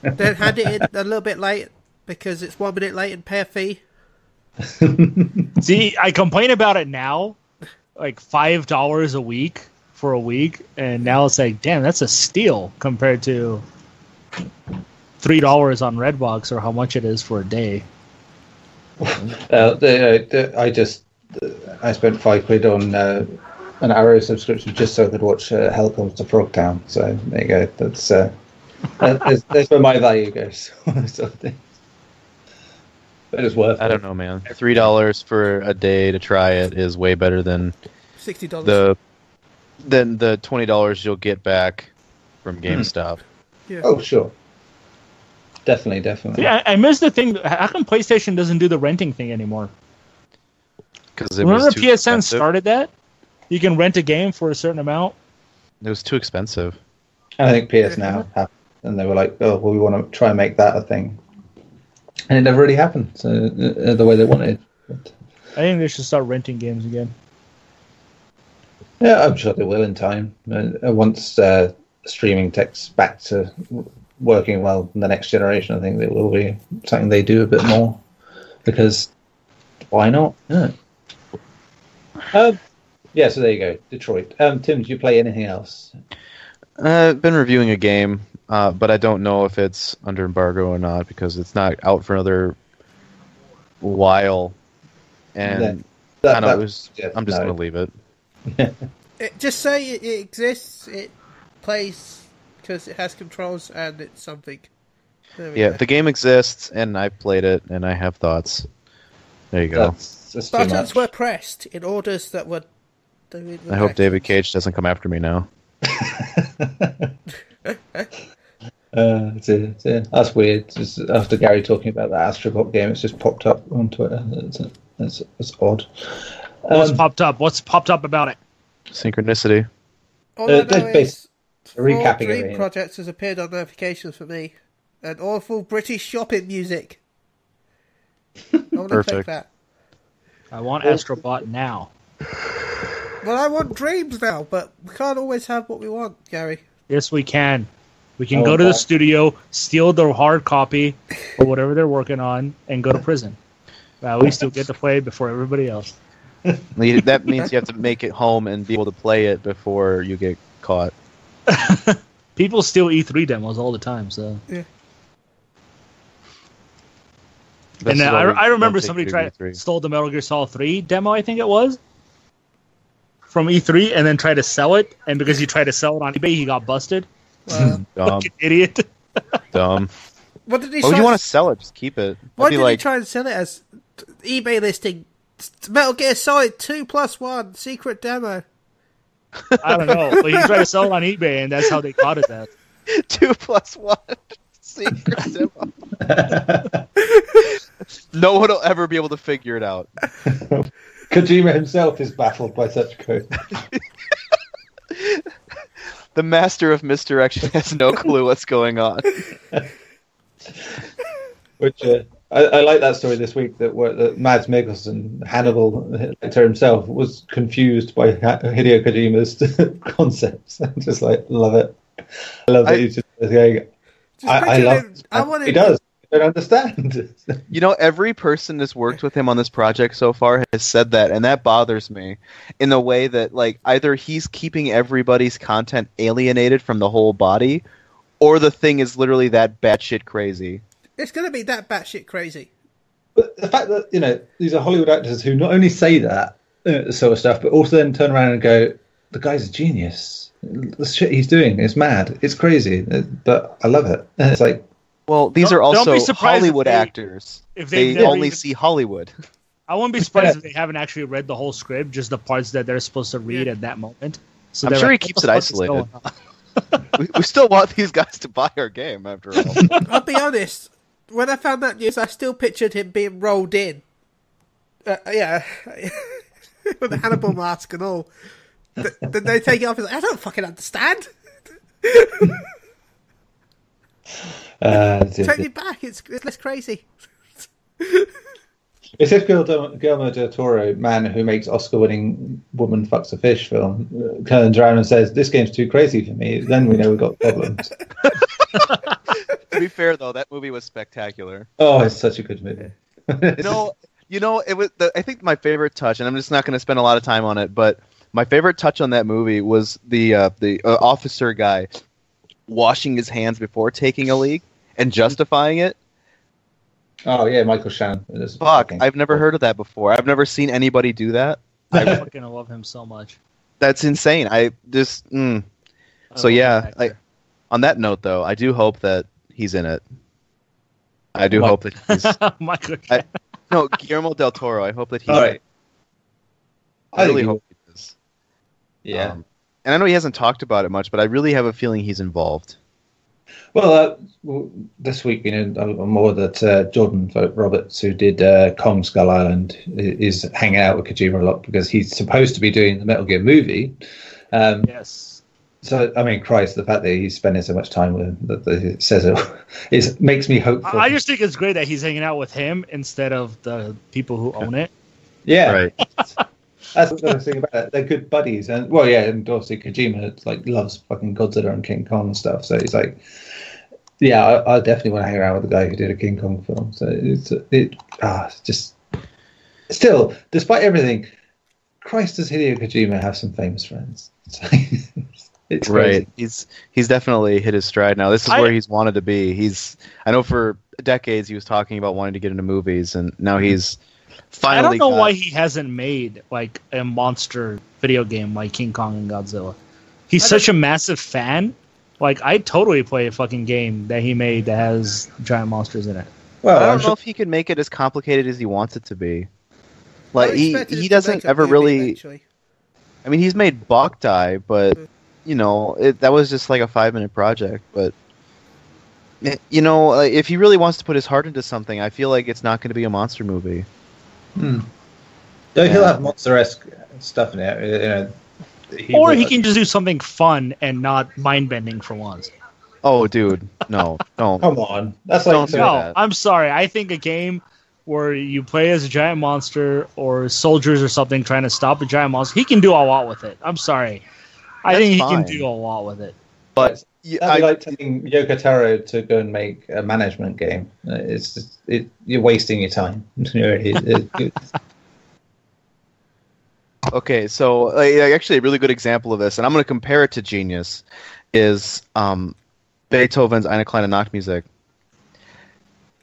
then hand it in a little bit late because it's 1 minute late and pay a fee. See, I complain about it now, like $5 a week for a week, and now it's like, damn, that's a steal compared to $3 on Redbox or how much it is for a day. I spent £5 on an Arrow subscription just so I could watch Hell Comes to Frogtown. So there you go. That's where my value goes. Sort of thing. But it's worth it. I don't know, man. $3 for a day to try it is way better than $60. Than the $20 you'll get back from GameStop. Yeah. Oh, sure. Definitely. Yeah, I missed the thing. How come PlayStation doesn't do the renting thing anymore? Because it Remember was too PSN expensive. started that? You can rent a game for a certain amount. It was too expensive. And I think PS Now happened, and they were like, "Oh, well, we want to try and make that a thing," and it never really happened. So the way they wanted. But, I think they should start renting games again. yeah, I'm sure they will in time. Once streaming tech's back to working well in the next generation, I think it will be something they do a bit more. Because why not? Yeah. Yeah, so there you go, Detroit. Tim, did you play anything else? I've been reviewing a game, but I don't know if it's under embargo or not because it's not out for another while. And I'm just going to leave it. Just say it exists, it plays because it has controls and it's something. Yeah, the game exists, and I played it, and I have thoughts. There you go. That's too Buttons much. were pressed in orders that were... I hope David Cage doesn't come after me now. That's weird. Just after Gary talking about the Astrobot game, it's just popped up on Twitter. That's odd. What's popped up? What's popped up about it? Synchronicity. All I know is recapping Dream everything. Projects has appeared on notifications for me. And awful British shopping music. I want to click Perfect. that. I want Astrobot now. Well, I want dreams now, but we can't always have what we want, Gary. Yes, we can. We can go to the studio, steal their hard copy or whatever they're working on, and go to prison. At least you'll get to play before everybody else. That means you have to make it home and be able to play it before you get caught. People steal E3 demos all the time, so... Yeah. And That's why we I remember don't take somebody E3. stole the Metal Gear Solid 3 demo, I think it was, from E3, and then tried to sell it. And because he tried to sell it on eBay, he got busted. Dumb. Like an idiot. Dumb. What did he Why would you want to sell it? Just keep it. Why I'd be did like, he try and sell it as eBay listing? Metal Gear Solid 2+1 secret demo. I don't know. But he tried to sell it on eBay, and that's how they caught it at. 2+1 secret demo. No one will ever be able to figure it out. Kojima himself is baffled by such code. The master of misdirection has no clue what's going on. Which I like that story this week that Mads Mikkelsen, Hannibal Lecter himself, was confused by Hideo Kojima's concepts. I just love it. I love that he's just going. I love. He does. I don't understand. You know, every person that's worked with him on this project so far has said that, and that bothers me in the way that, like, either he's keeping everybody's content alienated from the whole body, or the thing is literally that batshit crazy. It's going to be that batshit crazy. But the fact that, these are Hollywood actors who not only say that sort of stuff, but also then turn around and go, the guy's a genius. The shit he's doing is mad. It's crazy, but I love it. And it's like, well, these are Don't be also surprised Hollywood if they- actors. if They they've never only even- see Hollywood. I wouldn't be surprised if they haven't actually read the whole script, just the parts that they're supposed to read at that moment. So I'm they're sure like, he keeps "What the it fuck is isolated." going on?" We still want these guys to buy our game, after all. I'll be honest. When I found that news, I still pictured him being rolled in. Yeah. With the Hannibal mask and all. Then they take it off. He's like, I don't fucking understand. Take me back. It's less crazy. it's if Guillermo del Toro, man who makes Oscar-winning Woman Fucks a Fish film, turns around and says, this game's too crazy for me, then we know we've got problems. To be fair, though, that movie was spectacular. Oh, it's such a good movie. You know, it was. I think my favorite touch, and I'm just not going to spend a lot of time on it, but my favorite touch on that movie was the officer guy washing his hands before taking a leak and justifying it. Oh, yeah, Michael Shannon. Fuck, I've never heard of that before. I've never seen anybody do that. I fucking love him so much. That's insane. I just So yeah, on that note though, I do hope that he's in it. I do hope that he's Michael. No, Guillermo del Toro. I hope that he's. All right. I really hope he is. Yeah. And I know he hasn't talked about it much, but I really have a feeling he's involved. Well, this week, more that Jordan Roberts, who did Kong Skull Island, is hanging out with Kojima a lot because he's supposed to be doing the Metal Gear movie. Yes. So, I mean, Christ, the fact that he's spending so much time with him, that it says it makes me hopeful. I just think it's great that he's hanging out with him instead of the people who own it. Yeah. Right. That's the thing about it. They're good buddies. And, well, yeah, and obviously Kojima loves fucking Godzilla and King Kong and stuff. So he's like, yeah, I definitely want to hang around with the guy who did a King Kong film. So it's just still, despite everything, Christ, does Hideo Kojima have some famous friends? It's right. He's definitely hit his stride now. This is where he's wanted to be. I know for decades he was talking about wanting to get into movies, and now he's finally. I don't know why he hasn't made like a monster video game like King Kong and Godzilla. He's such a massive fan. Like, I'd totally play a fucking game that he made that has giant monsters in it. Well, I don't know if he could make it as complicated as he wants it to be. Like, he doesn't ever really... Eventually. I mean, he's made Boktai, but, that was just like a 5-minute project. But, if he really wants to put his heart into something, I feel like it's not going to be a monster movie. He'll have monster-esque stuff in it, Or he can just do something fun and not mind-bending for once. Oh, dude. No, don't. Come on. That's like... No, I'm sorry. I think a game where you play as a giant monster or soldiers or something trying to stop a giant monster, he can do a lot with it. I'm sorry. I think he can do a lot with it. But I'd like telling Yoko Taro to go and make a management game. You're wasting your time. Okay, so actually a really good example of this, and I'm going to compare it to Genius, is Beethoven's Eine kleine Nachtmusik.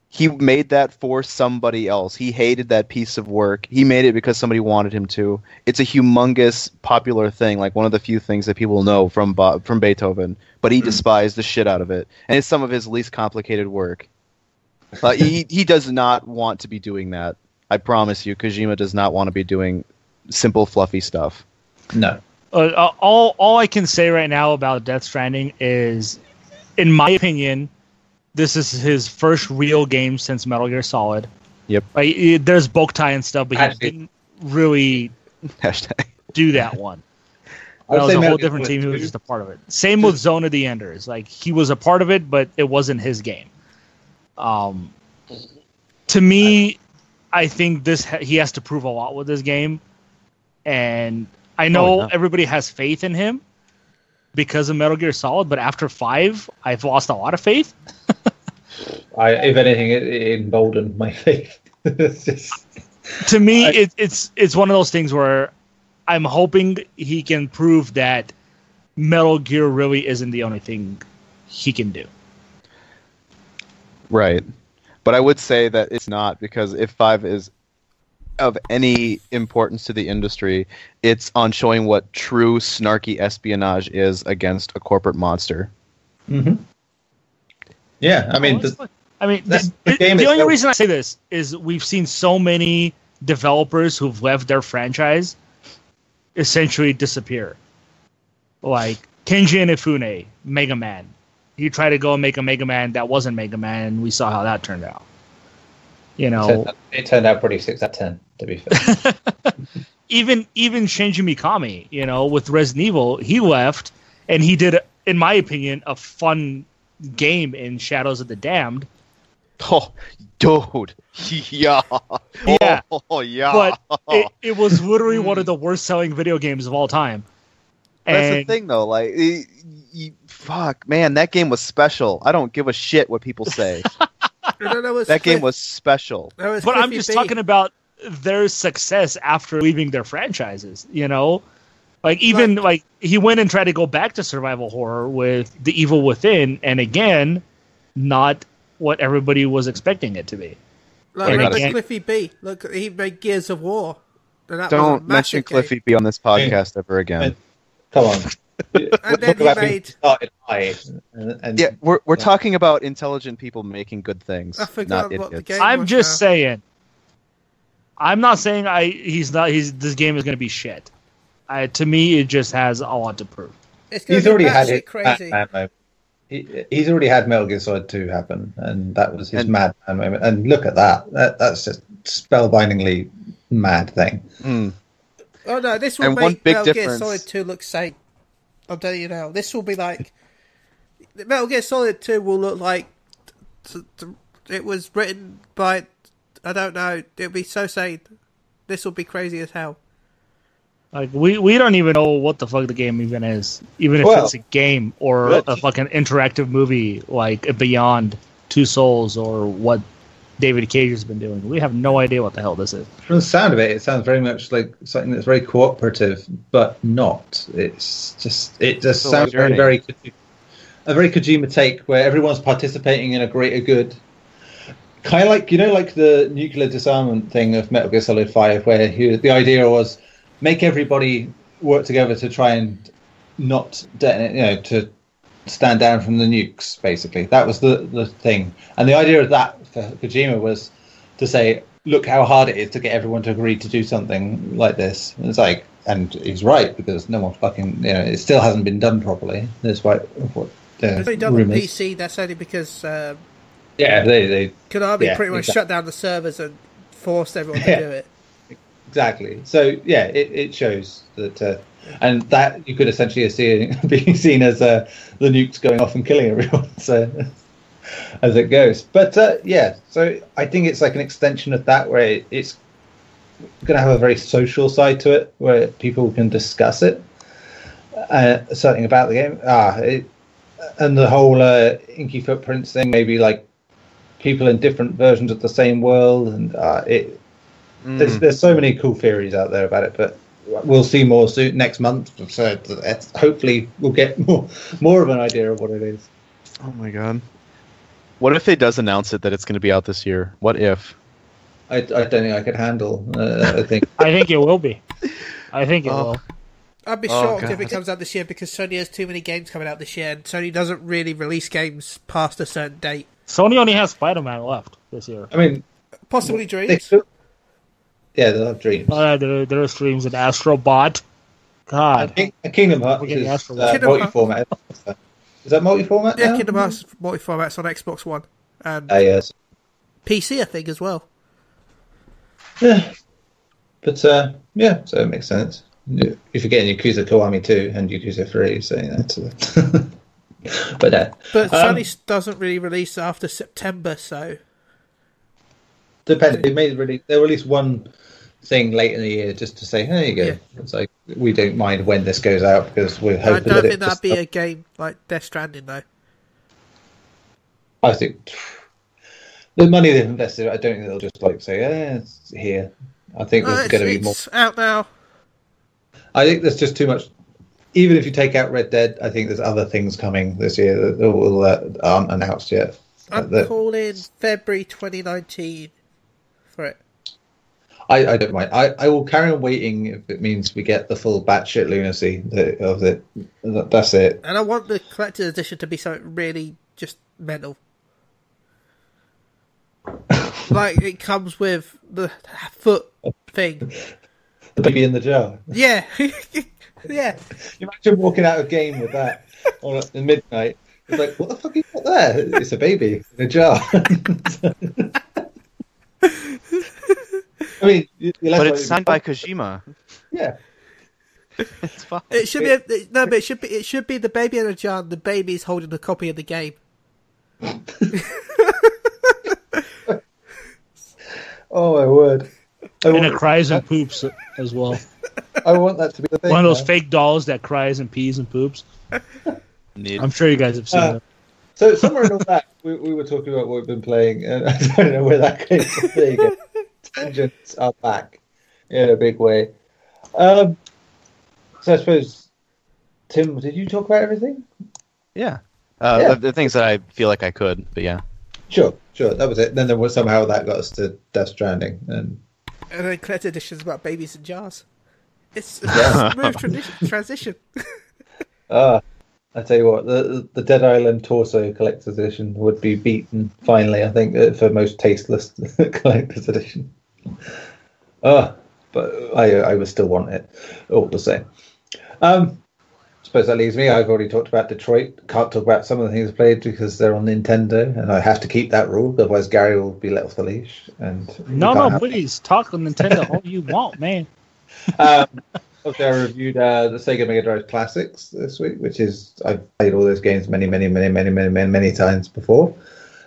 He made that for somebody else. He hated that piece of work. He made it because somebody wanted him to. It's a humongous popular thing, like one of the few things that people know from Beethoven, but he despised the shit out of it. And it's some of his least complicated work. He does not want to be doing that. I promise you, Kojima does not want to be doing simple, fluffy stuff. No. All I can say right now about Death Stranding is, in my opinion, this is his first real game since Metal Gear Solid. Yep. There's Boktai and stuff, but he didn't really do that one. That was a whole different team. He was just a part of it. Same with Zone of the Enders. Like, he was a part of it, but it wasn't his game. To me, I think he has to prove a lot with this game. And I know everybody has faith in him because of Metal Gear Solid, but after 5, I've lost a lot of faith. If anything, it emboldened my faith. To me, it's one of those things where I'm hoping he can prove that Metal Gear really isn't the only thing he can do. Right. But I would say that it's not, because if 5 is of any importance to the industry, it's on showing what true snarky espionage is against a corporate monster. Mm-hmm. Yeah, I mean, the only reason I say this is we've seen so many developers who've left their franchise essentially disappear. Like Kenji Inafune, Mega Man. He tried to go and make a Mega Man that wasn't Mega Man, and we saw how that turned out. It turned out pretty 6 out of 10, to be fair. even Shinji Mikami, with Resident Evil, he left, and he did, in my opinion, a fun game in Shadows of the Damned. Oh, dude. Yeah. Yeah. Oh, yeah. But it was literally one of the worst-selling video games of all time. That's the thing, though. Like, fuck, man, that game was special. I don't give a shit what people say. That game was special. But I'm just talking about their success after leaving their franchises, Like, even, he went and tried to go back to survival horror with The Evil Within, and again, not what everybody was expecting it to be. Like Cliffy B. Look, he made Gears of War. And that was a Don't mention massive game. Cliffy B on this podcast ever again. Come on. And then he made. Started high, and Yeah, we're talking about intelligent people making good things, I forgot not what the idiots. game I'm was just now. saying. I'm not saying this game is going to be shit. To me, it just has a lot to prove. It's going he's to already be had batshit it. crazy. Madman moment. He's already had Metal Gear Solid 2 happen, and that was his madman moment. And look at that. That's just spellbindingly mad thing. Mm. Oh no, this will And one make big Metal Gear difference- Solid 2 look sane. I'm telling you now. This will be like... Metal Gear Solid 2 will look like... It was written by... I don't know. It'll be so sane. This will be crazy as hell. Like we don't even know what the fuck the game even is, even if it's a game or a fucking interactive movie like Beyond Two Souls or what David Cage has been doing. We have no idea what the hell this is. From the sound of it, it sounds very much like something that's very cooperative, but not. It just sounds very a very Kojima take where everyone's participating in a greater good. Kind of like like the nuclear disarmament thing of Metal Gear Solid 5, where the idea was make everybody work together to try and not detonate, to stand down from the nukes, basically. That was the thing. And the idea of that for Kojima was to say, look how hard it is to get everyone to agree to do something like this. And it's like, and he's right, because no one fucking, it still hasn't been done properly. That's what It's only done on PC, that's only because they Konami pretty much shut down the servers and forced everyone to do it. Exactly. So yeah, it shows that, and that you could essentially be seen as the nukes going off and killing everyone. So as it goes, but so I think it's like an extension of that, where it's going to have a very social side to it, where people can discuss it, something about the game. And the whole Inky Footprints thing, maybe like people in different versions of the same world, and there's so many cool theories out there about it, but we'll see more soon next month. So hopefully we'll get more of an idea of what it is. Oh my god! What if it does announce it that it's going to be out this year? What if? I don't think I could handle. I think it will be. I think it will. I'd be shocked if it comes out this year, because Sony has too many games coming out this year, and Sony doesn't really release games past a certain date. Sony only has Spider-Man left this year. I mean, possibly Dreams. they'll have Dreams. There are streams in Astro Bot. God. I think Kingdom Hearts is multi-format. Is that multi-format? Yeah, now? Kingdom Hearts multi-format's on Xbox One. And yes. PC, I think, as well. Yeah. But, so it makes sense. You're forgetting Yakuza Kiwami 2 and Yakuza 3, so that's But Sony doesn't really release after September, so... Depends. They'll release one thing late in the year just to say, there you go. Yeah. It's like, we don't mind when this goes out, because we're hoping I don't think that'd be a game like Death Stranding, though. I think the money they've invested, I don't think they'll just say, it's here. I think there's going to be more. It's out now. I think there's just too much. Even if you take out Red Dead, I think there's other things coming this year that aren't announced yet. I'm calling February 2019 for it. I don't mind. I will carry on waiting if it means we get the full batshit lunacy of it. That's it. And I want the collector's edition to be something really just mental. Like it comes with the foot thing. The baby in the jar. Yeah. Yeah. Imagine walking out of game with that at midnight. It's like, what the fuck is that there? It's a baby in a jar. I mean, but it's signed by Kojima. Yeah. It's fine. It should be but it should be the baby in a jar. And the baby's holding a copy of the game. Oh my word! And it cries and poops as well. I want that to be the thing. One of those fake dolls that cries and pees and poops. I'm sure you guys have seen that. So somewhere in all that, we were talking about what we've been playing, and I don't know where that came from. There you go. Tangents are back in a big way. So I suppose, Tim, did you talk about everything? Yeah. The things that I feel like I could, but yeah. Sure. That was it. Then there was somehow that got us to Death Stranding, and And then collector edition's about babies in jars. It's a smooth transition. I tell you what, the Dead Island Torso Collector's Edition would be beaten finally, I think, for most tasteless Collector's Edition. But I would still want it, all the same. I suppose that leaves me. I've already talked about Detroit. Can't talk about some of the things I played because they're on Nintendo, and I have to keep that rule, otherwise Gary will be let off the leash. And no, please talk on Nintendo all you want, man. Also, I reviewed the Sega Mega Drive Classics this week, which is I've played all those games many times before.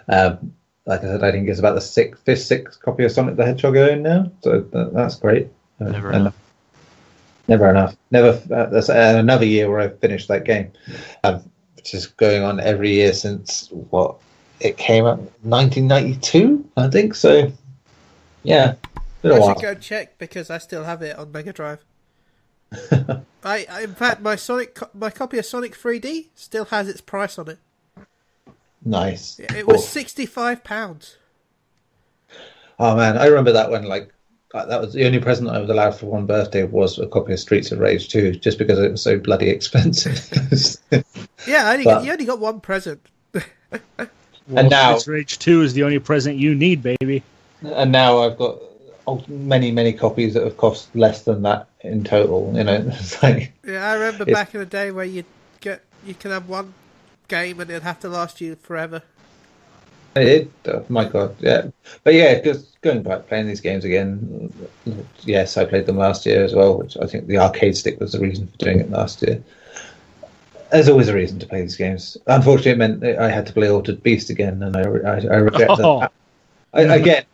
Like I said, I think it's about the sixth copy of Sonic the Hedgehog I own now, so that's great. Never enough. That's another year where I've finished that game, which is going on every year since it came out 1992, I think. So, yeah, been a I while. should go check because I still have it on Mega Drive. In fact, my copy of Sonic 3D still has its price on it. Nice. It was £65. Oh man, I remember that when that was the only present I was allowed for one birthday was a copy of Streets of Rage 2, just because it was so bloody expensive. Yeah, you only got one present. And now Streets of Rage 2 is the only present you need, baby. And now I've got many copies that have cost less than that in total. It's like, yeah, I remember back in the day where you could have one game and it'd have to last you forever. My God, yeah. But yeah, just going back playing these games again. Yes, I played them last year as well, which I think the arcade stick was the reason for doing it last year. There's always a reason to play these games. Unfortunately, it meant that I had to play Altered Beast again, and I regret that. Again,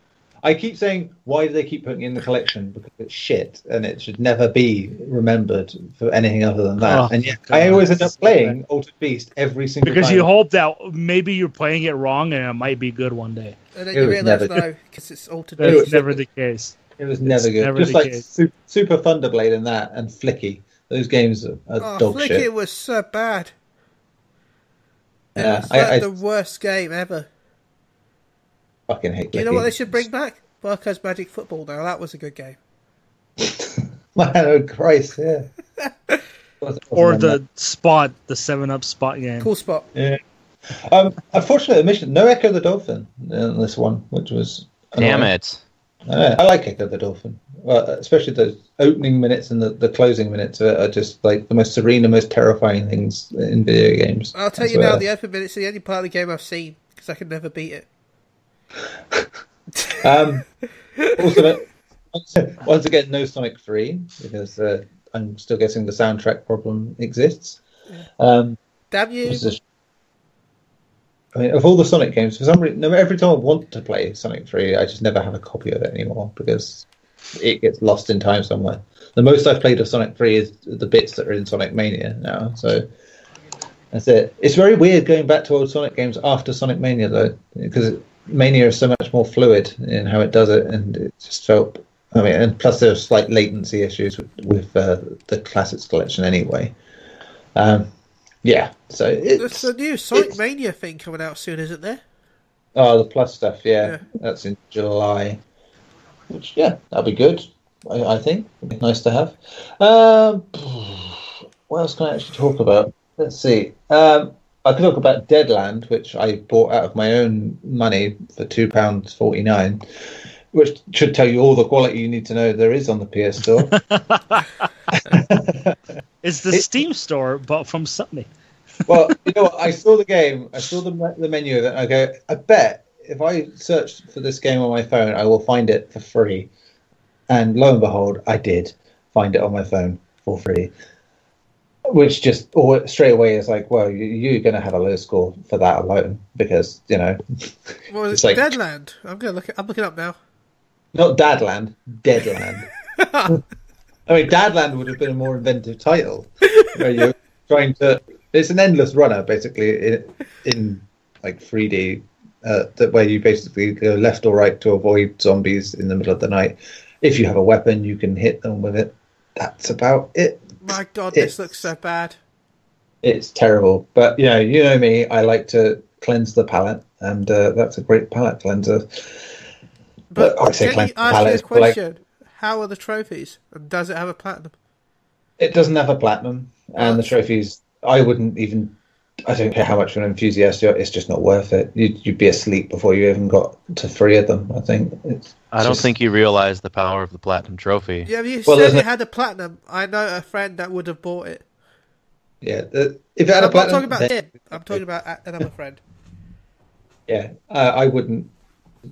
I keep saying, why do they keep putting it in the collection? Because it's shit, and it should never be remembered for anything other than that. And yet, I always end up playing Altered Beast every single time. Because you hope that maybe you're playing it wrong, and it might be good one day. And then you realise, no, because it's Altered Beast. That's never the case. It was never good. Never Just like case. Super Thunderblade and that, and Flicky. Those games are dog Flicky shit. was so bad. Yeah, It was the worst game ever. Fucking hate Flicky. You know what they should bring back? Barco's Magic Football now. That was a good game. Man, oh Christ, yeah. Or the Spot, the 7-Up Spot game. Cool Spot. Yeah. Unfortunately, admission, no Echo the Dolphin in this one, which was annoying. Damn it. I like Echo the Dolphin, especially the opening minutes and the closing minutes are just like the most serene and most terrifying things in video games. I'll tell you now, the opening minutes are the only part of the game I've seen because I could never beat it. Also, once again, no Sonic 3 because I'm still guessing the soundtrack problem exists. Damn you! I mean, of all the Sonic games, for some reason, every time I want to play Sonic 3, I just never have a copy of it anymore because it gets lost in time somewhere. The most I've played of Sonic 3 is the bits that are in Sonic Mania now, so that's it. It's very weird going back to old Sonic games after Sonic Mania, though, because Mania is so much more fluid in how it does it, and it just felt... I mean, and plus there's slight latency issues with the Classics collection anyway. Yeah, so there's a new Sonic Mania thing coming out soon, isn't there? Oh, the Plus stuff, yeah. That's in July. Which, yeah, that'll be good, I think. It'd be nice to have. What else can I actually talk about? Let's see. I could talk about Deadland, which I bought out of my own money for £2.49, which should tell you all the quality you need to know there is on the PS Store. It's the Steam store, but from Sony. Well, you know what? I saw the game. I saw the menu of it. And I go, I bet if I search for this game on my phone, I will find it for free. And lo and behold, I did find it on my phone for free. Which just straight away is like, well, you're going to have a low score for that alone because What was it's it? like Deadland. I'm looking up now. Not Dadland, Deadland. I mean, Dadland would have been a more inventive title. Where you're trying to... It's an endless runner, basically, in like 3D, where you basically go left or right to avoid zombies in the middle of the night. If you have a weapon, you can hit them with it. That's about it. My God, this looks so bad. It's terrible. But, you know me, I like to cleanse the palate, and that's a great palate cleanser. But I say can cleanse you the ask palate. you a question? how are the trophies? And does it have a platinum? It doesn't have a platinum, and the trophies. I wouldn't even. I don't care how much of an enthusiast you are. It's just not worth it. You'd be asleep before you even got to 3 of them. I think. I don't think you realize the power of the platinum trophy. Yeah, you said it had a platinum. I know a friend that would have bought it. Yeah, if it had a platinum. I'm not talking about him. I'm talking about another friend. Yeah, I wouldn't.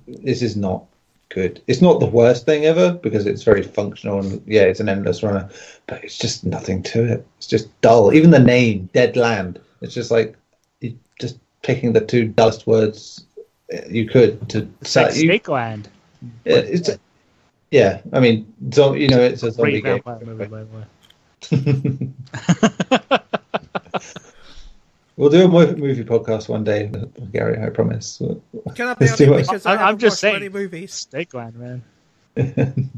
This is not good. It's not the worst thing ever because it's very functional and yeah, it's an endless runner, but it's just nothing to it. It's just dull. Even the name, Dead Land, it's just like you're just picking the 2 dullest words you could to say. Like Snake Land. Yeah, I mean, it's a zombie game. Movie, by the way. We'll do a movie podcast one day, Gary. I promise. Can I be honest? Because I'm just saying. Many movies. Snake Land, man.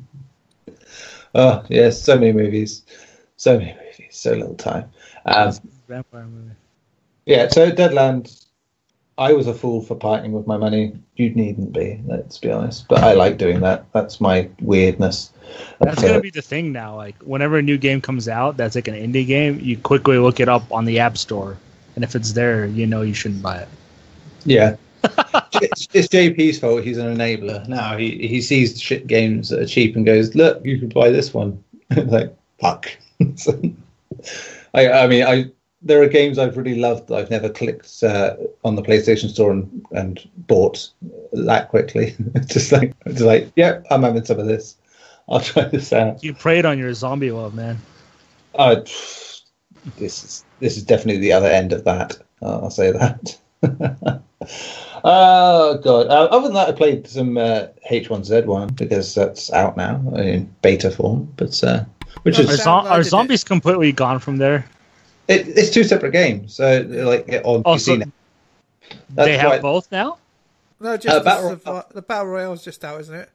Oh yes, so many movies, so little time. Vampire movie. Yeah, so Deadland, I was a fool for parting with my money. You needn't be, let's be honest. But I like doing that. That's my weirdness. That's gonna be the thing now. Like whenever a new game comes out, that's like an indie game. You quickly look it up on the App Store. And if it's there, you shouldn't buy it. Yeah. It's JP's fault. He's an enabler. Now he sees shit games that are cheap and goes, look, you can buy this one. Like, fuck. So, I mean, there are games I've really loved that I've never clicked on the PlayStation Store and bought that quickly. It's like, yeah, I'm having some of this. I'll try this out. You preyed on your zombie love, man. This is definitely the other end of that. I'll say that. Oh god! Other than that, I played some H1Z1 because that's out now in beta form. But are zombies completely gone from there? It's 2 separate games. So like on PC now. They have both now. No, just the Battle Royale is just out, isn't it?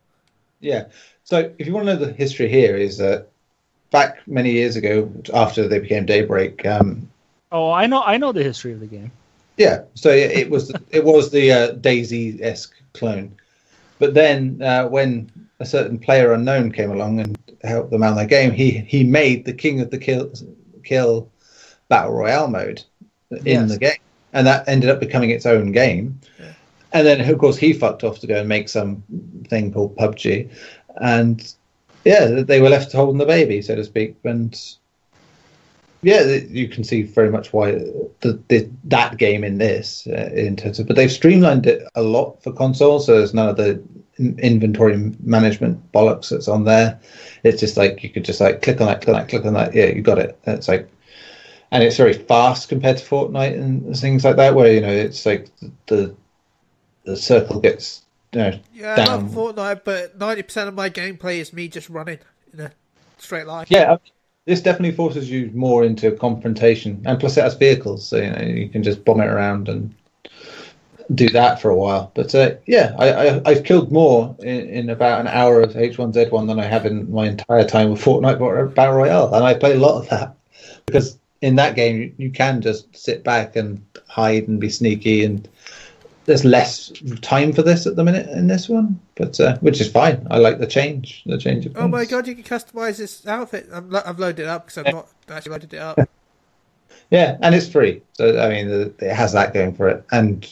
Yeah. So if you want to know the history here, is that back many years ago, after they became Daybreak. I know the history of the game. Yeah, so it was the Daisy-esque clone, but then when a certain player unknown came along and helped them out in their game, he made the King of the Kill Battle Royale mode in the game, and that ended up becoming its own game. Yeah. And then of course he fucked off to go and make some thing called PUBG, and yeah, they were left holding the baby, so to speak, and. Yeah, you can see very much why that game in this in terms of, but they've streamlined it a lot for consoles. So there's none of the inventory management bollocks that's on there. It's just like you could just like click on that. Yeah, you got it. It's like, and it's very fast compared to Fortnite and things like that, where it's like the circle gets Yeah, down. I love Fortnite, but 90% of my gameplay is me just running in a straight line. Yeah. This definitely forces you more into confrontation, and plus it has vehicles, so you can just bomb it around and do that for a while. But I've killed more in about an hour of H1Z1 than I have in my entire time with Fortnite Battle Royale, and I play a lot of that because in that game you can just sit back and hide and be sneaky, and there's less time for this at the minute in this one, but which is fine. I like the change of things. Oh my god, you can customize this outfit. I've loaded it up because I've not actually loaded it up. Yeah, and it's free, so I mean it has that going for it, and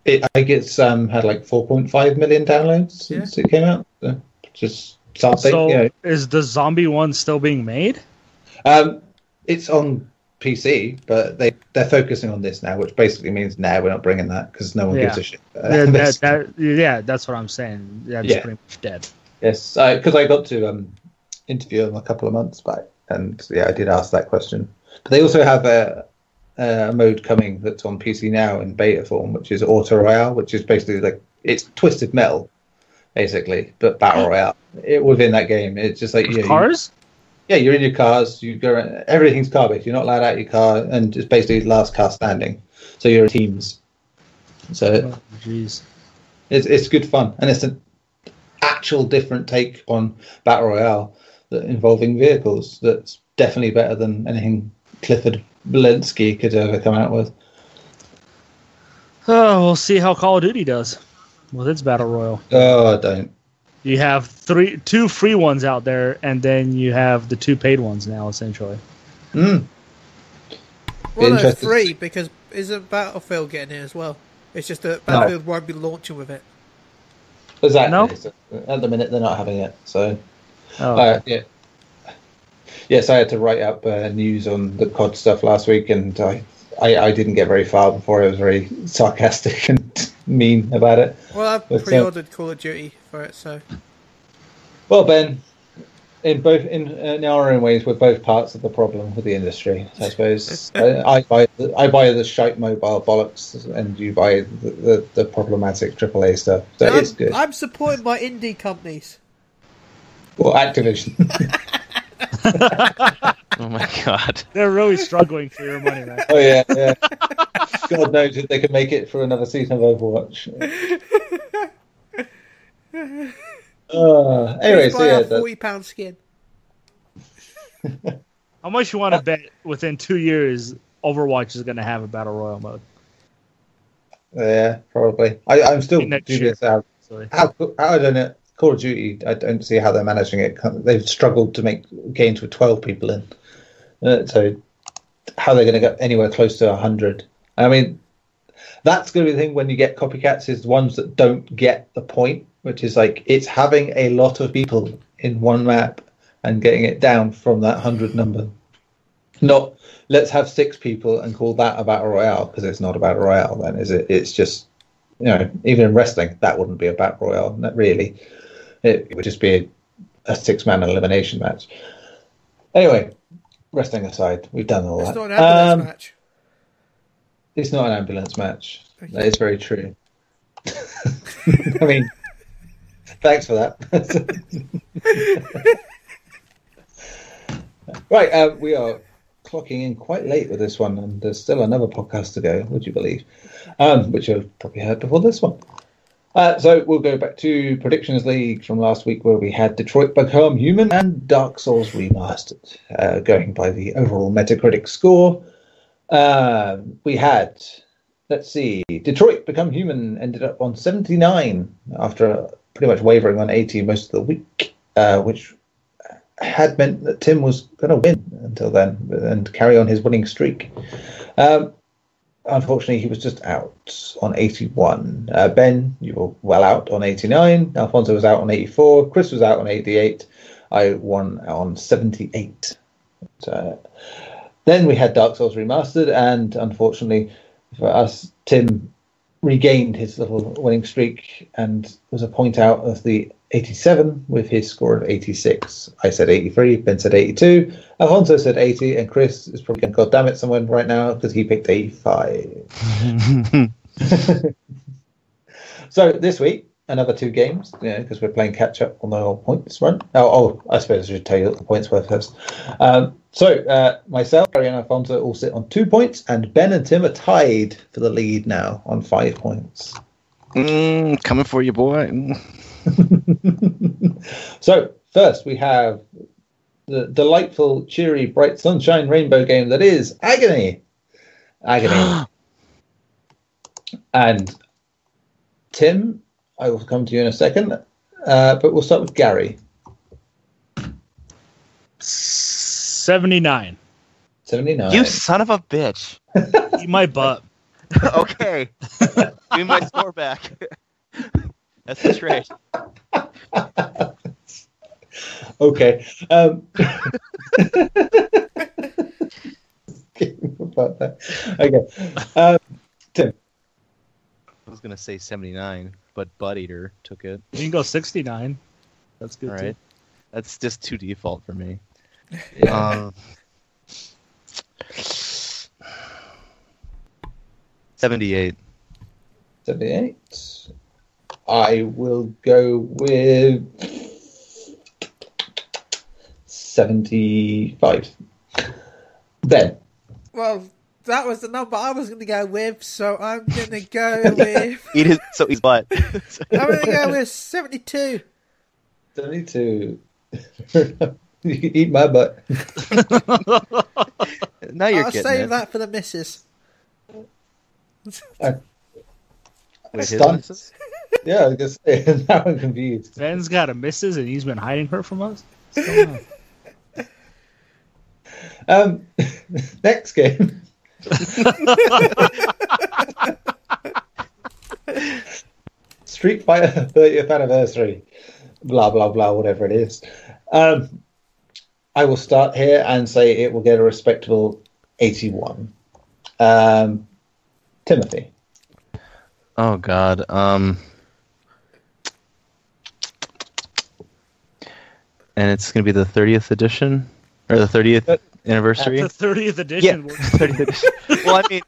I think it's had like 4.5 million downloads since it came out. So just something. So is the zombie one still being made? It's on PC, but they're focusing on this now, which basically means we're not bringing that because no one gives a shit. That's what I'm saying. That's pretty much dead. Yes, because I got to interview them a couple of months back, and I did ask that question. But they also have a mode coming that's on PC now in beta form, which is Auto Royale, which is basically like it's Twisted Metal, basically, but Battle Royale. Within that game, it's just like cars. You're in your cars. You go. Everything's car based. You're not allowed out of your car, and it's basically last car standing. So you're in teams. So, it's good fun, and it's an actual different take on Battle Royale involving vehicles. That's definitely better than anything Clifford Belensky could ever come out with. Oh, we'll see how Call of Duty does with its Battle Royale. Oh, I don't. You have two free ones out there, and then you have the 2 paid ones now, essentially. Mm. Well, no, it's free because isn't Battlefield getting it as well? It's just that Battlefield won't be launching with it. Exactly. No? So at the minute, they're not having it. So, Oh. Yes, I had to write up news on the COD stuff last week, and I didn't get very far before I was very sarcastic and mean about it. Well, I've pre-ordered Call of Duty for it, so. Well, Ben, in our own ways, we're both parts of the problem with the industry, I suppose. I buy the shite mobile bollocks, and you buy the problematic AAA stuff. So it's good. I'm supporting my indie companies. Well, Activision. Oh my god. They're really struggling for your money, man. Oh yeah. God knows if they can make it for another season of Overwatch. Anyway, so yeah, £40 skin. How much you want to bet within 2 years Overwatch is going to have a battle royale mode? Yeah, probably. I'm still dubious how I don't know. Call of Duty, I don't see how they're managing it. They've struggled to make games with 12 people in. So how they're going to get anywhere close to 100? I mean, that's going to be the thing when you get copycats, is the ones that don't get the point, which is like it's having a lot of people in one map and getting it down from that 100 number. Not let's have 6 people and call that a battle royale, because it's not a battle royale then, is it? It's just, even in wrestling, that wouldn't be a battle royale, not really. It would just be a 6-man elimination match. Anyway, wrestling aside, we've done all that. It's not an ambulance match. It's not an ambulance match. Okay. That is very true. I mean, thanks for that. Right, we are clocking in quite late with this one, and there's still another podcast to go, would you believe? Which you've probably heard before this one. So we'll go back to Predictions League from last week, where we had Detroit Become Human and Dark Souls Remastered, going by the overall Metacritic score. We had, let's see, Detroit Become Human ended up on 79 after pretty much wavering on 80 most of the week, which had meant that Tim was going to win until then and carry on his winning streak. Unfortunately, he was just out on 81. Ben, you were well out on 89. Alfonso was out on 84. Chris was out on 88. I won on 78. Then we had Dark Souls Remastered, and unfortunately for us, Tim regained his little winning streak and was a point out of the 87 with his score of 86. I said 83, Ben said 82, Alfonso said 80, and Chris is probably going to God damn it someone right now because he picked 85. So this week, another 2 games, because we're playing Ketchup on the old points run. I suppose I should tell you what the points were first. So myself, Gary, and Alfonso all sit on 2 points, and Ben and Tim are tied for the lead now on 5 points. Coming for you, boy. So first we have the delightful, cheery, bright sunshine rainbow game that is Agony. And Tim, I will come to you in a second, but we'll start with Gary. 79. 79. You son of a bitch. Eat my butt. Okay. Give me my score back. That's the trade. Okay. Okay. Tim. I was going to say 79, but Butt Eater took it. You can go 69. That's good, all too. right. That's just too default for me. 78. 78. I will go with 75. Ben. Well, that was the number I was going to go with, so I'm going to go with... So he's butt. I'm going to go with 72. 72. You can eat my butt. Now you're I'll getting save it. that for the missus. Wait, his Stunt. missus? Yeah, I guess now I'm confused. Ben's got a missus and he's been hiding her from us. What's going on? Next game. Street Fighter 30th anniversary. Blah blah blah, whatever it is. I will start here and say it will get a respectable 81. Timothy. Oh God. And it's gonna be the 30th edition or the 30th anniversary. The 30th edition. Yeah, 30th edition. Well, I mean,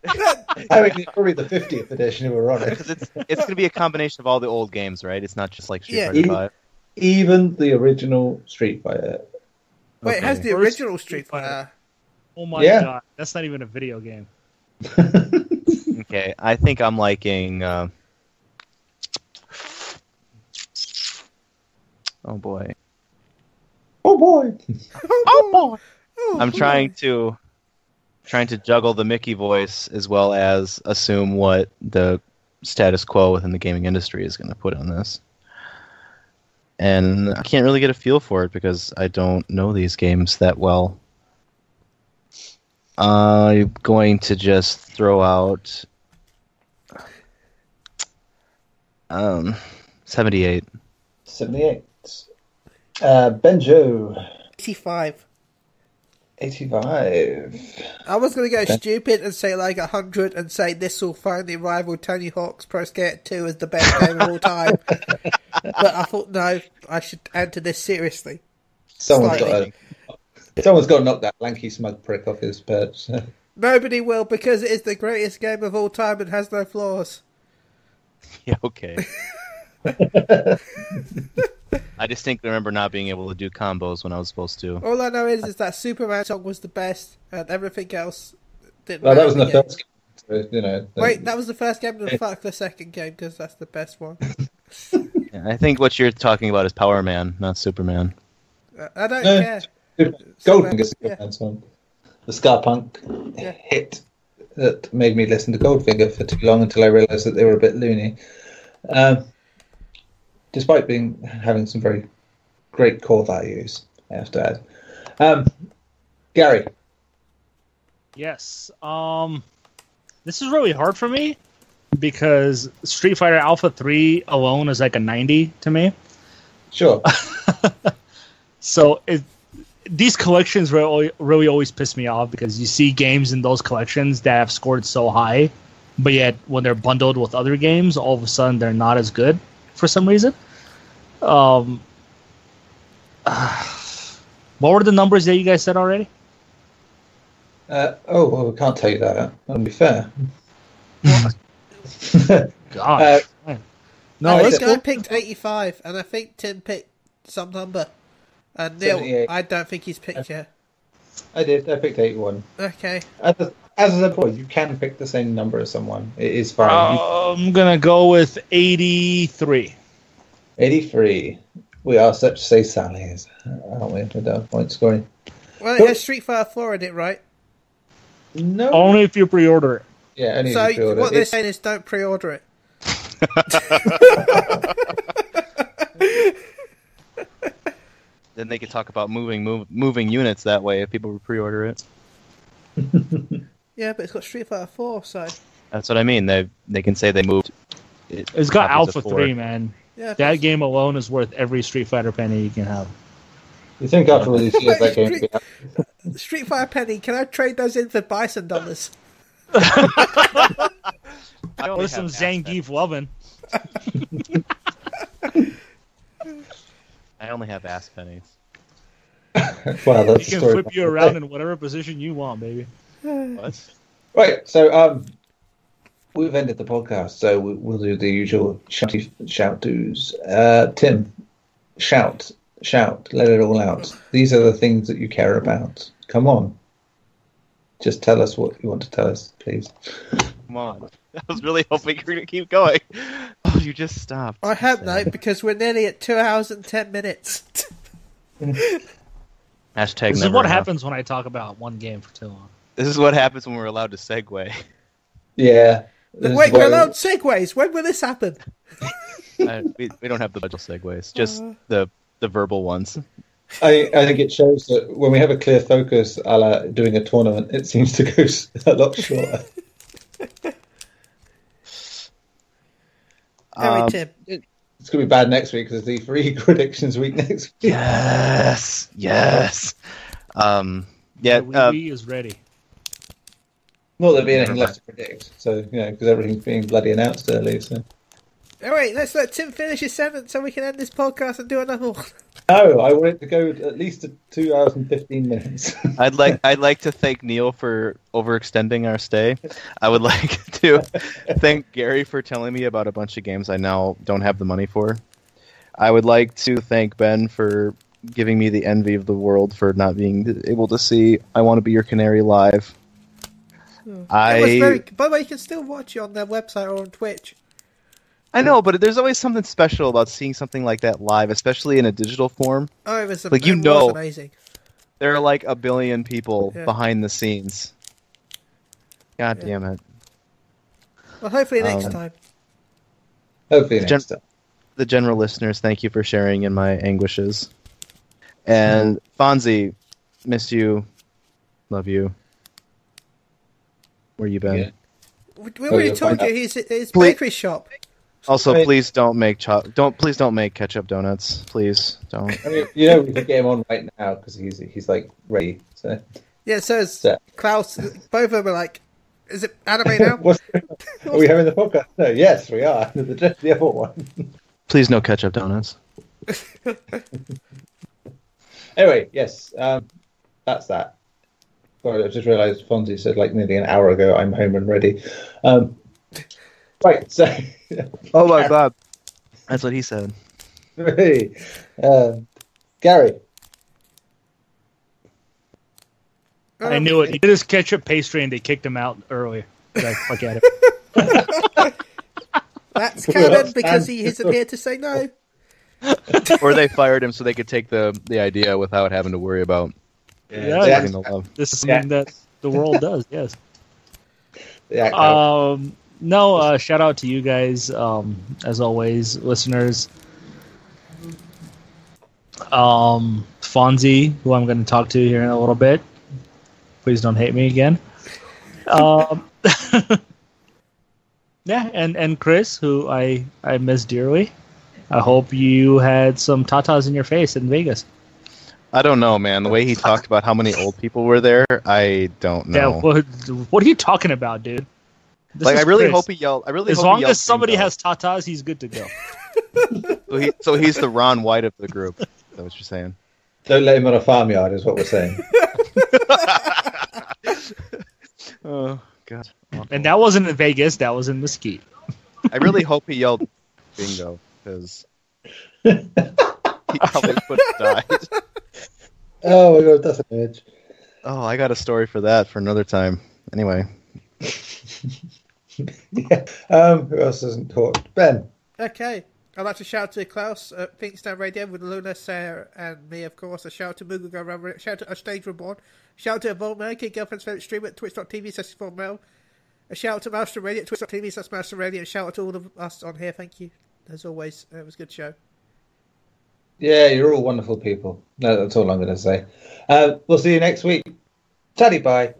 It's probably the 50th edition if we're on it. because it's gonna be a combination of all the old games, right? It's not just like Street Yeah. Fighter 5. Even the original Street Fighter. Wait, it has the First original Street Street Fighter. Fighter. Oh my Yeah. god, that's not even a video game. Okay, I think I'm liking. Oh boy. Oh boy! Oh boy! Oh, I'm boy. trying to juggle the Mickey voice as well as assume what the status quo within the gaming industry is going to put on this. And I can't really get a feel for it because I don't know these games that well. I'm going to just throw out 78. 78. Benjo. 85. 85. I was going to go Okay. stupid and say like 100 and say this will finally rival Tony Hawk's Pro Skater 2 as the best game of all time. But I thought, no, I should enter this seriously. Someone's Slightly. got to knock that lanky smug prick off his perch. Nobody will because it is the greatest game of all time and has no flaws. Yeah, okay. I distinctly remember not being able to do combos when I was supposed to. All I know is that Superman song was the best and everything else didn't Well, that was in matter the again. first game. So, you know. Wait, that was the first game, then fuck the second game because that's the best one. Yeah, I think what you're talking about is Power Man, not Superman. I don't No. care. Goldfinger's a Yeah. good song. The ska punk Yeah. hit that made me listen to Goldfinger for too long until I realised that they were a bit loony. Despite having some very great core values, I have to add. Gary. Yes. This is really hard for me because Street Fighter Alpha 3 alone is like a 90 to me. Sure. So these collections really always piss me off because you see games in those collections that have scored so high, but yet when they're bundled with other games, all of a sudden they're not as good for some reason. What were the numbers that you guys said already? Well, we can't tell you that. That'll be fair. Gosh. No, I picked 85 and I think Tim picked some number. And Neil, 78. I don't think he's picked yet. I did. I picked 81. Okay. As I said before, you can pick the same number as someone. It is fine. I'm gonna go with 83. 83. We are such say Sallies, aren't we? With our point scoring. Well, it has Street Fighter 4 in it, right? No. Only if you pre-order it. Yeah, only So if you pre-order. what they're It's- saying is don't pre-order it. Then they could talk about moving units that way if people pre-order it. Yeah, but it's got Street Fighter 4, so... That's what I mean. They can say they moved. It's got copies Alpha of 4. 3, man. Yeah, That game alone is worth every Street Fighter penny you can have. You think after all these years that game will be out? Street Fighter Penny, can I trade those in for Bison dollars? I only With some have ass Zangief loving. I only have ass pennies. Well, that's He can the story. flip you around in whatever position you want, baby. What? Right, so we've ended the podcast, so we'll do the usual shout-dos. Tim, shout, let it all out. These are the things that you care about. Come on. Just tell us what you want to tell us, please. Come on. I was really hoping you were going to keep going. Oh, you just stopped. I hope not, because we're nearly at 2 hours and 10 minutes. Hashtag This is never what enough. happens when I talk about one game for too long. This is what happens when we're allowed to segue. Yeah, Wait, we're allowed segues. When will this happen? We don't have the budget segues, just the verbal ones. I think it shows that when we have a clear focus, a la doing a tournament, it seems to go a lot shorter. Anyway, Tim. It's going to be bad next week because it's the E3 predictions week next week. Yes. Yeah. Wii is ready. Not that there'll be anything left to predict, so because everything's being bloody announced early. So. All right, let's let Tim finish his sentence so we can end this podcast and do another one. No, I want it to go at least to 2 hours and 15 minutes. I'd like to thank Neil for overextending our stay. I would like to thank Gary for telling me about a bunch of games I now don't have the money for. I would like to thank Ben for giving me the envy of the world for not being able to see I Want to Be Your Canary live. By the way, you can still watch it on their website or on Twitch. I know, but there's always something special about seeing something like that live, especially in a digital form. Oh, it was amazing. There are like a billion people behind the scenes. God damn it. Well, hopefully next time. Hopefully next time. The general listeners, thank you for sharing in my anguishes. And Fonzie, miss you. Love you. Where you been? Yeah. We already told you his bakery shop. Also, please don't make ketchup donuts. Please don't. I mean, we could get him on right now because he's like ready. So yeah, so is Klaus. Both of them are like, is it anime now? Are we having the podcast? No, yes, we are. The other one. Please, no ketchup donuts. Anyway, yes, that's that. Sorry, I just realised Fonzie said like nearly an hour ago, "I'm home and ready." Right, so. Oh my God, that's what he said. Hey, Gary. I knew it. He did his ketchup pastry and they kicked him out earlier. Look at it. That's canon because he isn't here to say no. Or they fired him so they could take the idea without having to worry about. Yeah. This is something that the world does. Yes. No, shout out to you guys, as always, listeners. Fonzie, who I'm going to talk to here in a little bit. Please don't hate me again. Yeah, and Chris, who I miss dearly. I hope you had some tatas in your face in Vegas. I don't know, man. The way he talked about how many old people were there, I don't know. Yeah, what are you talking about, dude? I really hope he yelled. As long as somebody has tatas, he's good to go. So he's the Ron White of the group. Is that what you're saying? Don't let him on a farmyard, is what we're saying. Oh God! Awful. And that wasn't in Vegas. That was in Mesquite. I really hope he yelled bingo because he probably would have died. Oh my God, that's an edge. Oh, I got a story for that for another time. Anyway. Yeah. Who else hasn't talked? Ben. Okay. I'd like to shout to Klaus at Pinkstown Radio with Luna, Sarah, and me, of course. A shout out to Moogle Go Rubber. A shout out to Stage Reborn. Shout out to Evolve American, girlfriend's favourite streamer at twitch.tv/64mel. A shout out to Master Radio at twitch.tv/Master Radio. And shout out to all of us on here. Thank you. As always, it was a good show. Yeah, you're all wonderful people. No, that's all I'm going to say. We'll see you next week. Taddy bye.